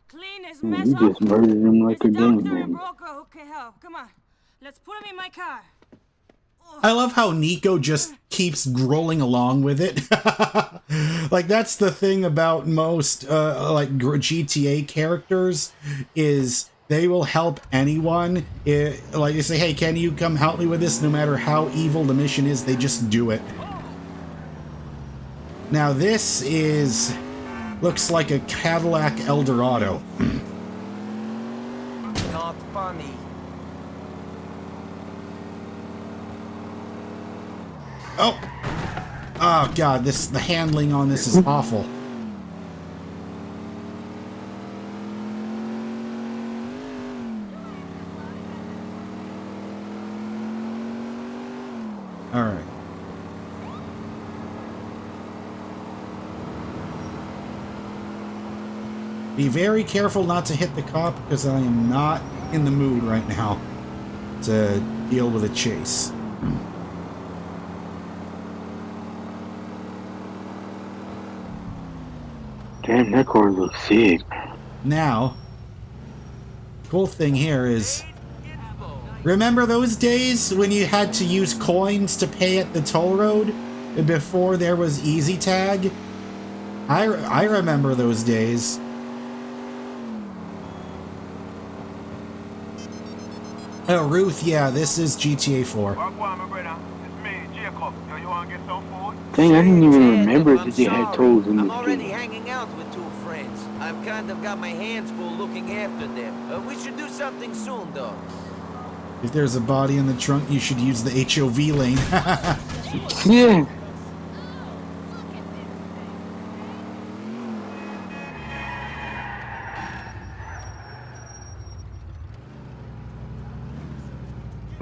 clean this Man, mess you up? just murdered him like a There's a doctor and gangbang. broker who can help. Come on, let's put him in my car. I love how Nico just keeps rolling along with it. Like, that's the thing about most like GTA characters, is they will help anyone. Like, they say, hey, can you come help me with this? No matter how evil the mission is, they just do it. Now this looks like a Cadillac Eldorado. Not funny. Oh god, the handling on this is awful. All right. Be very careful not to hit the cop, because I am not in the mood right now to deal with a chase. Damn, that car looks sick. Now, cool thing here is, remember those days when you had to use coins to pay at the toll road before there was Easy Tag? I remember those days. Oh, Ruth, yeah, this is GTA 4. Dang, I didn't even remember I'm that they had sorry. tolls in I'm this already game. hanging out with two friends. I've kind of got my hands full looking after them. We should do something soon, though. If there's a body in the trunk, you should use the HOV lane. Yeah.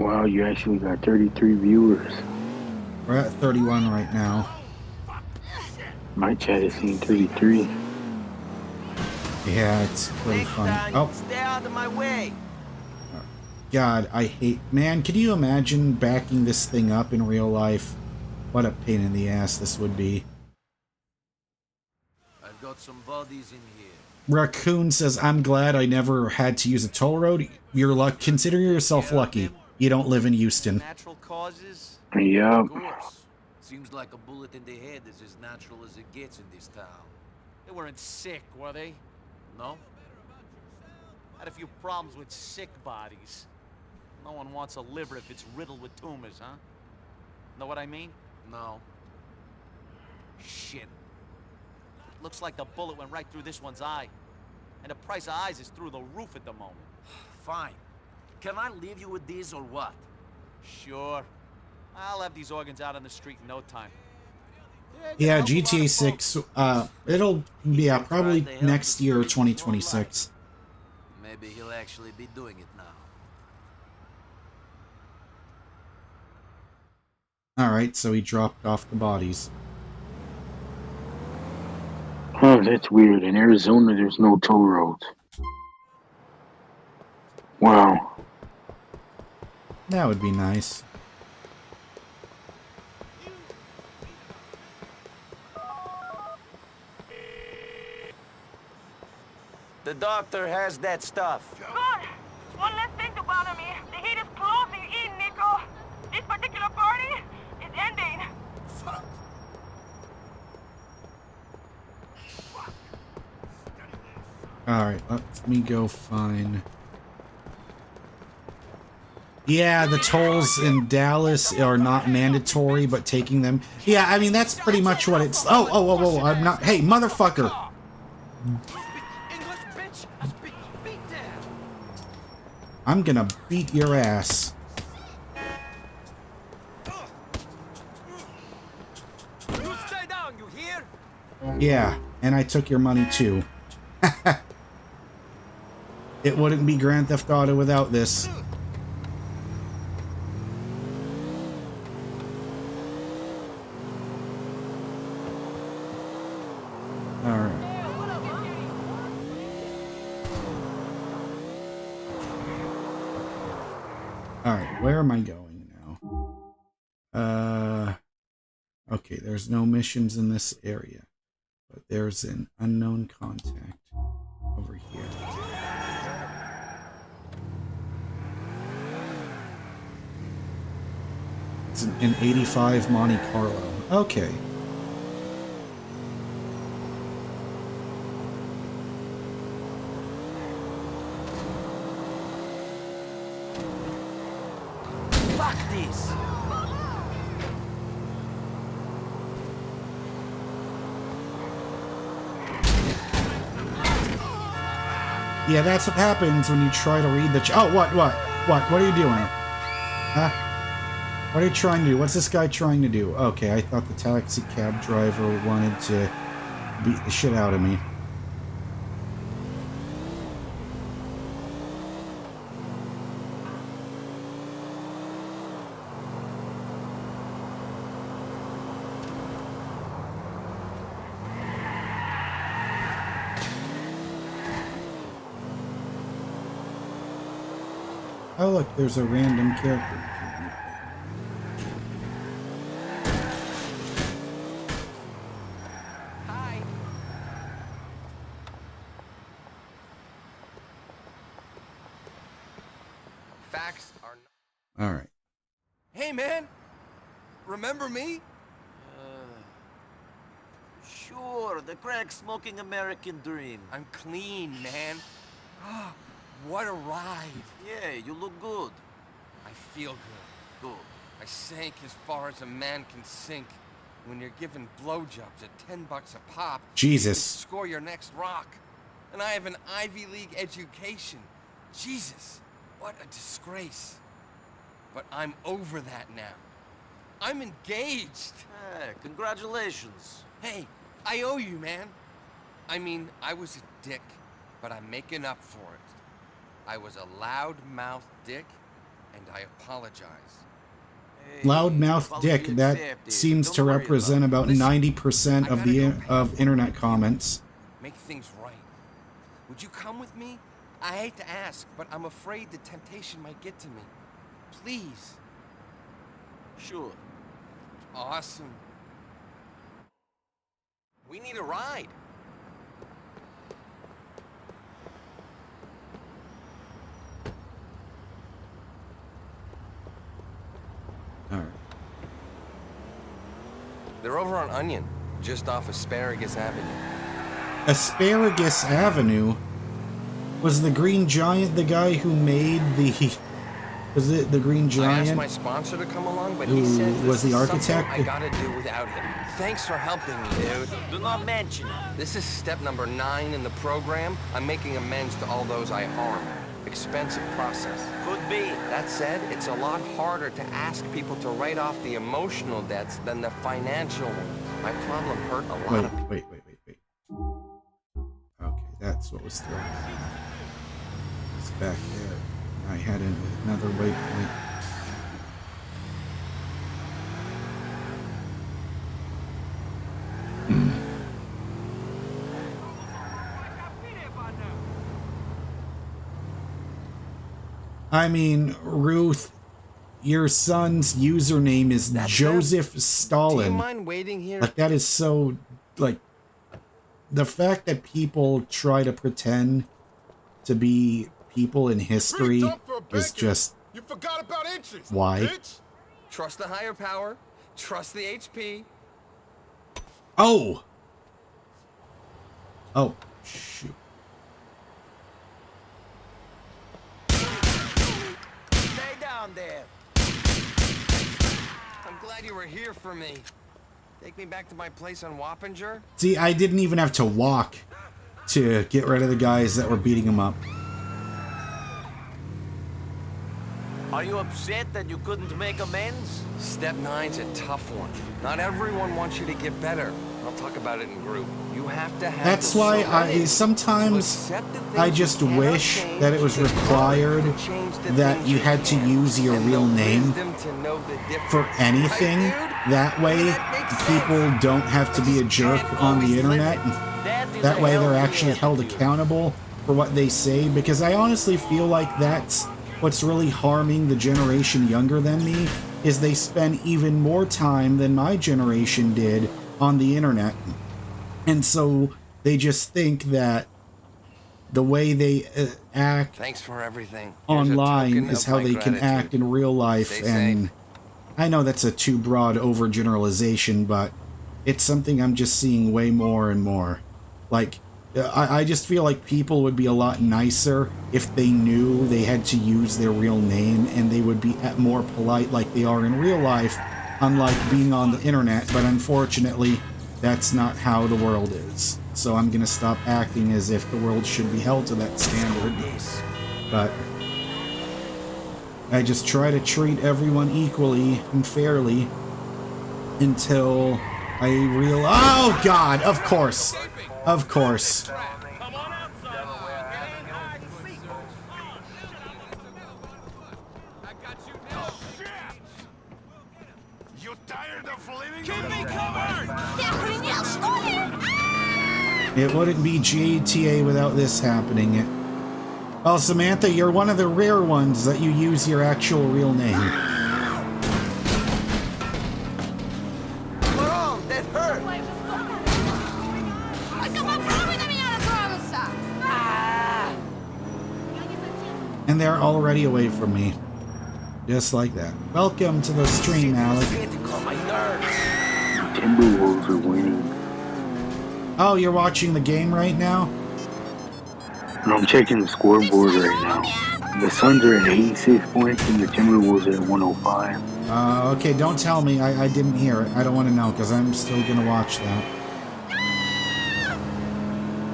Wow, you actually got 33 viewers. We're at 31 right now. My chat is seeing 33. Yeah, it's pretty Next funny. time, Oh, stay out of my way. God, I hate... Man, can you imagine backing this thing up in real life? What a pain in the ass this would be. I've got some bodies in here. Raccoon says, I'm glad I never had to use a toll road. You're luck. Consider yourself lucky. You don't live in Houston. Natural causes? Yup. Of course. Seems like a bullet in the head is as natural as it gets in this town. They weren't sick, were they? No? Had a few problems with sick bodies. No one wants a liver if it's riddled with tumors, huh? Know what I mean? No. Shit. Looks like the bullet went right through this one's eye. And the price of eyes is through the roof at the moment. Fine. Can I leave you with these or what? Sure. I'll have these organs out on the street in no time. Yeah, GTA 6, it'll, yeah, probably next year, 2026. Maybe he'll actually be doing it now. Alright, so he dropped off the bodies. Oh, that's weird. In Arizona, there's no toll roads. Wow. That would be nice. The doctor has that stuff. Good. One less thing to bother me. The heat is closing in, Nico. This particular party is ending. Fuck. Alright, let me go find... Yeah, the tolls in Dallas are not mandatory, but taking them... Yeah, I mean, that's pretty much what it's... Oh, I'm not... Hey, motherfucker! English bitch, I speak beat down. I'm gonna beat your ass. You stay down, you hear? Yeah, and I took your money too. It wouldn't be Grand Theft Auto without this. Alright. Alright, where am I going now? Okay, there's no missions in this area. But there's an unknown contact over here. It's an 85 Monte Carlo. Okay. Fuck this. Yeah, that's what happens when you try to read the oh, what are you doing? Huh? What are you trying to do? What's this guy trying to do? Okay, I thought the taxi cab driver wanted to beat the shit out of me. Oh look, there's a random character. Hi. Facts are... Alright. Hey, man! Remember me? Sure, the crack-smoking American dream. I'm clean, man. What a ride. Yeah, you look good. I feel good. Good. I sank as far as a man can sink. When you're given blowjobs at $10 a pop, Jesus. you can score your next rock. And I have an Ivy League education. Jesus, what a disgrace. But I'm over that now. I'm engaged. Hey, congratulations. Hey, I owe you, man. I mean, I was a dick, but I'm making up for it. I was a loud-mouthed dick, and I apologize. Loudmouth Dick, that seems to represent about 90% of the internet comments. Make things right. Would you come with me? I hate to ask, but I'm afraid the temptation might get to me. Please. Sure. Awesome. We need a ride. All right. They're over on Onion, just off Asparagus Avenue. Asparagus Avenue? Was the Green Giant the guy who made the... Was it the Green Giant? I asked my sponsor to come along, but who he says was the architect? I gotta do without him. Thanks for helping me, dude. Do not mention it. This is step number 9 in the program. I'm making amends to all those I harmed. Expensive process. Could be. That said, it's a lot harder to ask people to write off the emotional debts than the financial ones. My problem hurt a lot of people. Wait. Okay, that's what was throwing me. It's back there. I had another waypoint. I mean, Ruth, your son's username is Joseph Do you Stalin. mind waiting here? Like, that is so, like, the fact that people try to pretend to be people in history is just, You forgot about interest. why? Bitch. Trust the higher power. Trust the HP. Oh, shoot. Stay down there. I'm glad you were here for me. Take me back to my place on Wappinger? See, I didn't even have to walk to get rid of the guys that were beating him up. Are you upset that you couldn't make amends? Step 9's a tough one. Not everyone wants you to get better. I'll talk about it in group. You have to have That's the why soul I sometimes I just wish that it was required that you had to use your real name for anything. That way, people don't have to be a jerk on the internet. That way, they're actually held accountable for what they say. Because I honestly feel like that's what's really harming the generation younger than me, is they spend even more time than my generation did on the internet. And so they just think that the way they act Thanks for everything. online is how they can act in real life. And I know that's a too broad overgeneralization, but it's something I'm just seeing way more and more. Like, I just feel like people would be a lot nicer if they knew they had to use their real name, and they would be more polite like they are in real life, unlike being on the internet. But unfortunately, that's not how the world is. So I'm gonna stop acting as if the world should be held to that standard. But I just try to treat everyone equally and fairly until I realize... Oh God, of course. Of course. You tired of living? Keep me covered! It wouldn't be GTA without this happening. Well, Samantha, you're one of the rare ones that you use your actual real name. Wrong, that hurt. And they're already away from me. Just like that. Welcome to the stream, Alec. Timberwolves are winning. Oh, you're watching the game right now? And I'm checking the scoreboard right now. The Suns are at 86 points and the Timberwolves are at 105. Okay, don't tell me. I didn't hear it. I don't want to know, because I'm still going to watch that.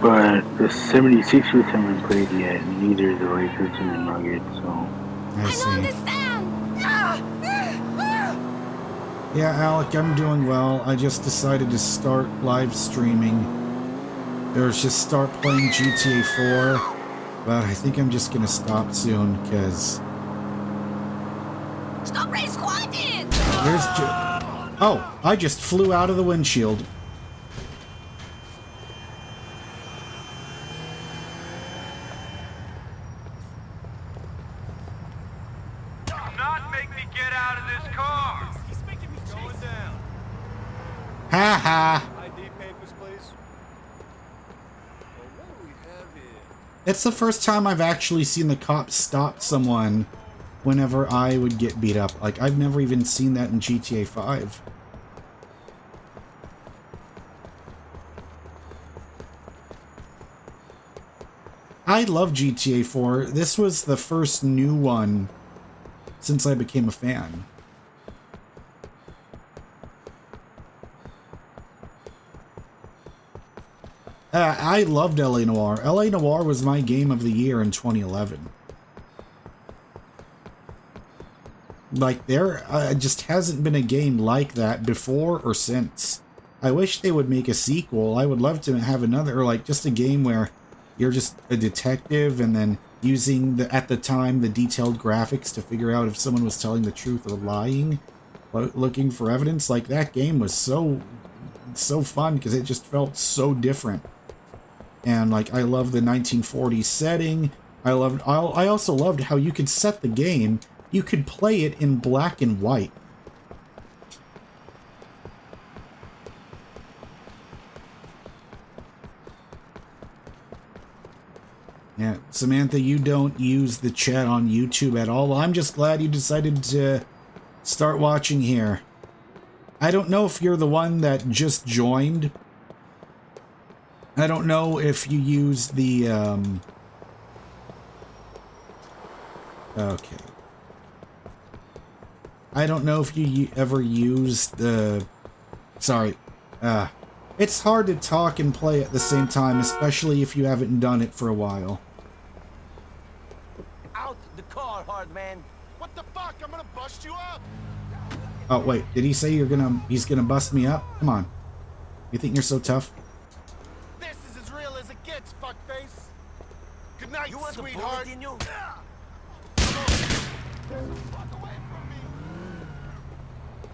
But the 76ers haven't played yet, and neither the Lakers and the Nuggets, so... I see. Yeah, Alec, I'm doing well. I just decided to start live streaming. There's just start playing GTA 4, but I think I'm just gonna stop soon, because Stop re-squatting! There's oh, I just flew out of the windshield. Do not make me get out of this car! He's making me going down. Ha ha. ID papers, please. Well, what do we have here? It's the first time I've actually seen the cops stop someone whenever I would get beat up. Like, I've never even seen that in GTA 5. I love GTA 4. This was the first new one since I became a fan. I loved LA Noire. LA Noire was my game of the year in 2011. Like, there just hasn't been a game like that before or since. I wish they would make a sequel. I would love to have another, like, just a game where you're just a detective and then using, at the time, the detailed graphics to figure out if someone was telling the truth or lying, looking for evidence. Like, that game was so fun because it just felt so different. And, like, I love the 1940s setting. I also loved how you could set the game. You could play it in black and white. Yeah, Samantha, you don't use the chat on YouTube at all. Well, I'm just glad you decided to start watching here. I don't know if you're the one that just joined. I don't know if you use the, okay. I don't know if you ever used the... Sorry. It's hard to talk and play at the same time, especially if you haven't done it for a while. Out the car, hard man. What the fuck? I'm gonna bust you up! Oh, wait. Did he say he's gonna bust me up? Come on. You think you're so tough? This is as real as it gets, fuckface! Good night, You want the sweetheart! bullet in you?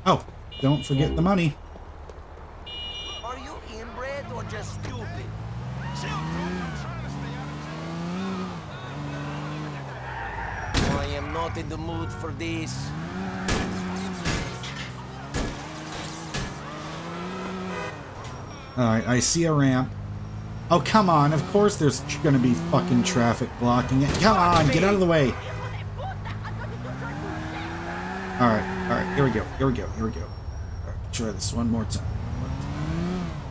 Oh, don't forget the money. Are you inbred or just stupid? I am not in the mood for this. Alright, I see a ramp. Oh, come on. Of course there's gonna be fucking traffic blocking it. Come on, get out of the way. Alright, here we go. Alright, try this one more time.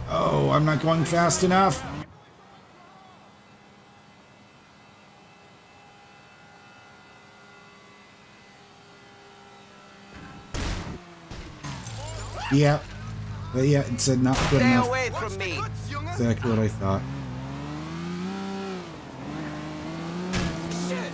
Oh, I'm not going fast enough. Yep. Yeah, it said not good Stay enough. away from me. Exactly what I thought. Shit.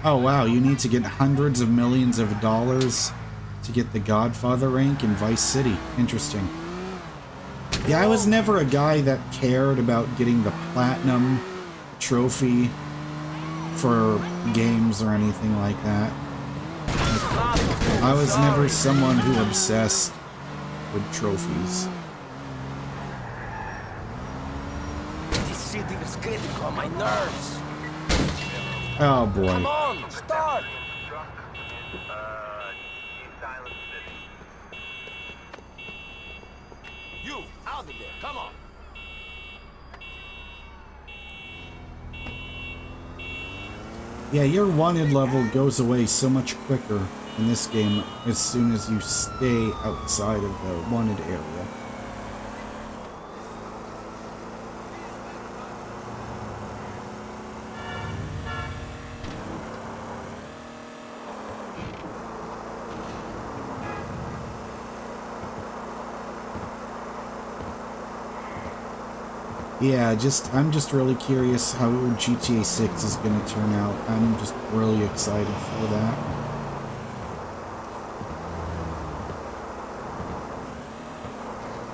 Oh wow, you need to get hundreds of millions of dollars to get the Godfather rank in Vice City. Interesting. Yeah, I was never a guy that cared about getting the platinum trophy for games or anything like that. I was never someone who obsessed with trophies. This city is getting on my nerves. Oh boy. Come on, start. You, out of there, come on. Yeah, your wanted level goes away so much quicker in this game as soon as you stay outside of the wanted area. Yeah, I'm just really curious how GTA 6 is going to turn out. I'm just really excited for that.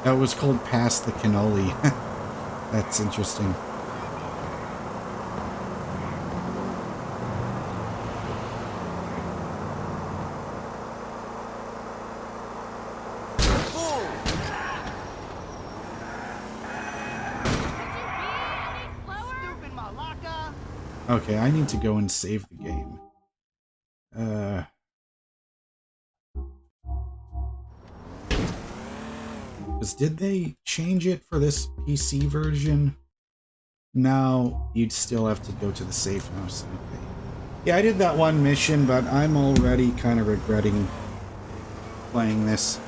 That was called Past the Cannoli. That's interesting. Okay, I need to go and save the game. Because did they change it for this PC version? No, you'd still have to go to the safe house. Okay. Yeah, I did that one mission, but I'm already kind of regretting playing this.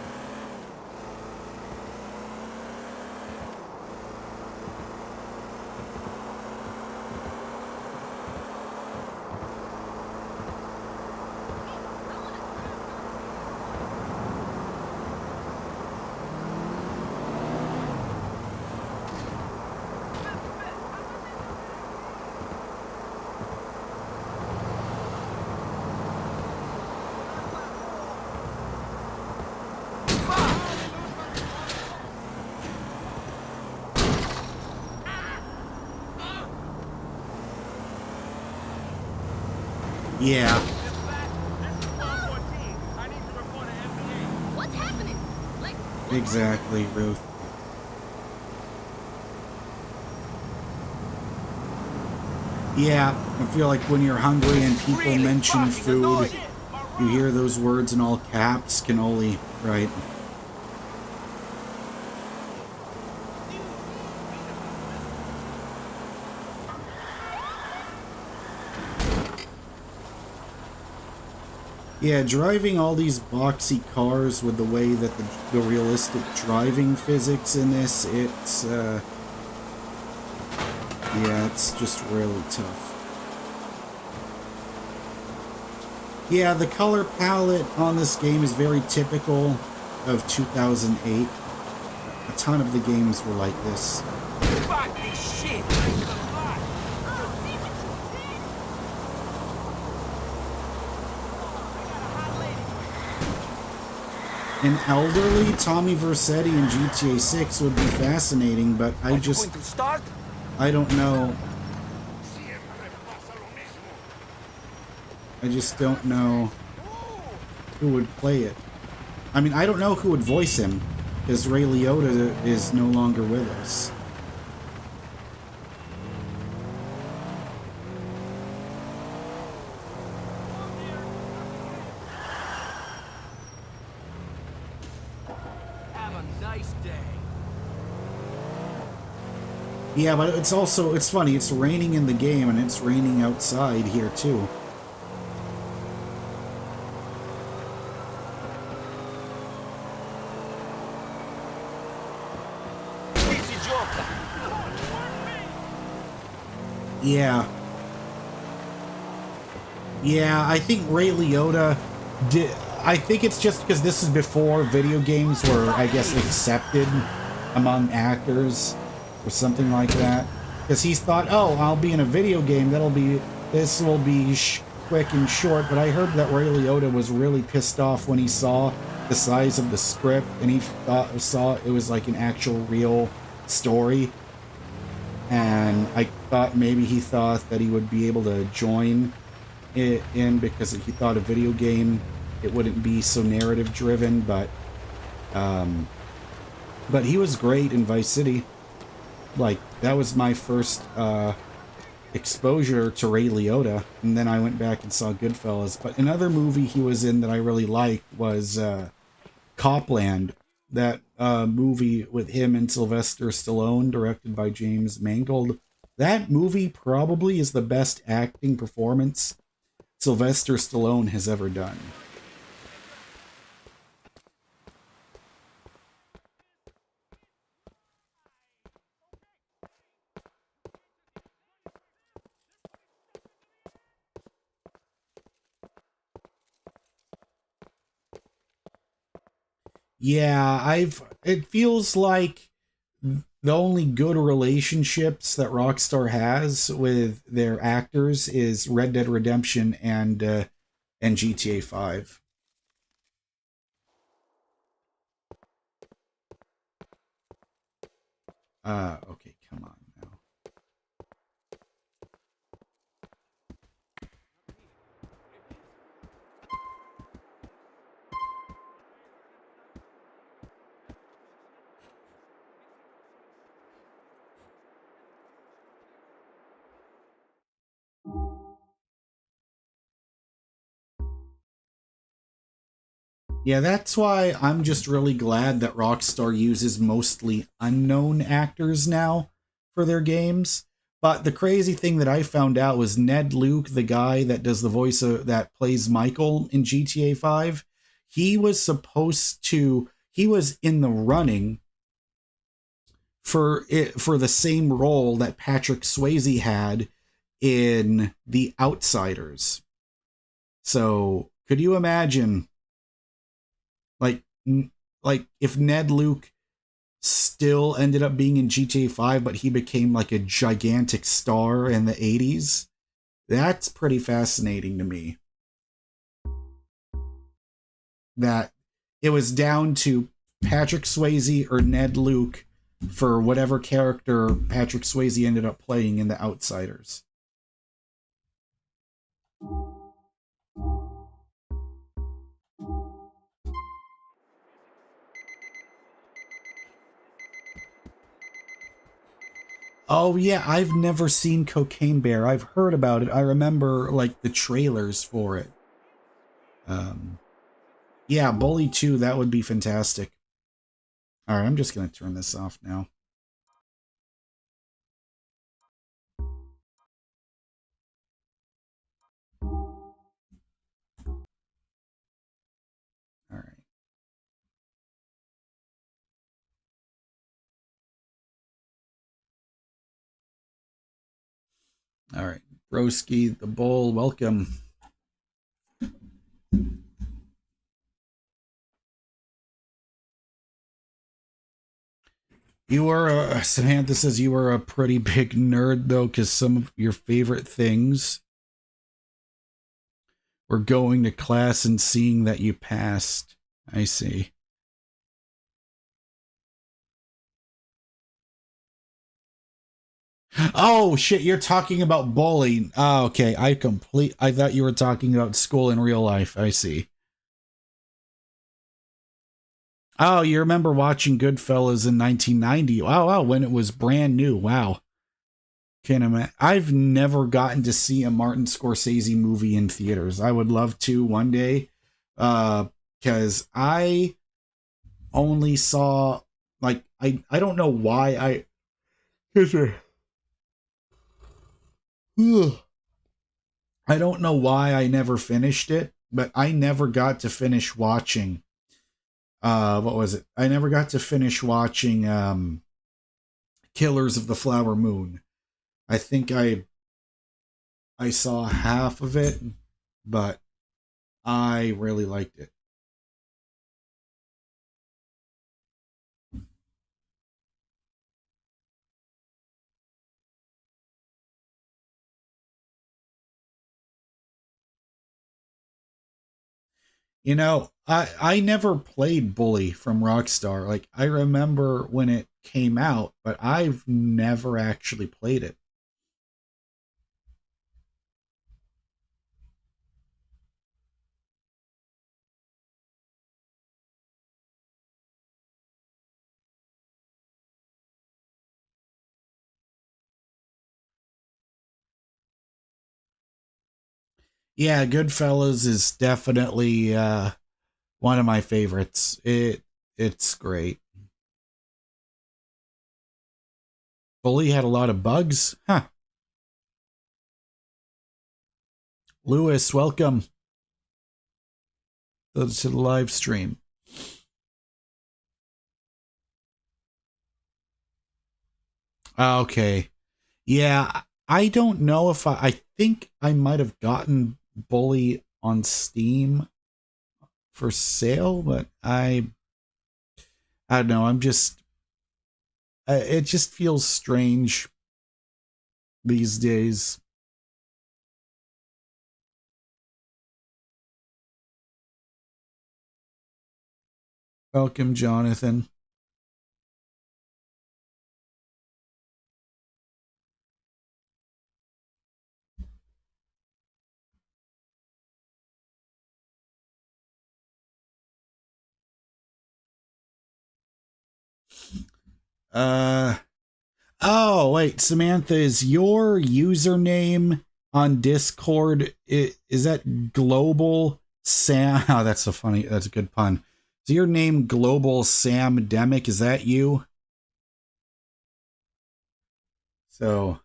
Yeah. What's happening? Like, Exactly, Ruth. Yeah, I feel like when you're hungry and people mention food, you hear those words in all caps, cannoli, right? Yeah, driving all these boxy cars with the way that the realistic driving physics in this, yeah, it's just really tough. Yeah, the color palette on this game is very typical of 2008. A ton of the games were like this. Fuck this shit! An elderly Tommy Vercetti in GTA 6 would be fascinating, but I don't know. I just don't know who would play it. I mean, I don't know who would voice him, because Ray Liotta is no longer with us. Yeah, but it's funny, it's raining in the game and it's raining outside here too. Yeah. Yeah, I think Ray Liotta did. I think it's just because this is before video games were, I guess, accepted among actors or something like that. Because he's thought, oh, I'll be in a video game. This will be quick and short. But I heard that Ray Liotta was really pissed off when he saw the size of the script and he saw it was like an actual real story. And I thought maybe he thought that he would be able to join it in because he thought a video game, it wouldn't be so narrative driven, but he was great in Vice City. Like, that was my first exposure to Ray Liotta, and then I went back and saw Goodfellas. But another movie he was in that I really liked was Copland, that movie with him and Sylvester Stallone, directed by James Mangold. That movie probably is the best acting performance Sylvester Stallone has ever done. Yeah, it feels like the only good relationships that Rockstar has with their actors is Red Dead Redemption and GTA 5. Okay, come on now. Yeah, that's why I'm just really glad that Rockstar uses mostly unknown actors now for their games. But the crazy thing that I found out was Ned Luke, the guy that does the voice of, that plays Michael in GTA 5, he was in the running for the same role that Patrick Swayze had in The Outsiders. So, could you imagine like like if Ned Luke still ended up being in GTA 5 but he became like a gigantic star in the 80s? That's pretty fascinating to me. That it was down to Patrick Swayze or Ned Luke for whatever character Patrick Swayze ended up playing in The Outsiders. Oh yeah, I've never seen Cocaine Bear. I've heard about it. I remember like the trailers for it. Yeah, Bully 2, that would be fantastic. Alright, I'm just gonna turn this off now. Alright. Alright. Broski, the Bull, welcome. You are Samantha says you are a pretty big nerd though, because some of your favorite things were going to class and seeing that you passed. I see. Oh shit, you're talking about bullying. Oh, okay. I thought you were talking about school in real life. I see. Oh, you remember watching Goodfellas in 1990? Wow, when it was brand new. Wow. Can't imagine. I've never gotten to see a Martin Scorsese movie in theaters. I would love to one day. Because I only saw, like, I don't know why I... I don't know why I never finished it, but I never got to finish watching what was it? I never got to finish watching Killers of the Flower Moon. I think I saw half of it, but I really liked it. You know, I never played Bully from Rockstar. Like, I remember when it came out, but I've never actually played it. Yeah, Goodfellas is definitely one of my favorites. It's great. Bully had a lot of bugs? Huh. Lewis, welcome to the live stream. Okay. Yeah, I don't know if I think I might have gotten Bully on Steam for sale, but I don't know. It just feels strange these days. Welcome, Jonathan. Oh, wait, Samantha, is your username on Discord, is that Global Sam? Oh, that's so funny. That's a good pun. Is your name Global Sam Demic? Is that you? So,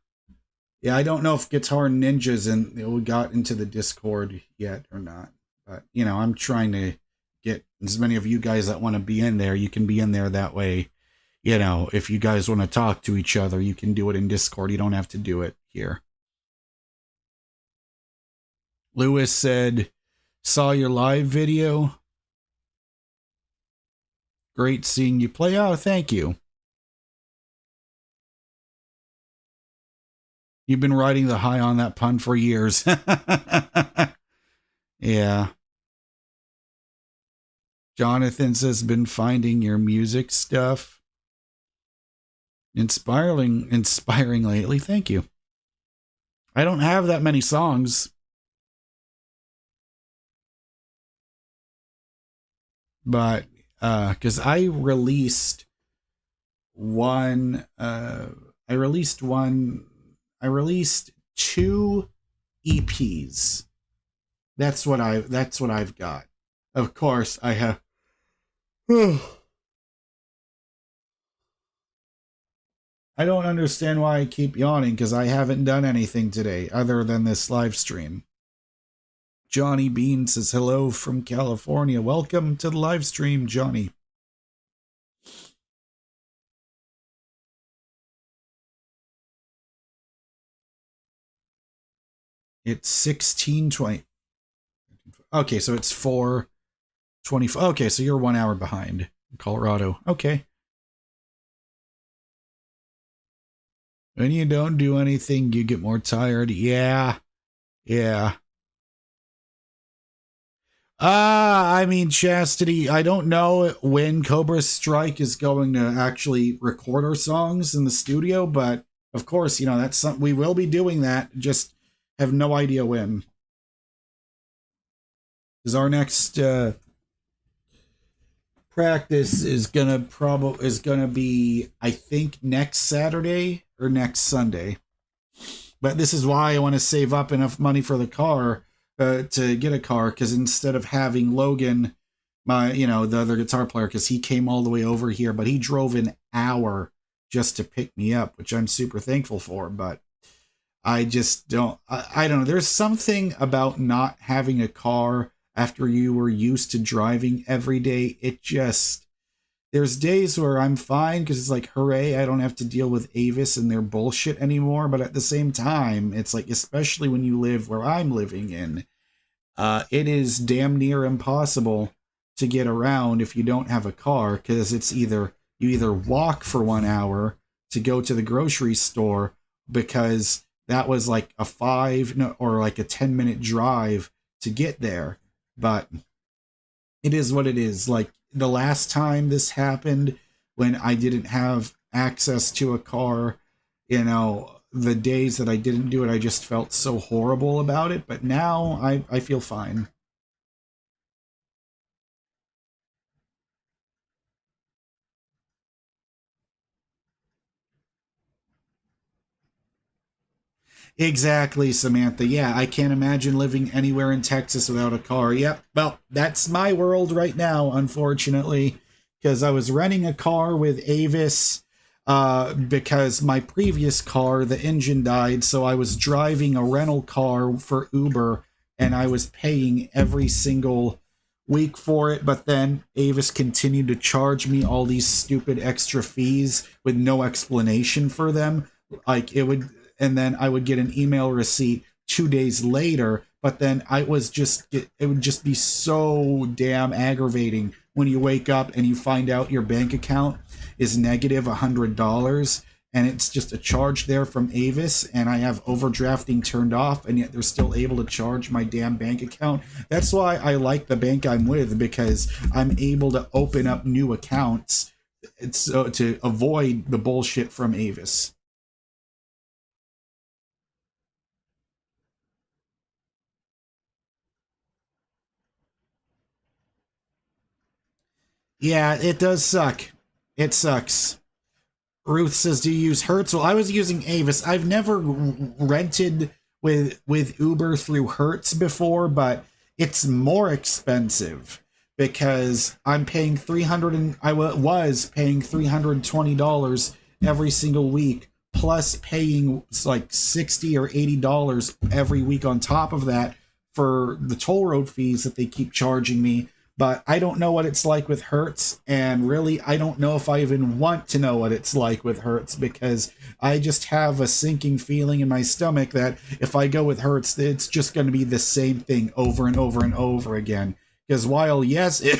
yeah, I don't know if Guitar Ninjas got into the Discord yet or not. But, you know, I'm trying to get as many of you guys that want to be in there. You can be in there that way. You know, if you guys want to talk to each other, you can do it in Discord. You don't have to do it here. Lewis said, saw your live video. Great seeing you play. Oh, thank you. You've been riding the high on that pun for years. Yeah. Jonathan says, been finding your music stuff inspiring lately. Thank you. I don't have that many songs. But because I released two EPs. That's what I've got. Of course, I have. I don't understand why I keep yawning, because I haven't done anything today other than this live stream. Johnny Bean says hello from California. Welcome to the live stream, Johnny. It's 16:20. Okay, so it's 4:25. Okay, so you're 1 hour behind Colorado. Okay. When you don't do anything, you get more tired. Yeah. Yeah. I mean, Chastity, I don't know when Cobra Strike is going to actually record our songs in the studio, but of course, you know, that's something we will be doing that. Just have no idea when. Because our next practice is gonna be, I think, next Saturday or next Sunday. But this is why I want to save up enough money for the car. To get a car, because instead of having Logan, the other guitar player, because he came all the way over here, but he drove an hour just to pick me up, which I'm super thankful for. But I just don't, I don't know. There's something about not having a car after you were used to driving every day. There's days where I'm fine because it's like, hooray, I don't have to deal with Avis and their bullshit anymore. But at the same time, it's like, especially when you live where I'm living in, it is damn near impossible to get around if you don't have a car, because you either walk for 1 hour to go to the grocery store, because that was like a 10-minute drive to get there. But it is what it is. Like, the last time this happened, when I didn't have access to a car, the days that I didn't do it, I just felt so horrible about it. But now I feel fine. Exactly, Samantha. Yeah, I can't imagine living anywhere in Texas without a car. Yep. Well, that's my world right now, unfortunately, because I was renting a car with Avis because my previous car, the engine died. So I was driving a rental car for Uber, and I was paying every single week for it. But then Avis continued to charge me all these stupid extra fees with no explanation for them. And then I would get an email receipt 2 days later, but then it would just be so damn aggravating when you wake up and you find out your bank account is negative $100 and it's just a charge there from Avis, and I have overdrafting turned off, and yet they're still able to charge my damn bank account. That's why I like the bank I'm with, because I'm able to open up new accounts to avoid the bullshit from Avis. Yeah, it does suck. It sucks. Ruth says, do you use Hertz? Well, I was using Avis. I've never rented with Uber through Hertz before, but it's more expensive because I'm paying I was paying $320 every single week, plus paying like $60 or $80 every week on top of that for the toll road fees that they keep charging me. But I don't know what it's like with Hertz, and really, I don't know if I even want to know what it's like with Hertz, because I just have a sinking feeling in my stomach that if I go with Hertz, it's just going to be the same thing over and over and over again. Because while yes, it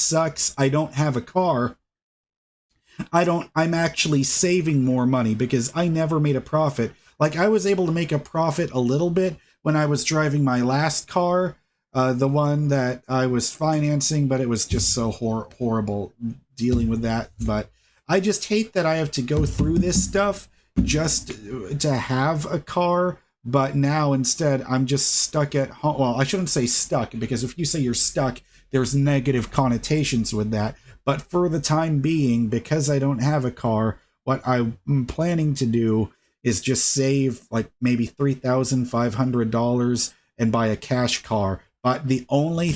sucks, I don't have a car. I'm actually saving more money because I never made a profit. Like, I was able to make a profit a little bit when I was driving my last car, the one that I was financing, but it was just so horrible dealing with that. But I just hate that I have to go through this stuff just to have a car. But now instead, I'm just stuck at home. Well, I shouldn't say stuck, because if you say you're stuck, there's negative connotations with that. But for the time being, because I don't have a car, what I'm planning to do is just save like maybe $3,500 and buy a cash car. But the only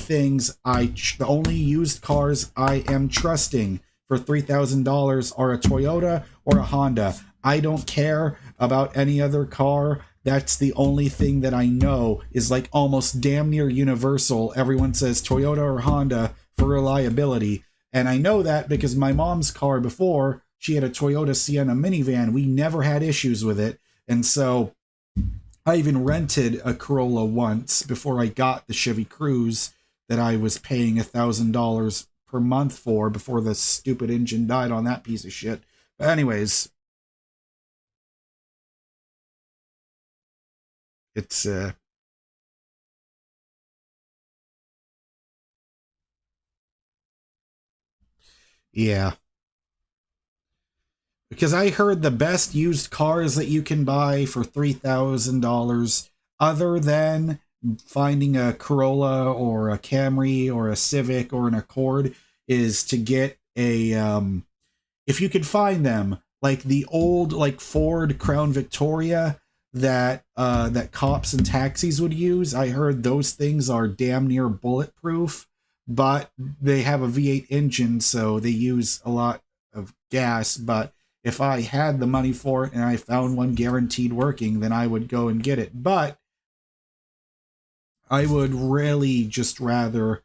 used cars I am trusting for $3,000 are a Toyota or a Honda. I don't care about any other car. That's the only thing that I know is like almost damn near universal. Everyone says Toyota or Honda for reliability. And I know that because my mom's car before, she had a Toyota Sienna minivan. We never had issues with it. And so I even rented a Corolla once before I got the Chevy Cruze that I was paying $1,000 per month for before the stupid engine died on that piece of shit. But anyways, it's yeah. Because I heard the best used cars that you can buy for $3,000, other than finding a Corolla or a Camry or a Civic or an Accord, is to get a, if you could find them, like the old like Ford Crown Victoria that cops and taxis would use. I heard those things are damn near bulletproof, but they have a V8 engine, so they use a lot of gas. But if I had the money for it and I found one guaranteed working, then I would go and get it. But I would really just rather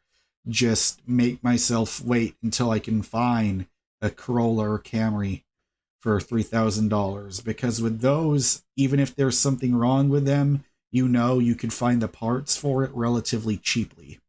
just make myself wait until I can find a Corolla or Camry for $3,000. Because with those, even if there's something wrong with them, you know you could find the parts for it relatively cheaply.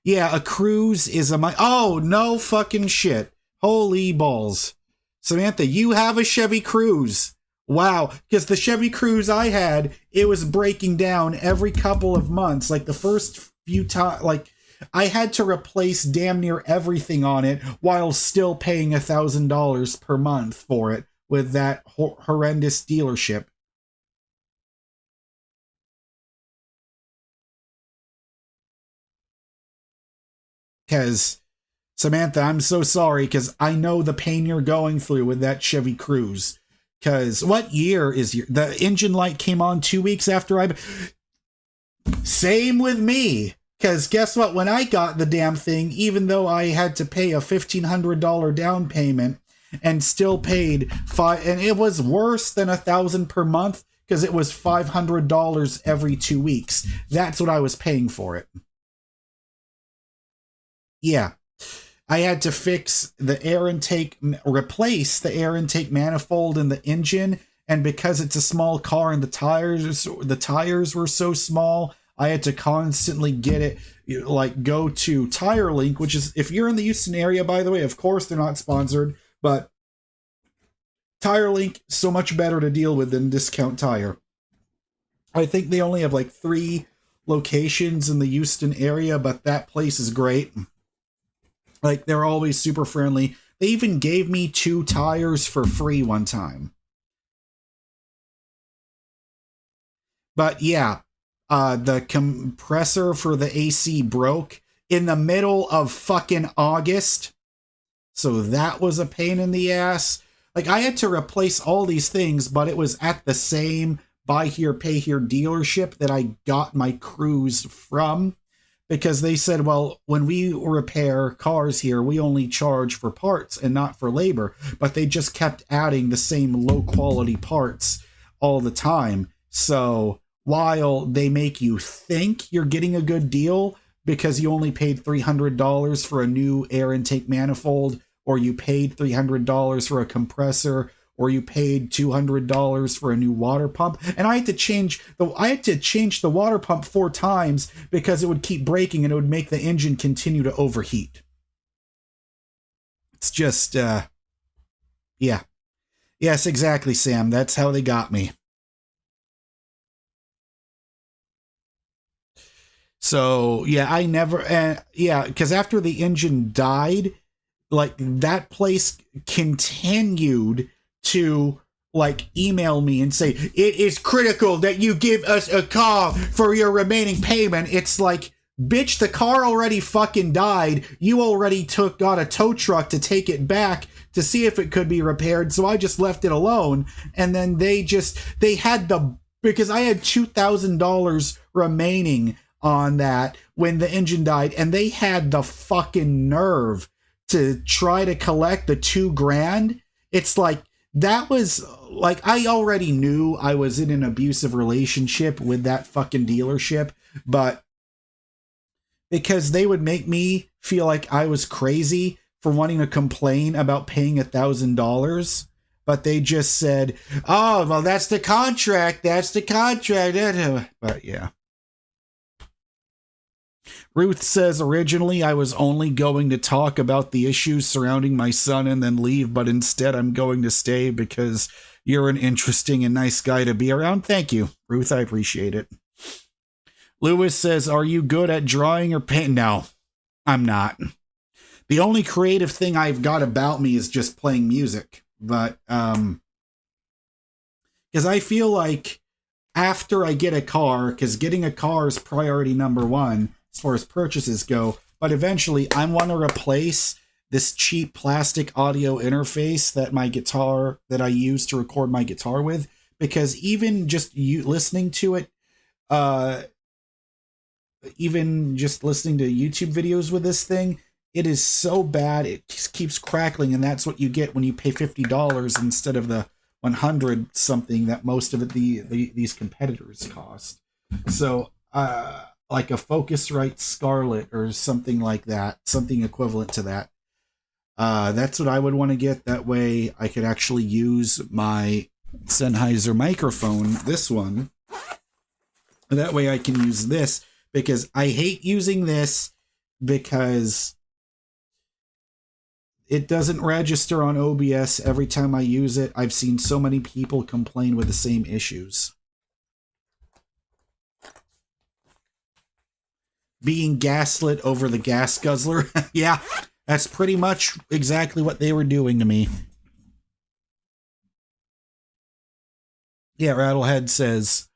Yeah, a Cruze is oh, no fucking shit. Holy balls. Samantha, you have a Chevy Cruze. Wow, because the Chevy Cruze I had, it was breaking down every couple of months. Like the first few times, like I had to replace damn near everything on it while still paying $1,000 per month for it with that horrendous dealership. Because Samantha, I'm so sorry, because I know the pain you're going through with that Chevy Cruze. Because what year is the engine light came on 2 weeks after Same with me. Because guess what? When I got the damn thing, even though I had to pay a $1,500 down payment and still paid and it was worse than $1,000 per month because it was $500 every 2 weeks. That's what I was paying for it. Yeah. I had to fix the air intake, replace the air intake manifold in the engine, and because it's a small car and the tires were so small, I had to constantly get it, like go to Tire Link, which is, if you're in the Houston area, by the way, of course they're not sponsored, but Tire Link, so much better to deal with than Discount Tire. I think they only have like 3 locations in the Houston area, but that place is great. Like, they're always super friendly. They even gave me 2 tires for free one time. But yeah, the compressor for the AC broke in the middle of fucking August. So that was a pain in the ass. Like, I had to replace all these things, but it was at the same buy here, pay here dealership that I got my Cruise from. Because they said, well, when we repair cars here, we only charge for parts and not for labor. But they just kept adding the same low quality parts all the time. So while they make you think you're getting a good deal because you only paid $300 for a new air intake manifold, or you paid $300 for a compressor, or you paid $200 for a new water pump. And I had to change the water pump 4 times because it would keep breaking and it would make the engine continue to overheat. It's just, yeah. Yes, exactly, Sam. That's how they got me. So, yeah, I never, because after the engine died, like, that place continued to, like, email me and say, it is critical that you give us a call for your remaining payment. It's like, bitch, the car already fucking died. You already got a tow truck to take it back to see if it could be repaired. So I just left it alone. And then because I had $2,000 remaining on that when the engine died, and they had the fucking nerve to try to collect the $2,000. It's like, that was like, I already knew I was in an abusive relationship with that fucking dealership, but because they would make me feel like I was crazy for wanting to complain about paying $1,000, but they just said, oh, well, that's the contract. But yeah. Ruth says, originally I was only going to talk about the issues surrounding my son and then leave, but instead I'm going to stay because you're an interesting and nice guy to be around. Thank you, Ruth. I appreciate it. Lewis says, are you good at drawing or painting? No, I'm not. The only creative thing I've got about me is just playing music. But, because I feel like after I get a car, because getting a car is priority number 1, as far as purchases go, but eventually I want to replace this cheap plastic audio interface that I use to record my guitar with, because even just listening to it, even just listening to YouTube videos with this thing, it is so bad, it just keeps crackling, and that's what you get when you pay $50 instead of the 100 something that most of these competitors cost. So, like a Focusrite Scarlett or something like that, something equivalent to that. That's what I would want to get. That way I could actually use my Sennheiser microphone, this one. That way I can use this, because I hate using this because it doesn't register on OBS every time I use it. I've seen so many people complain with the same issues. Being gaslit over the gas guzzler. Yeah, that's pretty much exactly what they were doing to me. Yeah, Rattlehead says,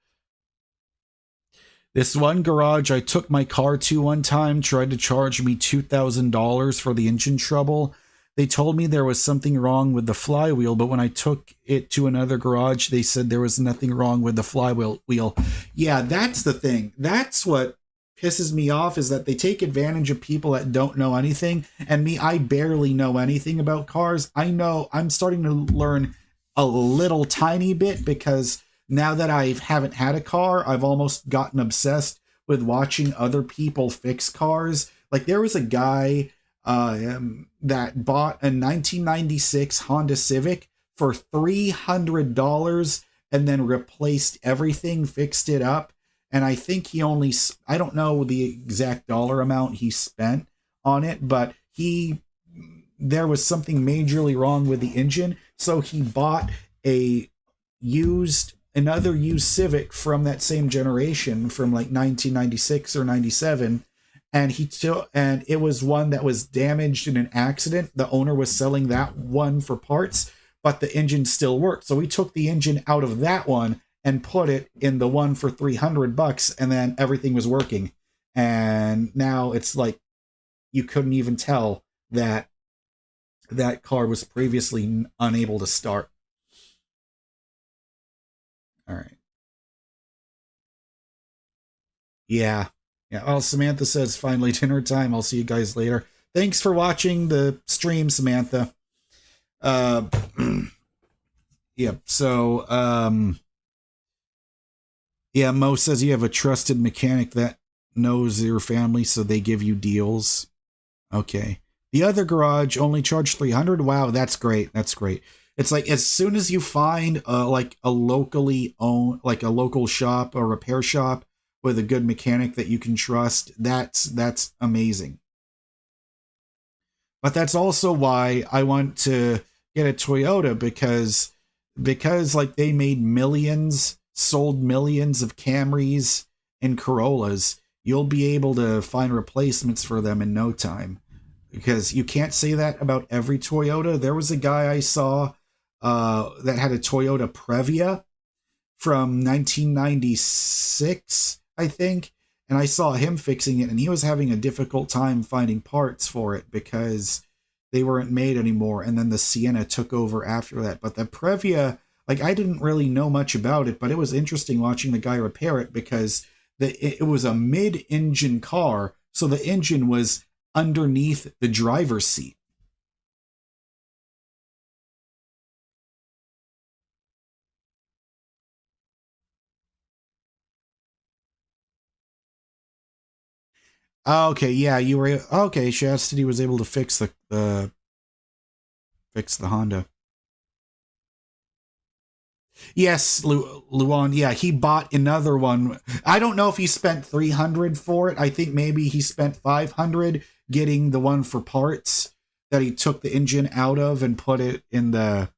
this one garage I took my car to one time tried to charge me $2,000 for the engine trouble. They told me there was something wrong with the flywheel, but when I took it to another garage, they said there was nothing wrong with the flywheel. Yeah, that's the thing. That's what pisses me off, is that they take advantage of people that don't know anything. And me, I barely know anything about cars. I know I'm starting to learn a little tiny bit, because now that I haven't had a car, I've almost gotten obsessed with watching other people fix cars. Like, there was a guy that bought a 1996 Honda Civic for $300 and then replaced everything, fixed it up. and I think he only, I don't know the exact dollar amount he spent on it, but there was something majorly wrong with the engine, so he bought another used Civic from that same generation from like 1996 or 97, and and it was one that was damaged in an accident. The owner was selling that one for parts, but the engine still worked. So we took the engine out of that one and put it in the one for $300, and then everything was working. And now it's like you couldn't even tell that that car was previously unable to start. All right. Yeah. Yeah. Oh, Samantha says finally dinner time. I'll see you guys later. Thanks for watching the stream, Samantha. Yeah. So, yeah, Mo says you have a trusted mechanic that knows your family, so they give you deals. Okay. The other garage only charged $300. Wow, that's great. That's great. It's like as soon as you find like a locally owned, like a local shop or repair shop with a good mechanic that you can trust, that's amazing. But that's also why I want to get a Toyota, because like they made millions, sold millions of Camrys and Corollas. You'll be able to find replacements for them in no time. Because you can't say that about every Toyota. There was a guy I saw that had a Toyota Previa from 1996, I think, and I saw him fixing it, and he was having a difficult time finding parts for it because they weren't made anymore, and then the Sienna took over after that. But the Previa, like, I didn't really know much about it, but it was interesting watching the guy repair it because it was a mid-engine car, so the engine was underneath the driver's seat. Okay, yeah, you were okay. Chastity was able to fix the Honda. Yes, Luan. Yeah, he bought another one. I don't know if he spent $300 for it. I think maybe he spent $500 getting the one for parts that he took the engine out of and put it in that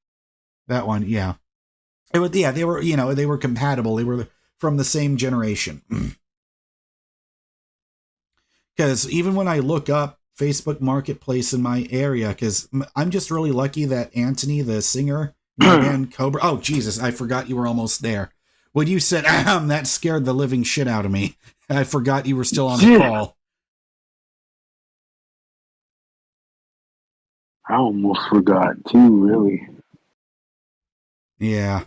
one. Yeah, it was. Yeah, they were. They were compatible. They were from the same generation. Because even when I look up Facebook Marketplace in my area, because I'm just really lucky that Anthony, the singer, my band Cobra. Oh, Jesus, I forgot you were almost there. When you said, that scared the living shit out of me. I forgot you were still on the call. I almost forgot too, really. Yeah.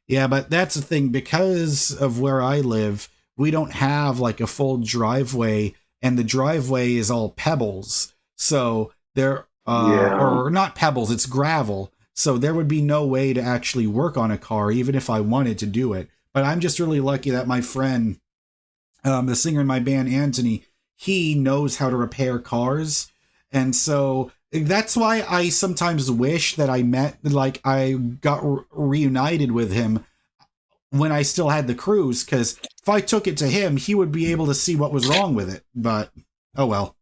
Yeah, but that's the thing. Because of where I live, we don't have like a full driveway, and the driveway is all pebbles. So there, or not pebbles, it's gravel. So there would be no way to actually work on a car, even if I wanted to do it. But I'm just really lucky that my friend, the singer in my band, Anthony, he knows how to repair cars. And so that's why I sometimes wish that I got reunited with him when I still had the Cruise, because if I took it to him, he would be able to see what was wrong with it. But, oh well.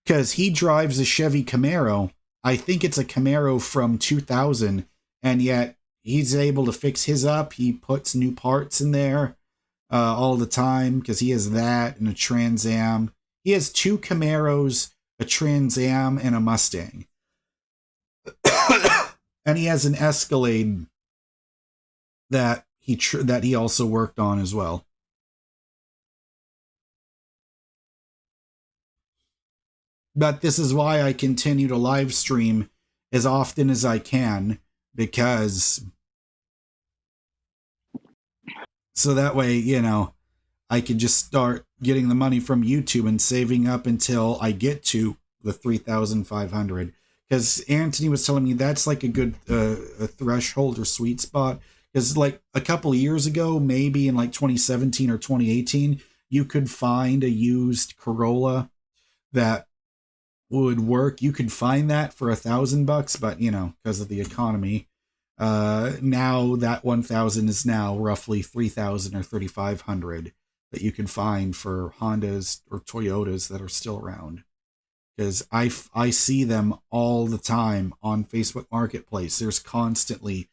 Because he drives a Chevy Camaro. I think it's a Camaro from 2000, and yet he's able to fix his up. He puts new parts in there all the time, because he has that and a Trans Am. He has 2 Camaros, a Trans Am, and a Mustang. And he has an Escalade that he also worked on as well. But this is why I continue to live stream as often as I can, because so that way, I can just start getting the money from YouTube and saving up until I get to the 3,500. because Anthony was telling me that's like a good a threshold or sweet spot. Because like a couple of years ago, maybe in like 2017 or 2018, you could find a used Corolla that would work. You could find that for $1,000, but you know, because of the economy, now that 1,000 is now roughly 3,000 or 3,500 that you can find for Hondas or Toyotas that are still around. Because I see them all the time on Facebook Marketplace. There's constantly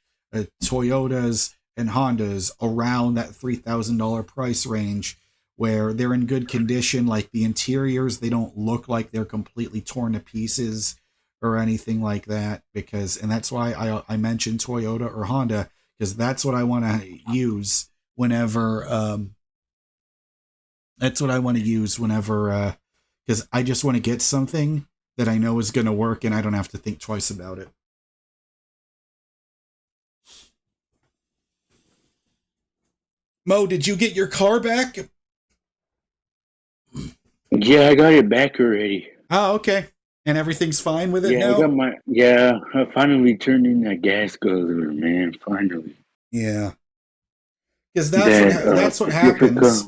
Toyotas and Hondas around that $3,000 price range, where they're in good condition. Like the interiors, they don't look like they're completely torn to pieces or anything like that. And that's why I mentioned Toyota or Honda, because that's what I want to use whenever. That's what I want to use whenever. Because I just want to get something that I know is going to work and I don't have to think twice about it. Mo, did you get your car back? Yeah, I got it back already. Oh, okay. And everything's fine with it now? I finally turned in that gas guzzler, man. Finally. Yeah. Because that's what happens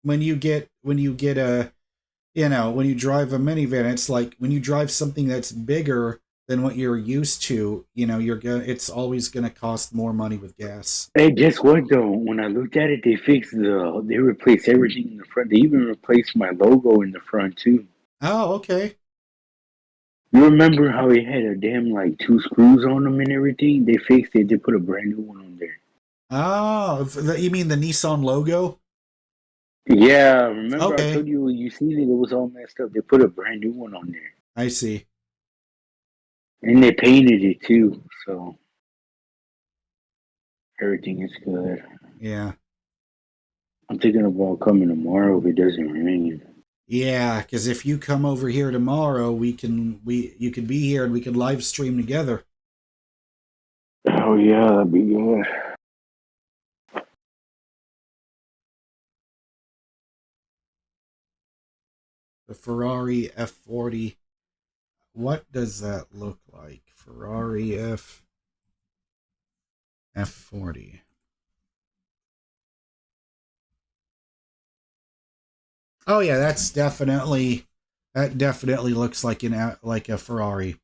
when you get a, you know, when you drive a minivan. It's like when you drive something that's bigger than what you're used to, you know, it's always gonna cost more money with gas. Hey, guess what though? When I looked at it, they replaced everything in the front. They even replaced my logo in the front too. Oh, okay. You remember how it had a damn like 2 screws on them and everything? They fixed it. They put a brand new one on there. Oh, you mean the Nissan logo? Yeah, remember Okay. I told you you seen it was all messed up. They put a brand new one on there. I see. And they painted it too, so everything is good. Yeah. I'm thinking about coming tomorrow if it doesn't rain. Yeah, because if you come over here tomorrow, you could be here and we could live stream together. Oh yeah, that'd be good. The Ferrari F40. What does that look like? Ferrari F40. Oh yeah, that definitely looks like a Ferrari. I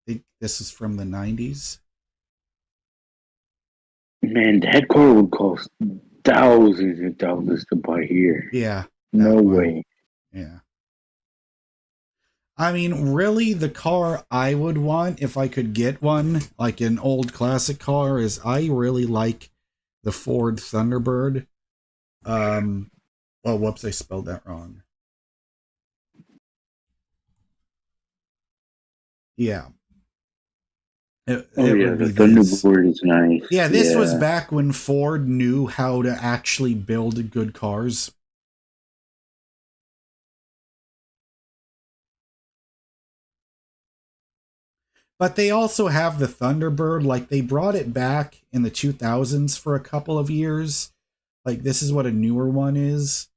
think this is from the 90s. Man, that car would cost thousands and thousands to buy here. Yeah. No way. Yeah. I mean, really, the car I would want if I could get one, like an old classic car, is I really like the Ford Thunderbird. Oh, whoops, I spelled that wrong. Yeah. The Thunderbird is nice. Yeah, this was back when Ford knew how to actually build good cars. But they also have the Thunderbird. Like, they brought it back in the 2000s for a couple of years. Like, this is what a newer one is,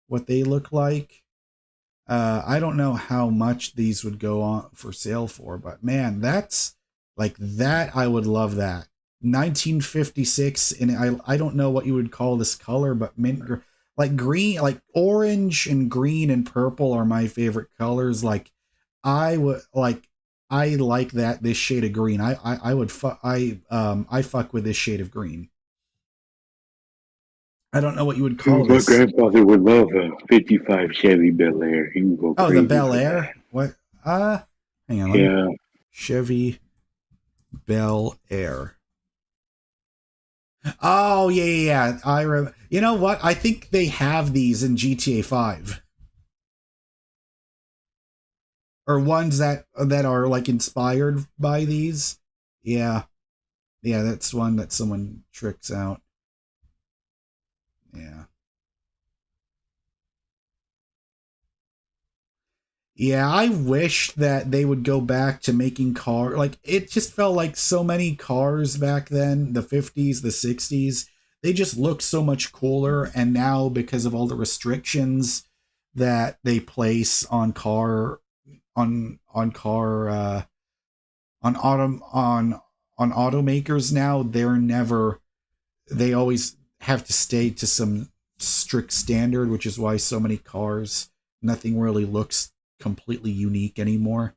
what they look like. I don't know how much these would go on for sale for, but man, that's like that. I would love that. 1956, and I don't know what you would call this color, but like green, like orange and green and purple are my favorite colors. Like I like that, this shade of green. I fuck with this shade of green. I don't know what you would call this. My grandfather would love a 55 Chevy Bel Air. He would go crazy. Oh, the Bel Air? What? Hang on. Yeah. Chevy Bel Air. Oh, yeah. You know what? I think they have these in GTA 5. Or ones that are like inspired by these. Yeah. Yeah, that's one that someone tricks out. Yeah. Yeah, I wish that they would go back to making cars. Like, it just felt like so many cars back then, the 50s, the 60s, they just looked so much cooler. And now, because of all the restrictions that they place on on car on automakers now, they always have to stay to some strict standard, which is why so many cars, nothing really looks completely unique anymore.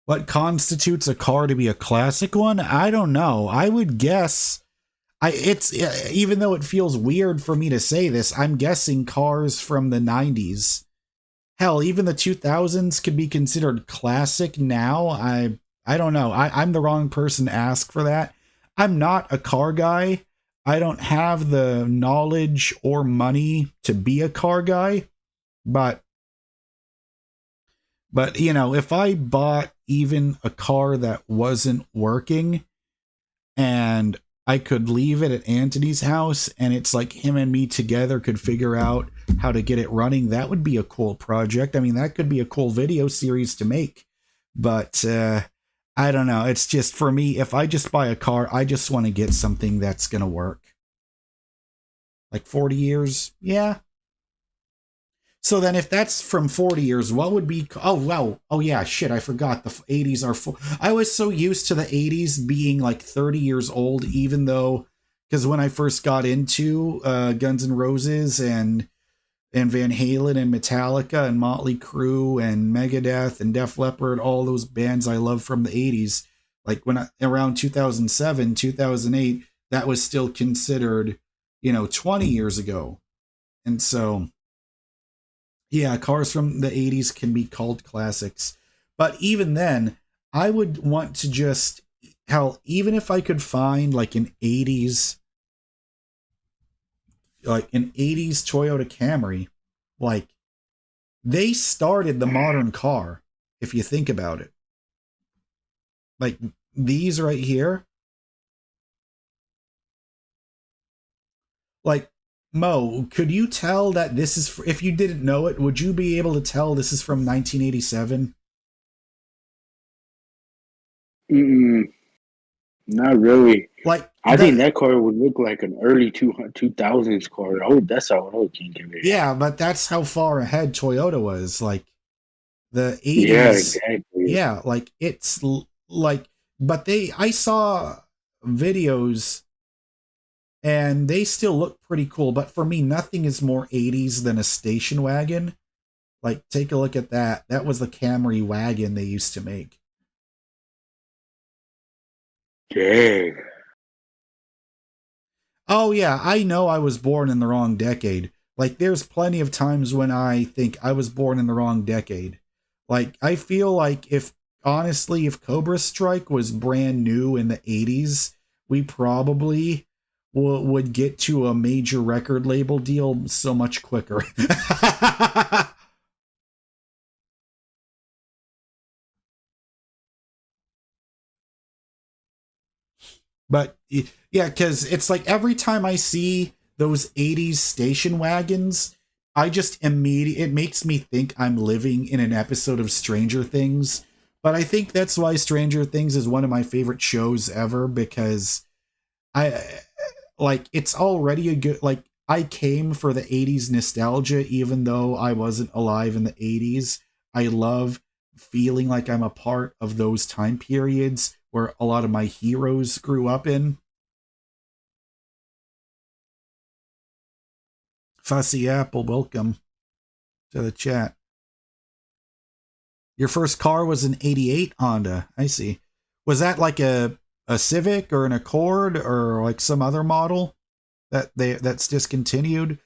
What constitutes a car to be a classic one? I don't know. I would guess it's even though it feels weird for me to say this, I'm guessing cars from the 90s. Hell, even the 2000s could be considered classic now. I don't know. I'm the wrong person to ask for that. I'm not a car guy. I don't have the knowledge or money to be a car guy, but you know, if I bought even a car that wasn't working and I could leave it at Anthony's house and it's like him and me together could figure out how to get it running, that would be a cool project. I mean, that could be a cool video series to make. But I don't know. It's just, for me, if I just buy a car, I just want to get something that's going to work. Like 40 years? Yeah. So then if that's from 40 years, what would be... Oh, wow. Oh, yeah, shit, I forgot. The 80s are... I was so used to the 80s being like 30 years old, even though... Because when I first got into Guns N' Roses and Van Halen and Metallica and Motley Crue and Megadeth and Def Leppard, all those bands I love from the 80s, like around 2007, 2008, that was still considered, 20 years ago. And so... yeah, cars from the 80s can be called classics. But even then, I would want to just... Hell, even if I could find like an 80s Toyota Camry, like, they started the modern car, if you think about it. Like, these right here. Like, Mo, could you tell that this is, if you didn't know it, would you be able to tell this is from 1987? Not really. Like, I think that car would look like an early 2000s car. Oh, that's how old can get it. Yeah, but that's how far ahead Toyota was. Like, the 80s. Yeah, exactly. Yeah, like, it's like, but I saw videos and they still look pretty cool. But for me, nothing is more 80s than a station wagon. Like, take a look at that. That was the Camry wagon they used to make. Yeah. Oh, yeah, I know I was born in the wrong decade. Like, there's plenty of times when I think I was born in the wrong decade. Like, I feel like honestly, if Cobra Strike was brand new in the 80s, we probably would get to a major record label deal so much quicker. But yeah, because it's like every time I see those 80s station wagons, I just it makes me think I'm living in an episode of Stranger Things. But I think that's why Stranger Things is one of my favorite shows ever, because it's already a good, like, I came for the 80s nostalgia, even though I wasn't alive in the 80s. I love feeling like I'm a part of those time periods where a lot of my heroes grew up in. Fussy Apple, welcome to the chat. Your first car was an 88 Honda. I see. Was that like a Civic or an Accord or like some other model that's discontinued?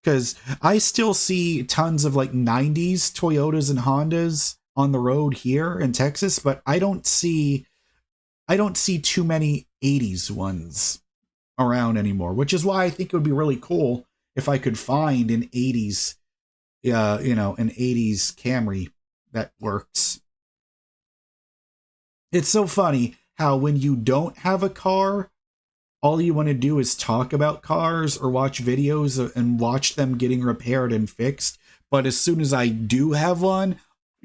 Because I still see tons of like 90s Toyotas and Hondas on the road here in Texas, but I don't see too many 80s ones around anymore, which is why I think it would be really cool if I could find an 80s, an 80s Camry that works. It's so funny how when you don't have a car, all you want to do is talk about cars or watch videos and watch them getting repaired and fixed. But as soon as I do have one,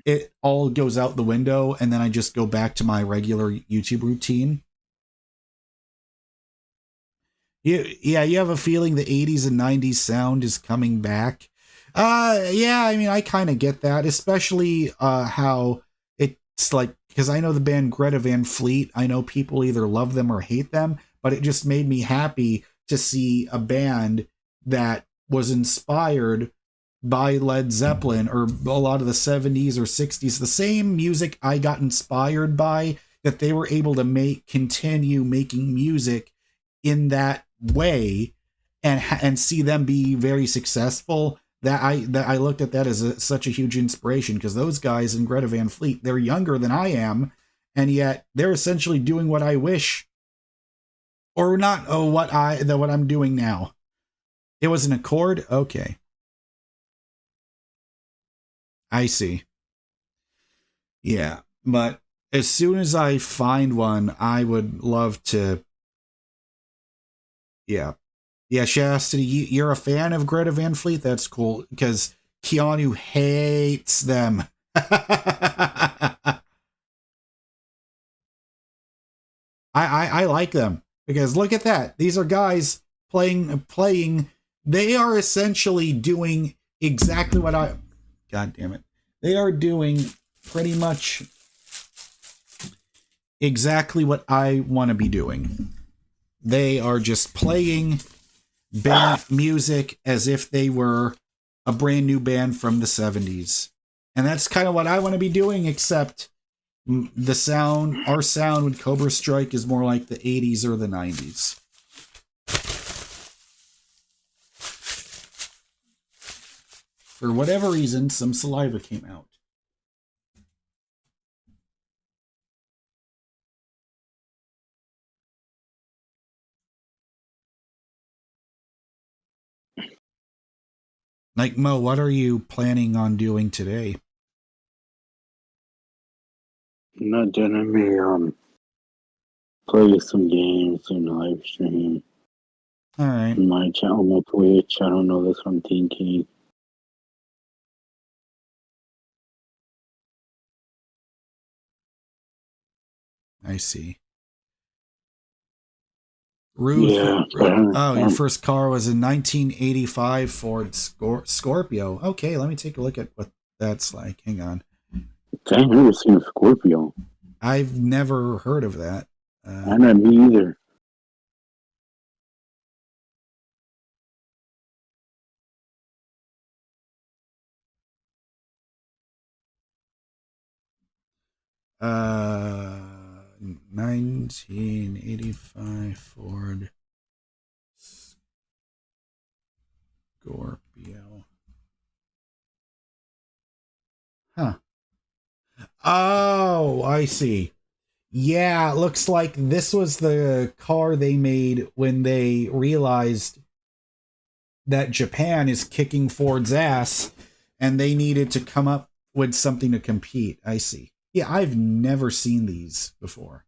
it all goes out the window, and then I just go back to my regular YouTube routine. Yeah, you have a feeling the 80s and 90s sound is coming back. Yeah, I mean, I kind of get that, especially how it's like, because I know the band Greta Van Fleet. I know people either love them or hate them, but it just made me happy to see a band that was inspired by Led Zeppelin or a lot of the 70s or 60s, the same music I got inspired by, that they were able to continue making music in that way and see them be very successful. That I looked at that as such a huge inspiration, because those guys in Greta Van Fleet, they're younger than I am, and yet they're essentially doing what I wish, or not, what I'm doing now. It was an Accord? Okay. I see. Yeah, but as soon as I find one, I would love to. Yeah. Yeah, Chastity, you're a fan of Greta Van Fleet? That's cool, because Keanu hates them. I like them, because look at that. These are guys playing. They are essentially doing exactly what God damn it. They are doing pretty much exactly what I want to be doing. They are just playing band music as if they were a brand new band from the 70s. And that's kind of what I want to be doing, except our sound with Cobra Strike is more like the 80s or the 90s. For whatever reason, some saliva came out. Like, Mo, what are you planning on doing today? Not gonna play some games in the live stream. All right. On my channel, my Twitch. I don't know. That's what I'm thinking. I see. Ruth. Yeah. Your first car was a 1985 Ford Scorpio. Okay, let me take a look at what that's like. Hang on. I've never seen a Scorpio. I've never heard of that. Not me either. Uh, 1985 Ford Scorpio. Huh. Oh, I see. Yeah, it looks like this was the car they made when they realized that Japan is kicking Ford's ass and they needed to come up with something to compete. I see. Yeah, I've never seen these before.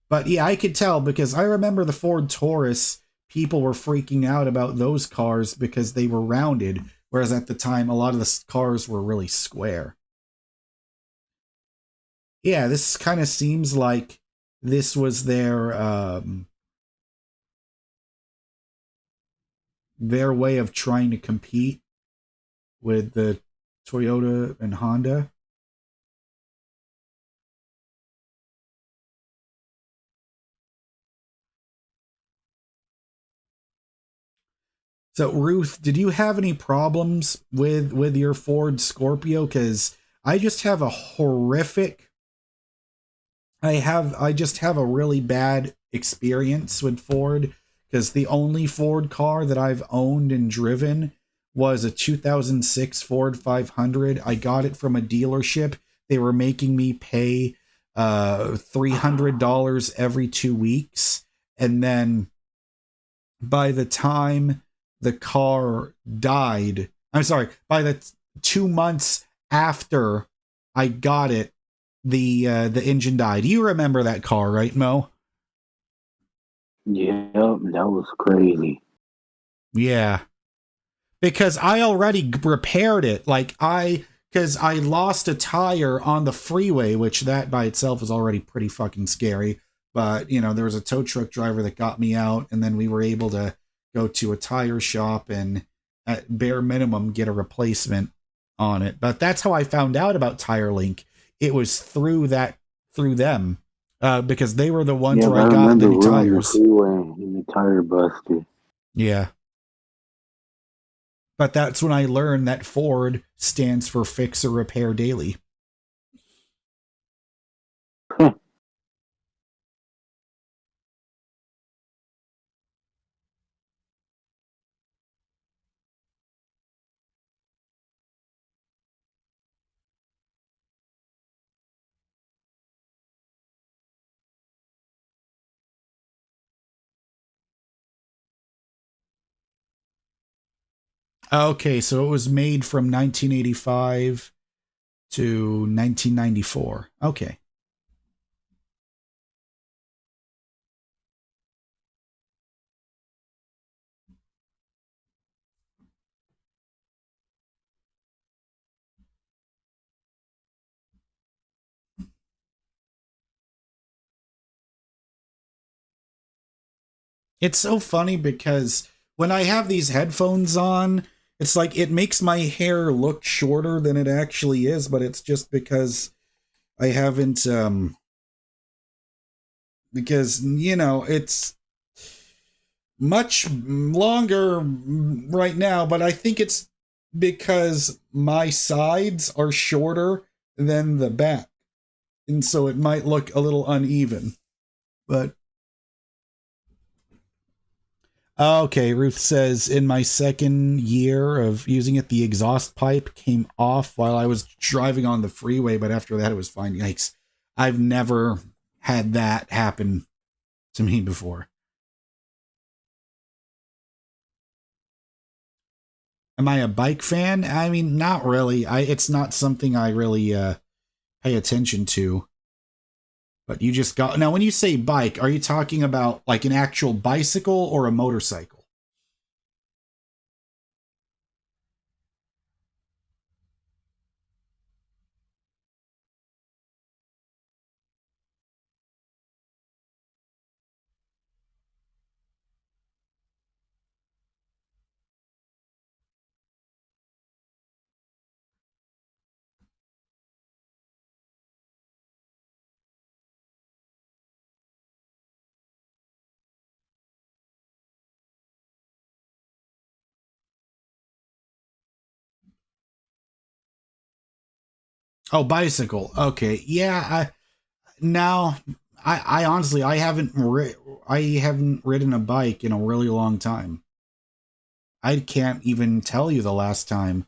But yeah, I could tell, because I remember the Ford Taurus, people were freaking out about those cars because they were rounded, whereas at the time, a lot of the cars were really square. Yeah, this kind of seems like this was their way of trying to compete with the Toyota and Honda. So, Ruth, did you have any problems with your Ford Scorpio? Because I just have a horrific. I just have a really bad experience with Ford, because the only Ford car that I've owned and driven was a 2006 Ford 500. I got it from a dealership. They were making me pay $300 every 2 weeks, and then by the time the car died, I'm sorry, by the 2 months after I got it, the engine died. You remember that car, right, Mo? Yeah, that was crazy. Yeah. Because I already repaired it. Because I lost a tire on the freeway, which that by itself is already pretty fucking scary. But, you know, there was a tow truck driver that got me out, and then we were able to go to a tire shop and at bare minimum get a replacement on it. But that's how I found out about TireLink. It was through them, because they were the ones Yeah, where I I got the remember new we were on the tires. freeway and the tire busted. Yeah. But that's when I learned that Ford stands for Fix or Repair Daily. Okay, so it was made from 1985 to 1994. Okay. It's so funny because when I have these headphones on, it's like it makes my hair look shorter than it actually is, but it's just because I haven't because you know, it's much longer right now, but I think it's because my sides are shorter than the back. And so it might look a little uneven. But okay, Ruth says, in my second year of using it, the exhaust pipe came off while I was driving on the freeway, but after that it was fine. Yikes. I've never had that happen to me before. Am I a bike fan? I mean, not really. It's not something I really pay attention to. But you just got now. When you say bike, are you talking about like an actual bicycle or a motorcycle? Oh, bicycle. Okay, yeah. Now I honestly I haven't ridden a bike in a really long time. I can't even tell you the last time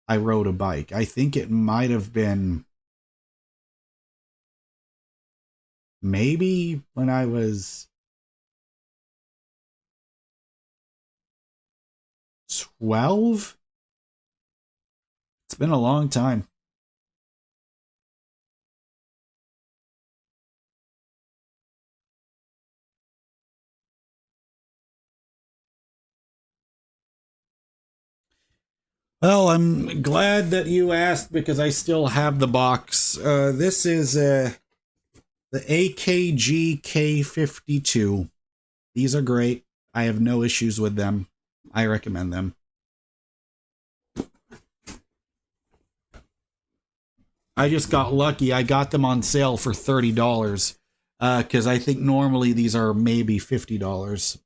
I rode a bike. I think it might have been maybe when I was 12. It's been a long time. Well, I'm glad that you asked because I still have the box. This is the AKG K52. These are great. I have no issues with them. I recommend them. I just got lucky. I got them on sale for $30. Because I think normally these are maybe $50.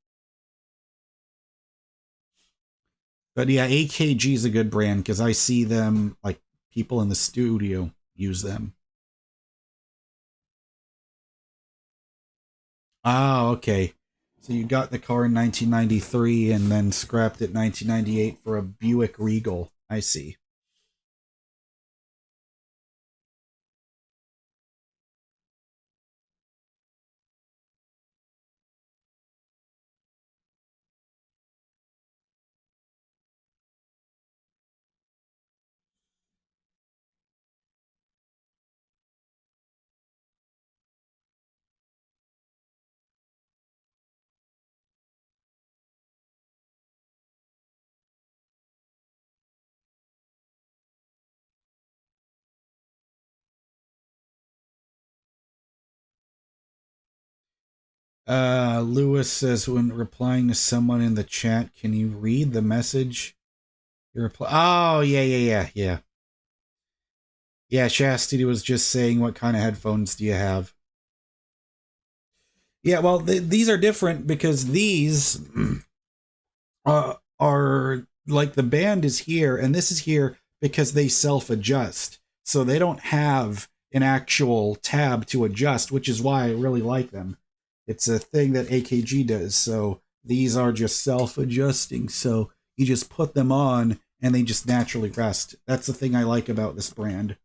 But yeah, AKG is a good brand because I see them, like, people in the studio use them. Ah, okay. So you got the car in 1993 and then scrapped it 1998 for a Buick Regal. I see. Lewis says, when replying to someone in the chat, can you read the message? You reply. Oh, yeah. Yeah, Chastity was just saying, what kind of headphones do you have? Yeah, well, these are different because these are like the band is here, and this is here because they self-adjust. So they don't have an actual tab to adjust, which is why I really like them. It's a thing that AKG does. So these are just self-adjusting. So you just put them on and they just naturally rest. That's the thing I like about this brand.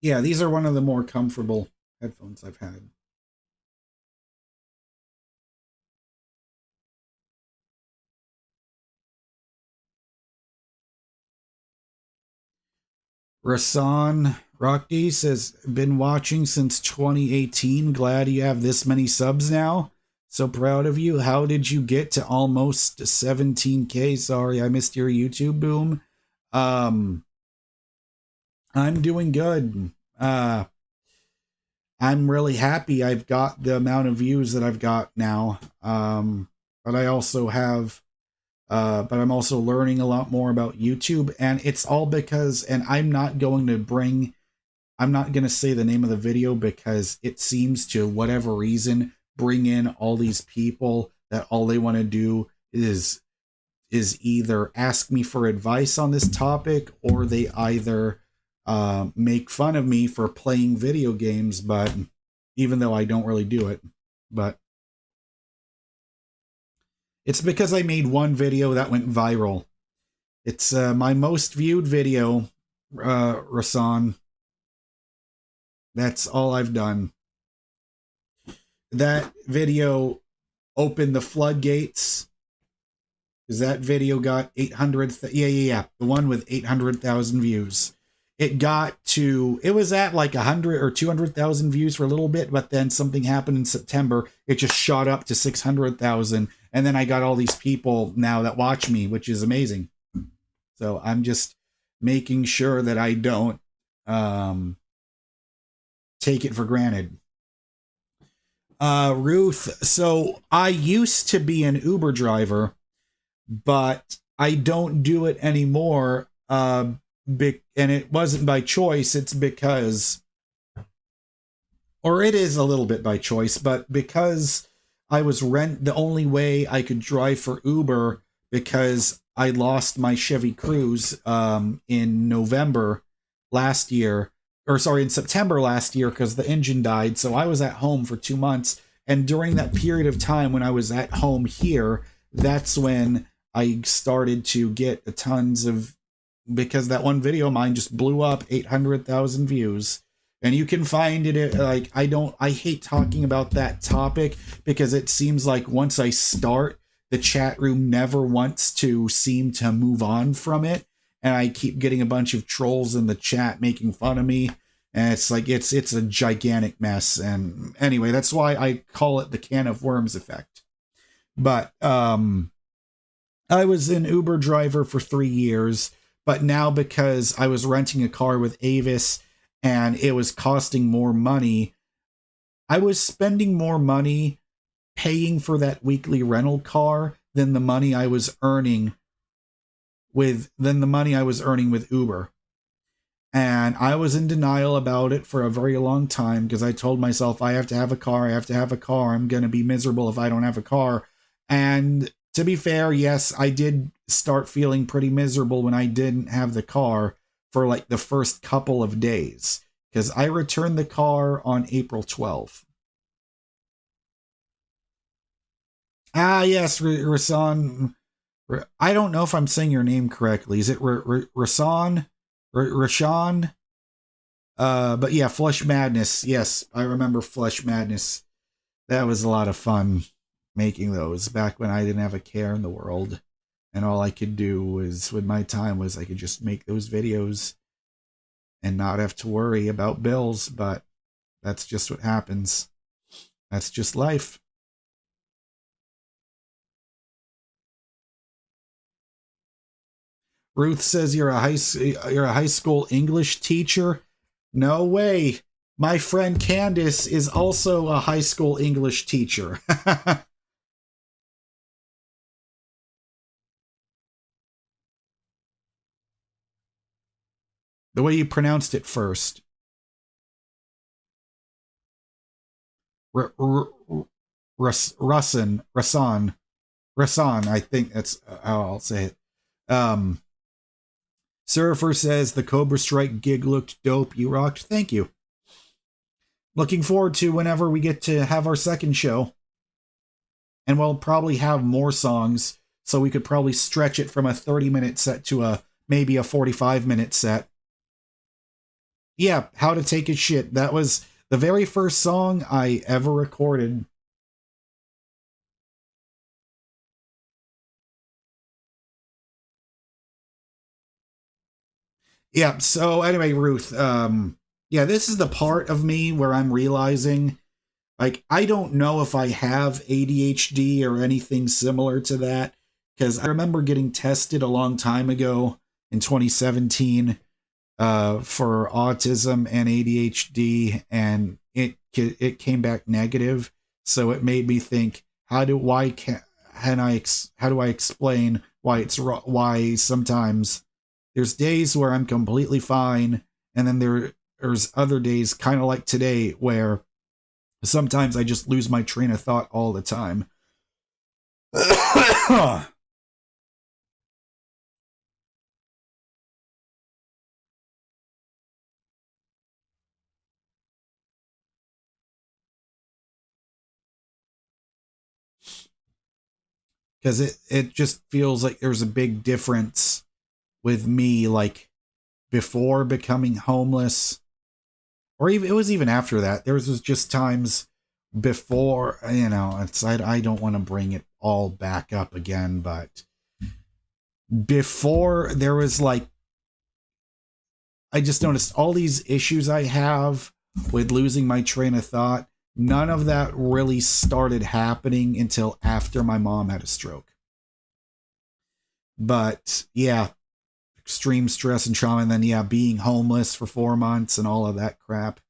Yeah, these are one of the more comfortable headphones I've had. Rasan Rockdy says, been watching since 2018. Glad you have this many subs now. So proud of you. How did you get to almost 17K? Sorry, I missed your YouTube boom. I'm doing good. I'm really happy I've got the amount of views that I've got now. But I also have, but I'm also learning a lot more about YouTube, and it's all because, and I'm not going to say the name of the video because it seems to whatever reason bring in all these people that all they want to do is either ask me for advice on this topic, or they either make fun of me for playing video games, but even though I don't really do it. But it's because I made one video that went viral. It's my most viewed video, Rasan. That's all I've done. That video opened the floodgates. Because that video got 800... Yeah. The one with 800,000 views. It was at like 100 or 200,000 views for a little bit, but then something happened in September. It just shot up to 600,000. And then I got all these people now that watch me, which is amazing. So I'm just making sure that I don't take it for granted. Ruth, so I used to be an Uber driver, but I don't do it anymore. And it wasn't by choice. It's because, or it is a little bit by choice, but because I was the only way I could drive for Uber, because I lost my Chevy Cruze in November last year, or sorry, in September last year, because the engine died. So I was at home for 2 months. And during that period of time when I was at home here, that's when I started to get tons of, because that one video of mine just blew up, 800,000 views. And you can find it, like, I hate talking about that topic because it seems like once I start, the chat room never wants to seem to move on from it. And I keep getting a bunch of trolls in the chat making fun of me. And it's like, it's a gigantic mess. And anyway, that's why I call it the can of worms effect. But I was an Uber driver for 3 years. But now, because I was renting a car with Avis and it was costing more money, I was spending more money paying for that weekly rental car than the money I was earning with Uber. And I was in denial about it for a very long time because I told myself, I have to have a car. I'm going to be miserable if I don't have a car. And to be fair, yes, I did start feeling pretty miserable when I didn't have the car for like the first couple of days, because I returned the car on April 12th. Ah, yes, Rasan. I don't know if I'm saying your name correctly. Is it Rasan? Rashawn? But yeah, Flush Madness. Yes, I remember Flush Madness. That was a lot of fun making those back when I didn't have a care in the world. And all I could do was, with my time, was I could just make those videos and not have to worry about bills. But that's just what happens. That's just life. Ruth says you're a high school English teacher. No way. My friend Candace is also a high school English teacher. The way you pronounced it first. Rasan, I think that's how I'll say it. Surfer says the Cobra Strike gig looked dope. You rocked. Thank you. Looking forward to whenever we get to have our second show. And we'll probably have more songs, so we could probably stretch it from a 30-minute set to maybe a 45-minute set. Yeah, How to Take a Shit. That was the very first song I ever recorded. Yeah, so anyway, Ruth, yeah, this is the part of me where I'm realizing, like, I don't know if I have ADHD or anything similar to that, because I remember getting tested a long time ago in 2017 for autism and ADHD, and it came back negative. So it made me think, how do I explain why sometimes there's days where I'm completely fine, and then there's other days, kind of like today, where sometimes I just lose my train of thought all the time. Because it just feels like there's a big difference with me, like, before becoming homeless, or even it was even after that. There was just times before, it's I don't want to bring it all back up again, but before there was, like, I just noticed all these issues I have with losing my train of thought. None of that really started happening until after my mom had a stroke. But yeah, extreme stress and trauma, and then yeah, being homeless for 4 months and all of that crap.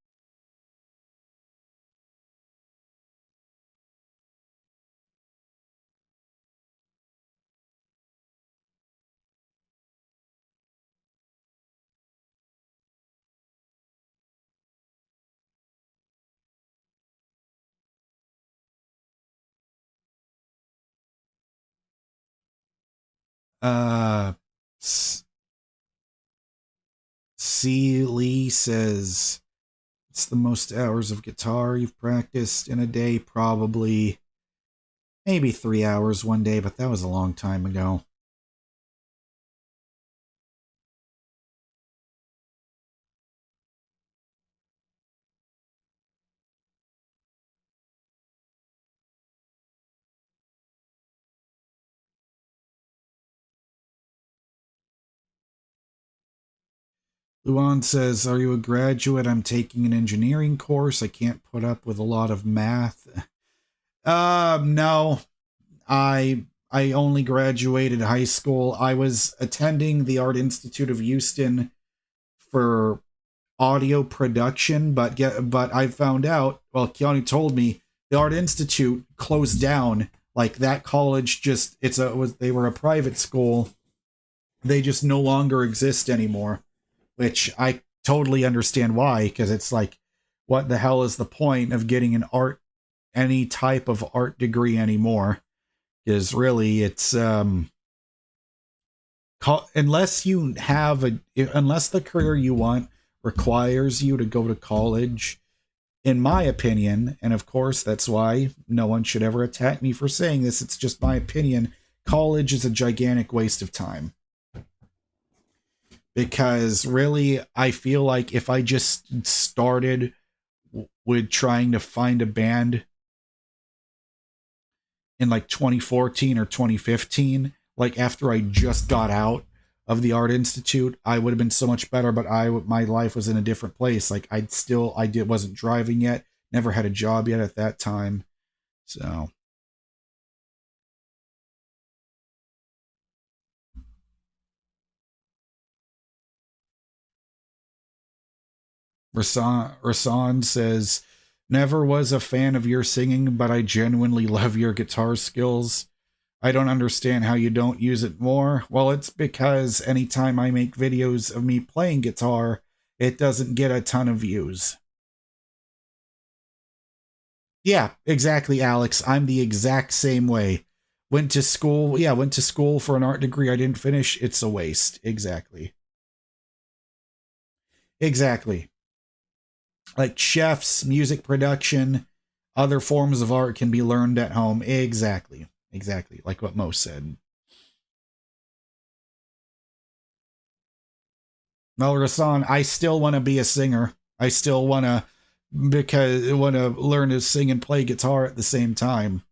C. Lee says, it's the most hours of guitar you've practiced in a day. Probably maybe 3 hours one day, but that was a long time ago. Luan says, are you a graduate? I'm taking an engineering course. I can't put up with a lot of math. No. I only graduated high school. I was attending the Art Institute of Houston for audio production, but I found out, well, Keanu told me, the Art Institute closed down. Like, that college just, they were a private school. They just no longer exist anymore, which I totally understand why, because it's like, what the hell is the point of getting any type of art degree anymore? Because really, it's unless the career you want requires you to go to college, in my opinion, and of course that's why no one should ever attack me for saying this, it's just my opinion, college is a gigantic waste of time. Because really, I feel like if I just started with trying to find a band in like 2014 or 2015, like after I just got out of the Art Institute, I would have been so much better, but my life was in a different place. Like, wasn't driving yet, never had a job yet at that time. So Rasan says, never was a fan of your singing, but I genuinely love your guitar skills. I don't understand how you don't use it more. Well, it's because anytime I make videos of me playing guitar, it doesn't get a ton of views. Yeah, exactly, Alex. I'm the exact same way. Went to school for an art degree I didn't finish. It's a waste. Exactly. Exactly. Like chefs, music production, other forms of art can be learned at home. Exactly. Exactly. Like what Mo said. Well, Rasan, I still want to be a singer. I still want to learn to sing and play guitar at the same time.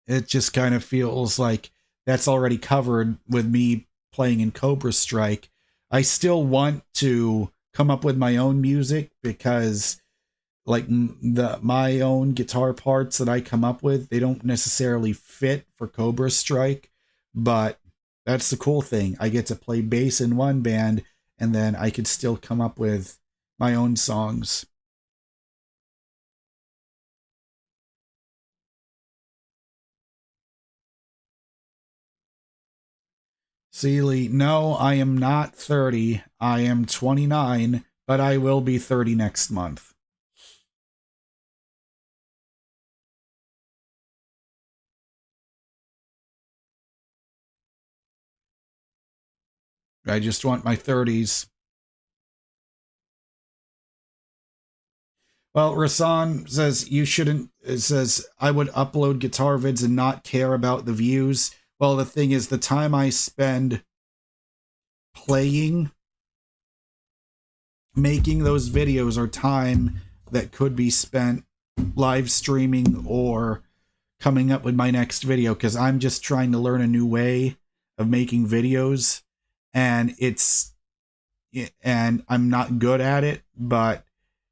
It just kind of feels like that's already covered with me playing in Cobra Strike. I still want to come up with my own music because like my own guitar parts that I come up with, they don't necessarily fit for Cobra Strike, but that's the cool thing. I get to play bass in one band and then I could still come up with my own songs. Seeley, no, I am not 30. I am 29, but I will be 30 next month. I just want my 30s. Well, Rasan says you shouldn't. It says I would upload guitar vids and not care about the views. Well, the thing is, the time I spend playing, making those videos are time that could be spent live streaming or coming up with my next video, because I'm just trying to learn a new way of making videos, and I'm not good at it, but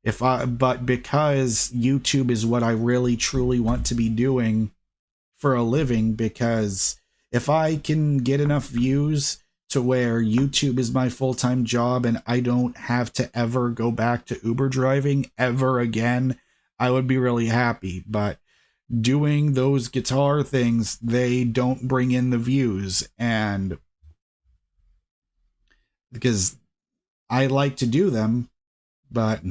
because YouTube is what I really truly want to be doing for a living, because if I can get enough views to where YouTube is my full-time job and I don't have to ever go back to Uber driving ever again, I would be really happy. But doing those guitar things, they don't bring in the views, and because I like to do them, but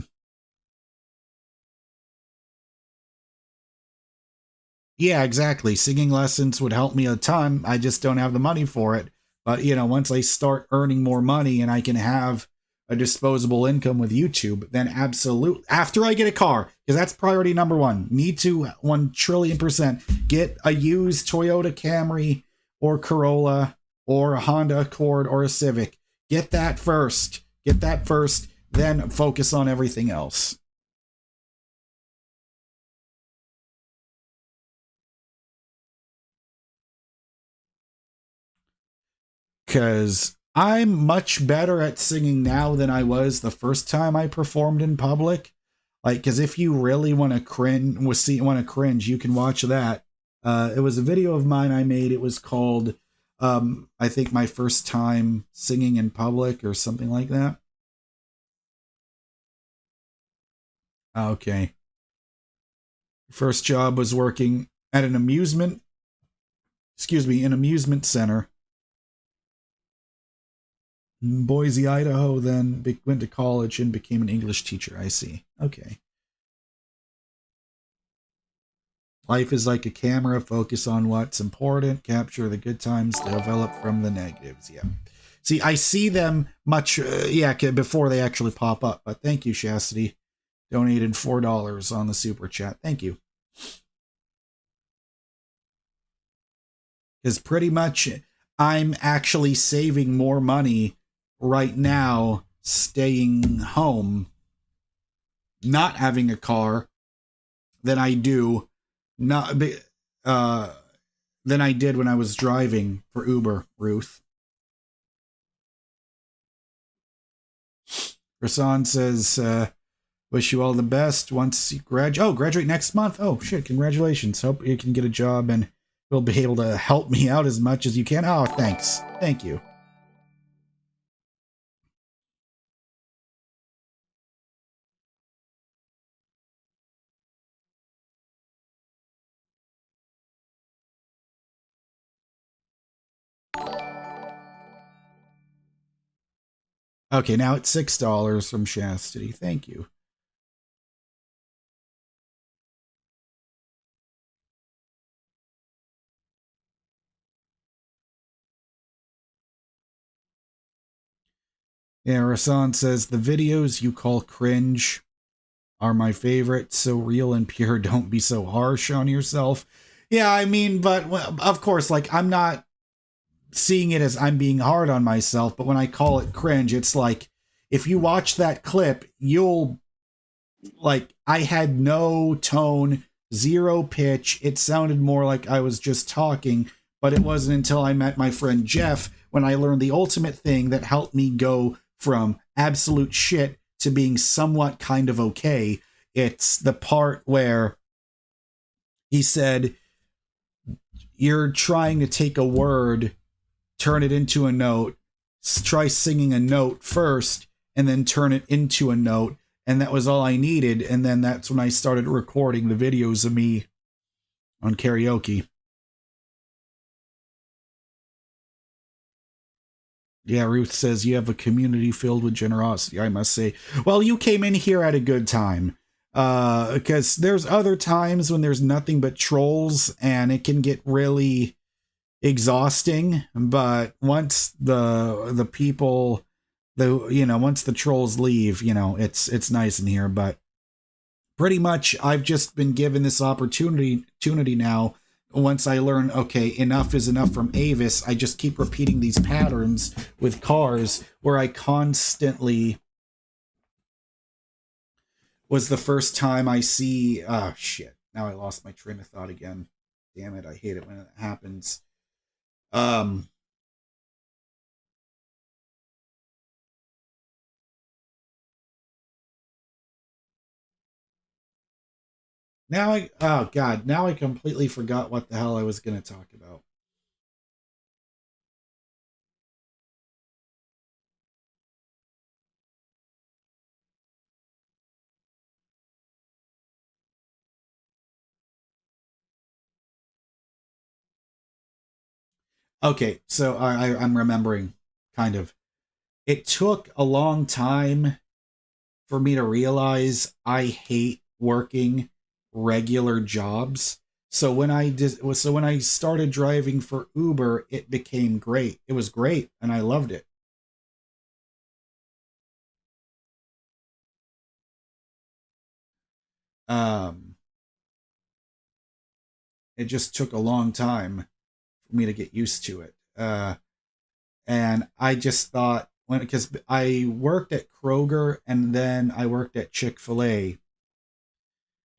yeah, exactly. Singing lessons would help me a ton. I just don't have the money for it. But, you know, once I start earning more money and I can have a disposable income with YouTube, then absolutely. After I get a car, because that's priority number one. Need to 1,000,000,000% get a used Toyota Camry or Corolla or a Honda Accord or a Civic. Get that first. Get that first. Then focus on everything else. Because I'm much better at singing now than I was the first time I performed in public. Like, because if you really want to cringe, you can watch that. It was a video of mine I made. It was called, I think, My First Time Singing in Public or something like that. Okay. First job was working at an amusement center. Boise, Idaho, then went to college and became an English teacher. I see. Okay. Life is like a camera. Focus on what's important. Capture the good times. Develop from the negatives. Yeah. See, I see them much, before they actually pop up. But thank you, Chastity. Donated $4 on the super chat. Thank you. Because pretty much I'm actually saving more money right now staying home, not having a car, than I do than I did when I was driving for Uber, Ruth. Rasan says, wish you all the best once you graduate next month. Oh shit, congratulations. Hope you can get a job and you'll be able to help me out as much as you can. Oh, thanks. Thank you. Okay, now it's $6 from Chastity. Thank you. Yeah, Rasan says, the videos you call cringe are my favorite. So real and pure. Don't be so harsh on yourself. Yeah, I mean, but of course, like, I'm not seeing it as I'm being hard on myself, but when I call it cringe, it's like, if you watch that clip, you'll, like, I had no tone, zero pitch. It sounded more like I was just talking, but it wasn't until I met my friend Jeff when I learned the ultimate thing that helped me go from absolute shit to being somewhat kind of okay. It's the part where he said, you're trying to take a word, turn it into a note, try singing a note first, and then turn it into a note. And that was all I needed. And then that's when I started recording the videos of me on karaoke. Yeah, Ruth says, you have a community filled with generosity, I must say. Well, you came in here at a good time. Because there's other times when there's nothing but trolls, and it can get really exhausting. But once the people, once the trolls leave, it's nice in here. But pretty much, I've just been given this opportunity now. Once I learn, okay, enough is enough from Avis, I just keep repeating these patterns with cars where I constantly was the first time I see, oh shit, now I lost my train of thought again. Damn it, I hate it when it happens. Oh god, now I completely forgot what the hell I was going to talk about. Okay, so I'm remembering, kind of. It took a long time for me to realize I hate working regular jobs. So when I started driving for Uber, it became great. It was great, and I loved it. It just took a long time for me to get used to it. And I just thought, because I worked at Kroger and then I worked at Chick-fil-A.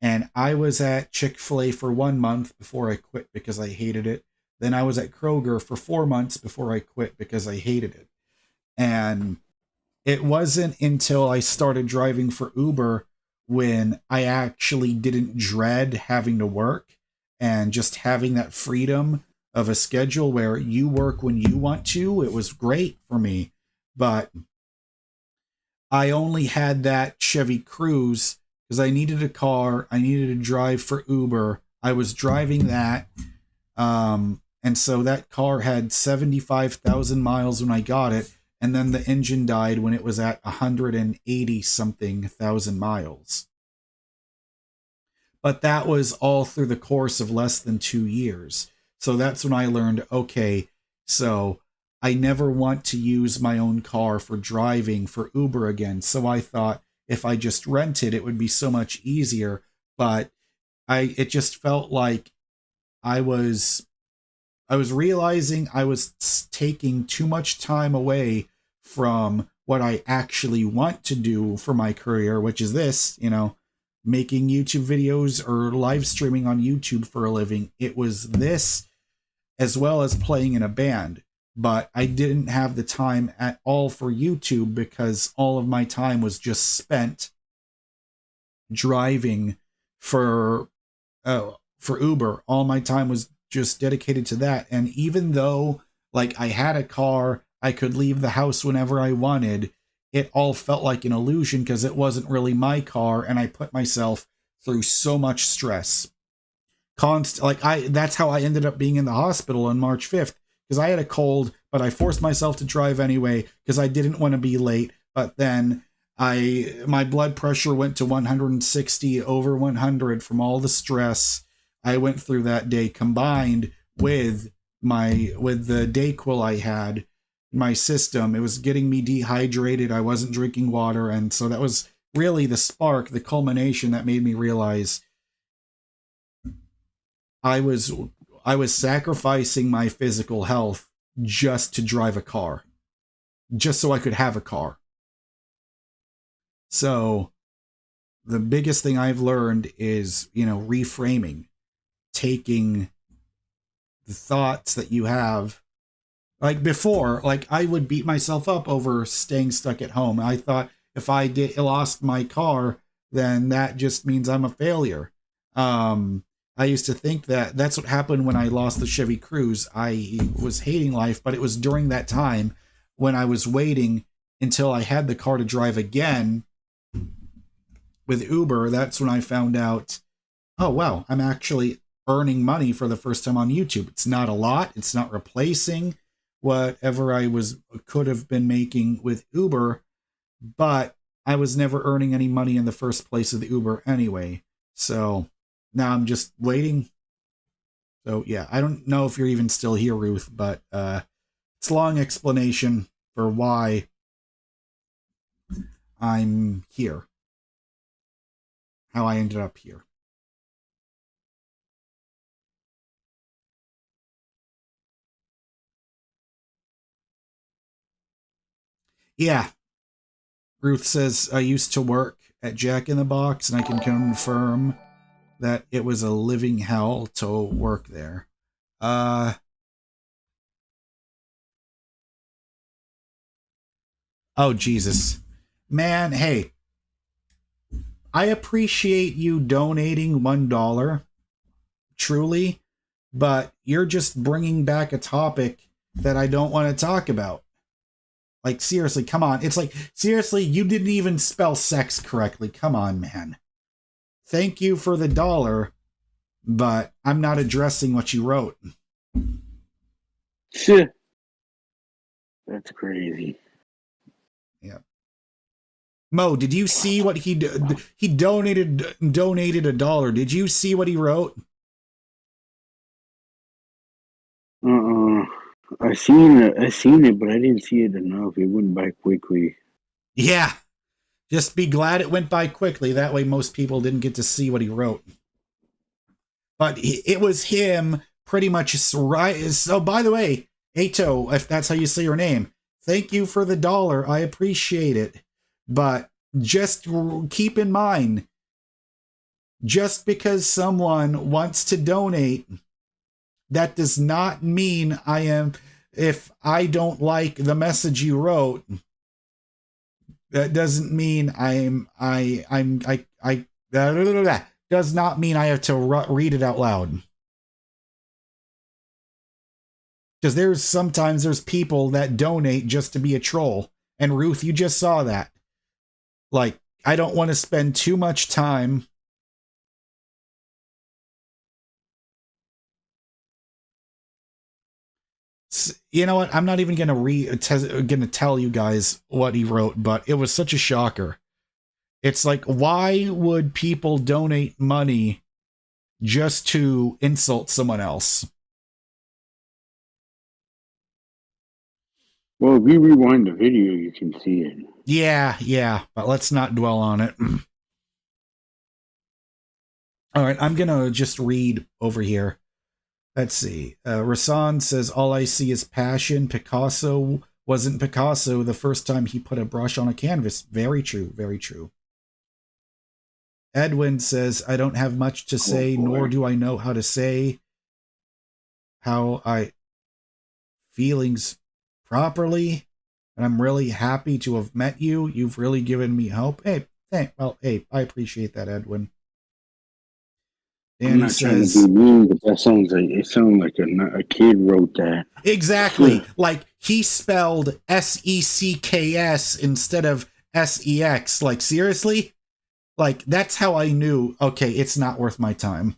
And I was at Chick-fil-A for 1 month before I quit because I hated it. Then I was at Kroger for 4 months before I quit because I hated it. And it wasn't until I started driving for Uber when I actually didn't dread having to work and just having that freedom of a schedule where you work when you want to. It was great for me. But I only had that Chevy Cruze because I needed a car. I needed to drive for Uber. I was driving that. And so that car had 75,000 miles when I got it. And then the engine died when it was at 180 something thousand miles. But that was all through the course of less than 2 years. So that's when I learned, okay, so I never want to use my own car for driving for Uber again. So I thought if I just rented, it would be so much easier. But it just felt like I was realizing I was taking too much time away from what I actually want to do for my career, which is this, making YouTube videos or live streaming on YouTube for a living. It was this as well as playing in a band. But I didn't have the time at all for YouTube because all of my time was just spent driving for Uber. All my time was just dedicated to that. And even though like I had a car, I could leave the house whenever I wanted, it all felt like an illusion because it wasn't really my car, and I put myself through so much stress. That's how I ended up being in the hospital on March 5th, because I had a cold, but I forced myself to drive anyway because I didn't want to be late. but then my blood pressure went to 160 over 100 from all the stress I went through that day, combined with the Dayquil I had in my system. It was getting me dehydrated. I wasn't drinking water, and so that was really the spark, the culmination that made me realize I was sacrificing my physical health just to drive a car, just so I could have a car. So the biggest thing I've learned is, reframing, taking the thoughts that you have. Like before, like I would beat myself up over staying stuck at home. I thought if I lost my car, then that just means I'm a failure. I used to think that that's what happened when I lost the Chevy Cruze. I was hating life, but it was during that time when I was waiting until I had the car to drive again with Uber. That's when I found out, oh wow, I'm actually earning money for the first time on YouTube. It's not a lot. It's not replacing whatever I could have been making with Uber, but I was never earning any money in the first place of the Uber anyway. So now I'm just waiting. So yeah, I don't know if you're even still here, Ruth, but it's a long explanation for why I'm here, how I ended up here. Yeah, Ruth says, I used to work at Jack in the Box, and I can confirm that it was a living hell to work there. Oh, Jesus. Man, hey, I appreciate you donating $1, truly, but you're just bringing back a topic that I don't want to talk about. Like, seriously, come on. It's like, seriously, you didn't even spell sex correctly. Come on, man. Thank you for the $1, but I'm not addressing what you wrote. Shit. That's crazy. Yeah. Mo, did you see what he donated $1? Did you see what he wrote? I seen it, but I didn't see it enough. It went by quickly. Yeah. Just be glad it went by quickly. That way most people didn't get to see what he wrote. But it was him pretty much right. So, by the way, Ato, if that's how you say your name, thank you for the $1. I appreciate it. But just keep in mind, just because someone wants to donate, that does not mean if I don't like the message you wrote, that doesn't mean does not mean I have to read it out loud. Because sometimes there's people that donate just to be a troll. And Ruth, you just saw that. Like, I don't want to spend too much time. You know what? I'm not even going to tell you guys what he wrote, but it was such a shocker. It's like, why would people donate money just to insult someone else? Well, if you rewind the video, you can see it. Yeah, but let's not dwell on it. All right, I'm going to just read over here. Let's see. Rasan says, all I see is passion. Picasso wasn't Picasso the first time he put a brush on a canvas. Very true, very true. Edwin says, I don't have much to say, nor do I know how to say how I feelings properly. And I'm really happy to have met you. You've really given me hope. Hey, I appreciate that, Edwin. I'm not trying to be mean, but it sounds like a kid wrote that. Exactly. Like, he spelled SECKS instead of SEX. Like, seriously? Like, that's how I knew, okay, it's not worth my time.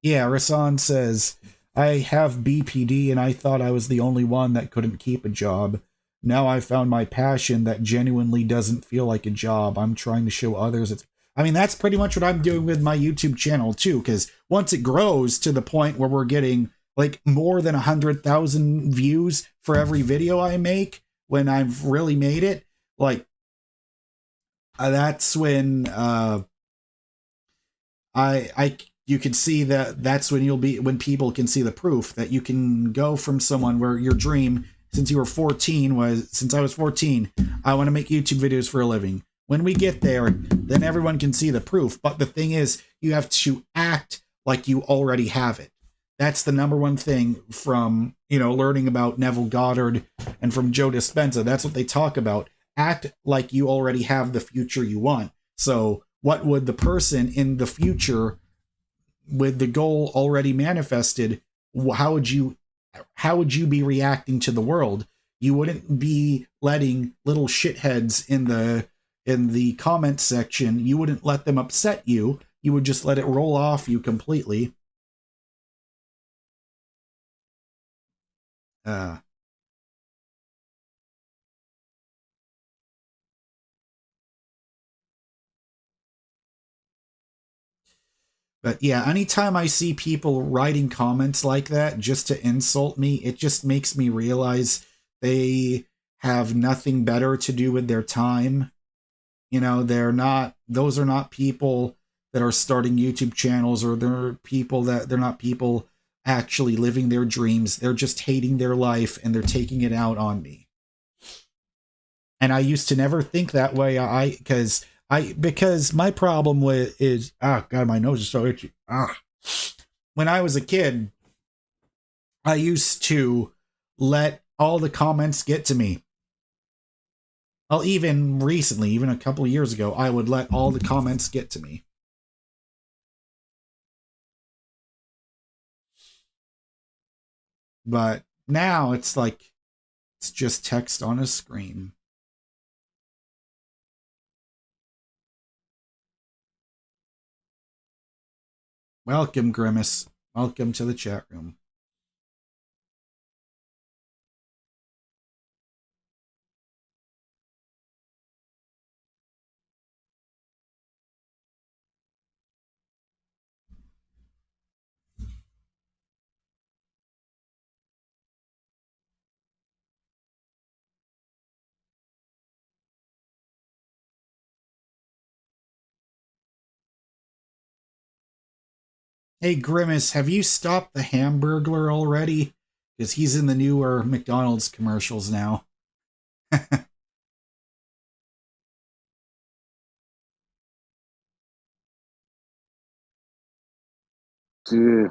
Yeah, Rasan says, I have BPD and I thought I was the only one that couldn't keep a job. Now I found my passion that genuinely doesn't feel like a job. I'm trying to show others it's... I mean, that's pretty much what I'm doing with my YouTube channel too, because once it grows to the point where we're getting like more than 100,000 views for every video I make, when I've really made it, like, that's when you can see that's when people can see the proof that you can go from someone where your dream since I was 14, I want to make YouTube videos for a living. When we get there, then everyone can see the proof. But the thing is, you have to act like you already have it. That's the number one thing from, learning about Neville Goddard and from Joe Dispenza. That's what they talk about. Act like you already have the future you want. So what would the person in the future with the goal already manifested, how would you be reacting to the world? You wouldn't be letting little shitheads in the comment section. You wouldn't let them upset you. You would just let it roll off you completely. But yeah, anytime I see people writing comments like that just to insult me, it just makes me realize they have nothing better to do with their time. Those are not people that are starting YouTube channels, or they're not people actually living their dreams. They're just hating their life and they're taking it out on me. And I used to never think that way. Because my problem is, God, my nose is so itchy. When I was a kid, I used to let all the comments get to me. Well, even recently, even a couple of years ago, I would let all the comments get to me. But now it's like, it's just text on a screen. Welcome, Grimace. Welcome to the chat room. Hey, Grimace, have you stopped the Hamburglar already? Because he's in the newer McDonald's commercials now. Yeah.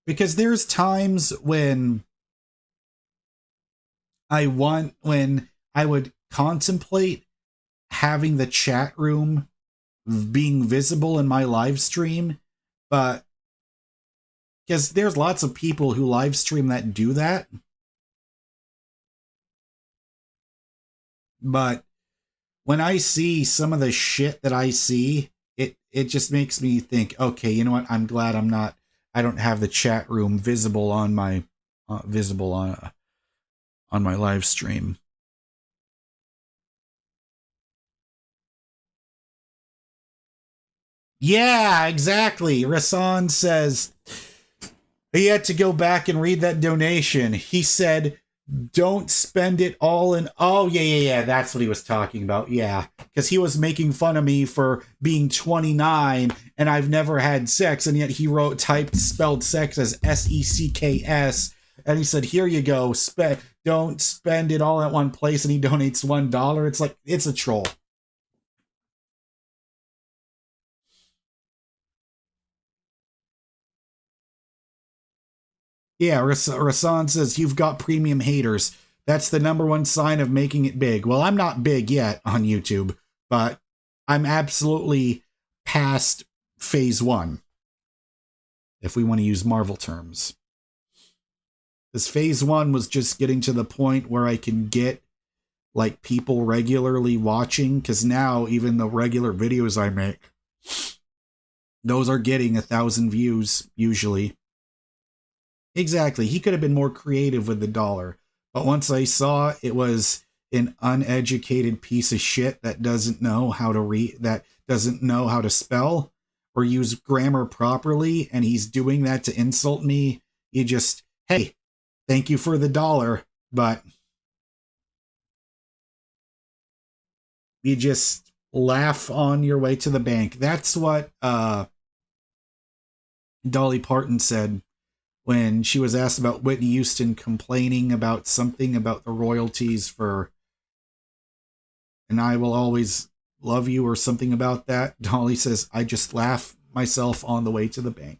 Because there's times when I would contemplate having the chat room being visible in my live stream, but because there's lots of people who live stream that do that. But when I see some of the shit that I see, it just makes me think, okay, you know what? I'm glad I don't have the chat room visible on my on my live stream. Yeah, exactly. Rasan says he had to go back and read that donation. He said, don't spend it all in... Oh, yeah. That's what he was talking about. Yeah. Because he was making fun of me for being 29 and I've never had sex. And yet he spelled sex as S-E-C-K-S. And he said, here you go. Don't spend it all at one place. And he donates $1. It's like, it's a troll. Yeah, Rasan says, you've got premium haters. That's the number one sign of making it big. Well, I'm not big yet on YouTube, but I'm absolutely past phase 1, if we want to use Marvel terms. This phase 1 was just getting to the point where I can get like people regularly watching, because now even the regular videos I make, those are getting 1,000 views usually. Exactly. He could have been more creative with the dollar. But once I saw it was an uneducated piece of shit that doesn't know how to read, that doesn't know how to spell or use grammar properly, and he's doing that to insult me, you just, hey, thank you for the dollar, but you just laugh on your way to the bank. That's what Dolly Parton said when she was asked about Whitney Houston complaining about something about the royalties for "And I Will Always Love You" or something about that. Dolly says, I just laugh myself on the way to the bank.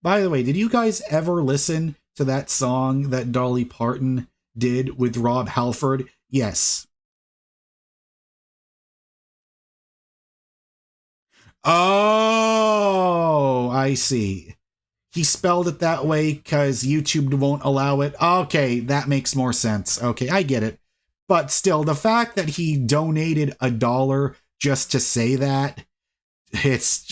By the way, did you guys ever listen to that song that Dolly Parton did with Rob Halford? Yes. Oh, I see. He spelled it that way because YouTube won't allow it. Okay, that makes more sense. Okay, I get it. But still, the fact that he donated $1 just to say that, it's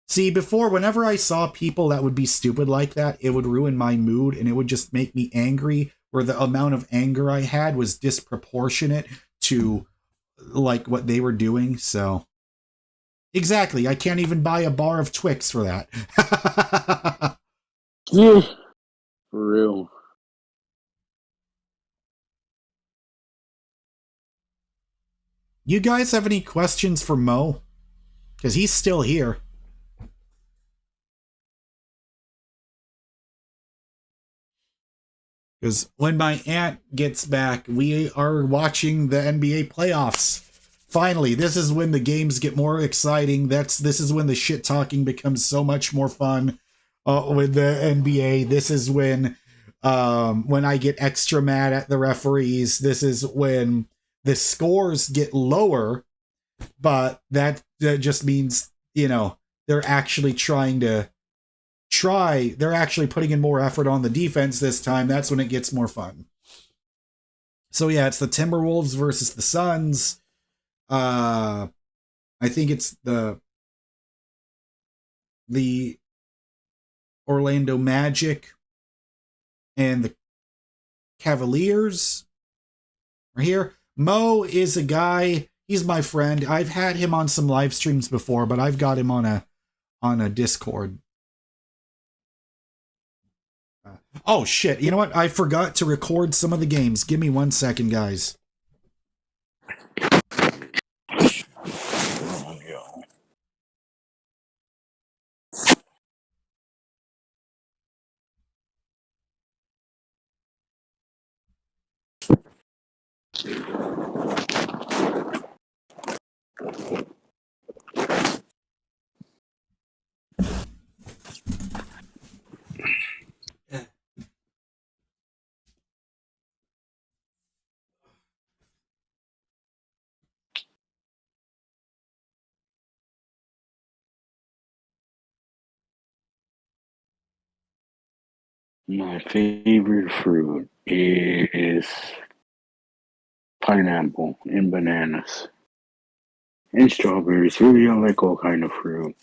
see, before, whenever I saw people that would be stupid like that, it would ruin my mood and it would just make me angry, where the amount of anger I had was disproportionate to like what they were doing. So exactly, I can't even buy a bar of Twix for that. Yeah, for real. You guys have any questions for Mo? Because he's still here. Because when my aunt gets back, we are watching the NBA playoffs. Finally, this is when the games get more exciting. This is when the shit talking becomes so much more fun with the NBA. This is when I get extra mad at the referees. This is when the scores get lower, but that just means, they're actually they're actually putting in more effort on the defense this time. That's when it gets more fun. So yeah, it's the Timberwolves versus the Suns. I think it's the Orlando Magic and the Cavaliers are here. Mo is a guy, he's my friend. I've had him on some live streams before, but I've got him on a Discord. Oh shit, you know what? I forgot to record some of the games. Give me 1 second, guys. My favorite fruit is pineapple and bananas and strawberries. Really, I like all kind of fruit.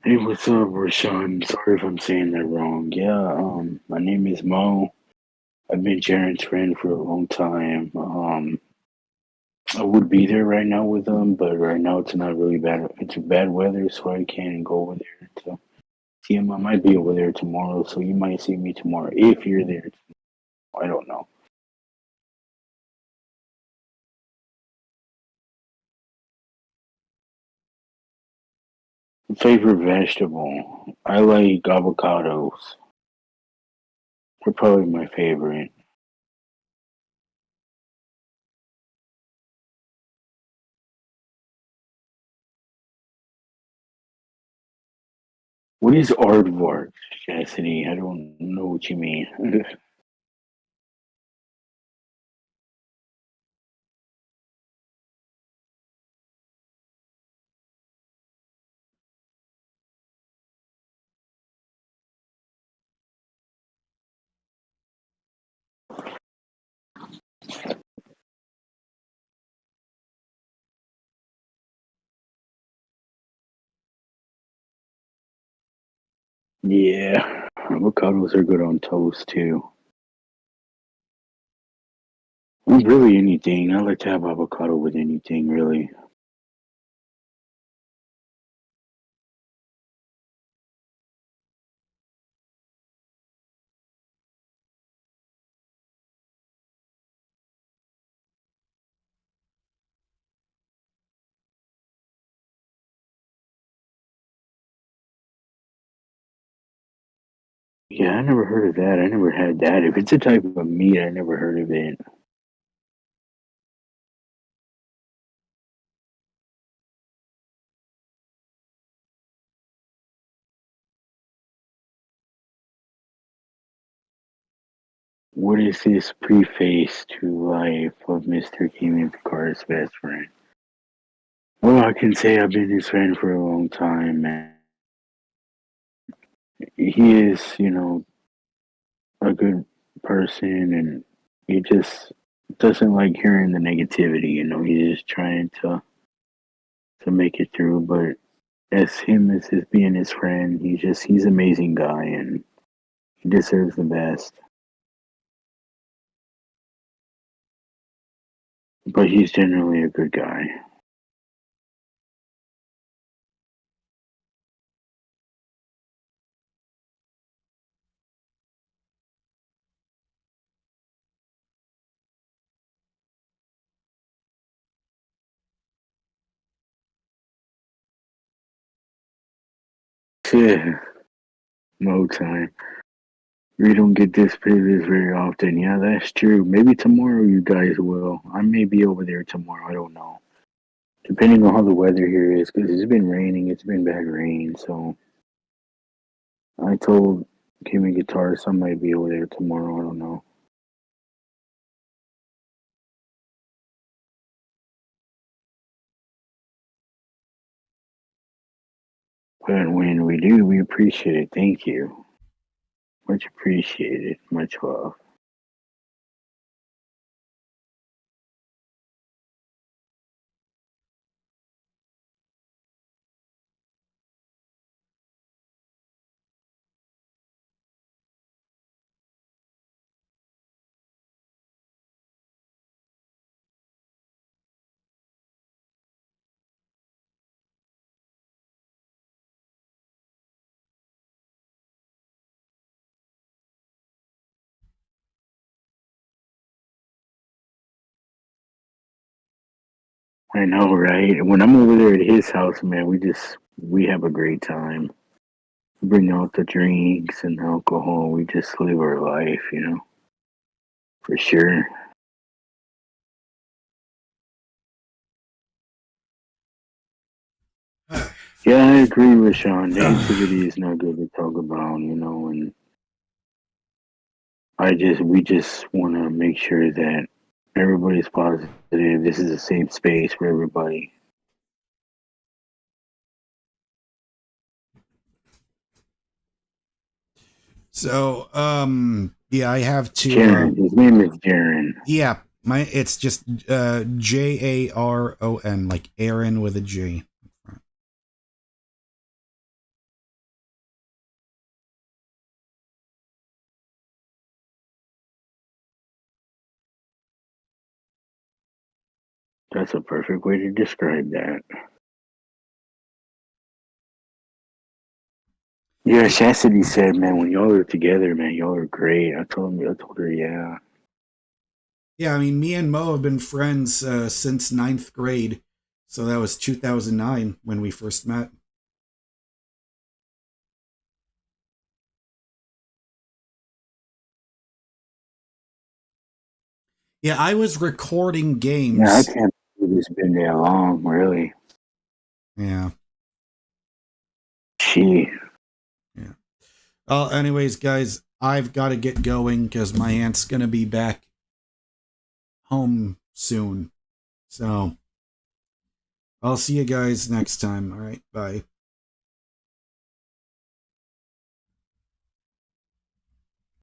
Hey, what's up, Rashawn? Sorry if I'm saying that wrong. Yeah, my name is Mo. I've been Jaren's friend for a long time. I would be there right now with them, but right now it's not really bad. It's bad weather, so I can't go over there. So, see him. I might be over there tomorrow, so you might see me tomorrow if you're there. I don't know. Favorite vegetable? I like avocados. They're probably my favorite. What is aardvark, Cassidy? I don't know what you mean. Yeah, avocados are good on toast too. Well, really anything. I like to have avocado with anything, really. Yeah, I never heard of that. I never had that. If it's a type of meat, I never heard of it. What is this preface to life of MrGamingGuitarist's best friend? Well, I can say I've been his friend for a long time, man. He is, a good person, and he just doesn't like hearing the negativity. He's just trying to make it through. But as his being his friend, he's an amazing guy, and he deserves the best. But he's generally a good guy. No time. We don't get this privilege very often. Yeah, that's true. Maybe tomorrow you guys will. I may be over there tomorrow. I don't know. Depending on how the weather here is, because it's been raining. It's been bad rain. So I told Kimmy Guitarist I might be over there tomorrow. I don't know. But when we do, we appreciate it. Thank you. Much appreciated. Much love. I know, right? When I'm over there at his house, man, we have a great time. Bring out the drinks and alcohol. We just live our life. For sure. Yeah, I agree with Sean. Negativity is not good to talk about, and we just want to make sure that everybody's positive. This is a safe space for everybody. So, yeah, I have to. Jaren, his name is Jaren. Yeah, it's just Jaron, like Aaron with a J. That's a perfect way to describe that. Yeah, Chastity said, man, when y'all are together, man, y'all are great. I told her, yeah. Yeah, I mean, me and Mo have been friends since 9th grade. So that was 2009 when we first met. Yeah, I was recording games. Yeah, I can't believe it's been that long, really. Yeah. Yeah. Well, anyways, guys, I've got to get going because my aunt's going to be back home soon. So I'll see you guys next time. All right, bye.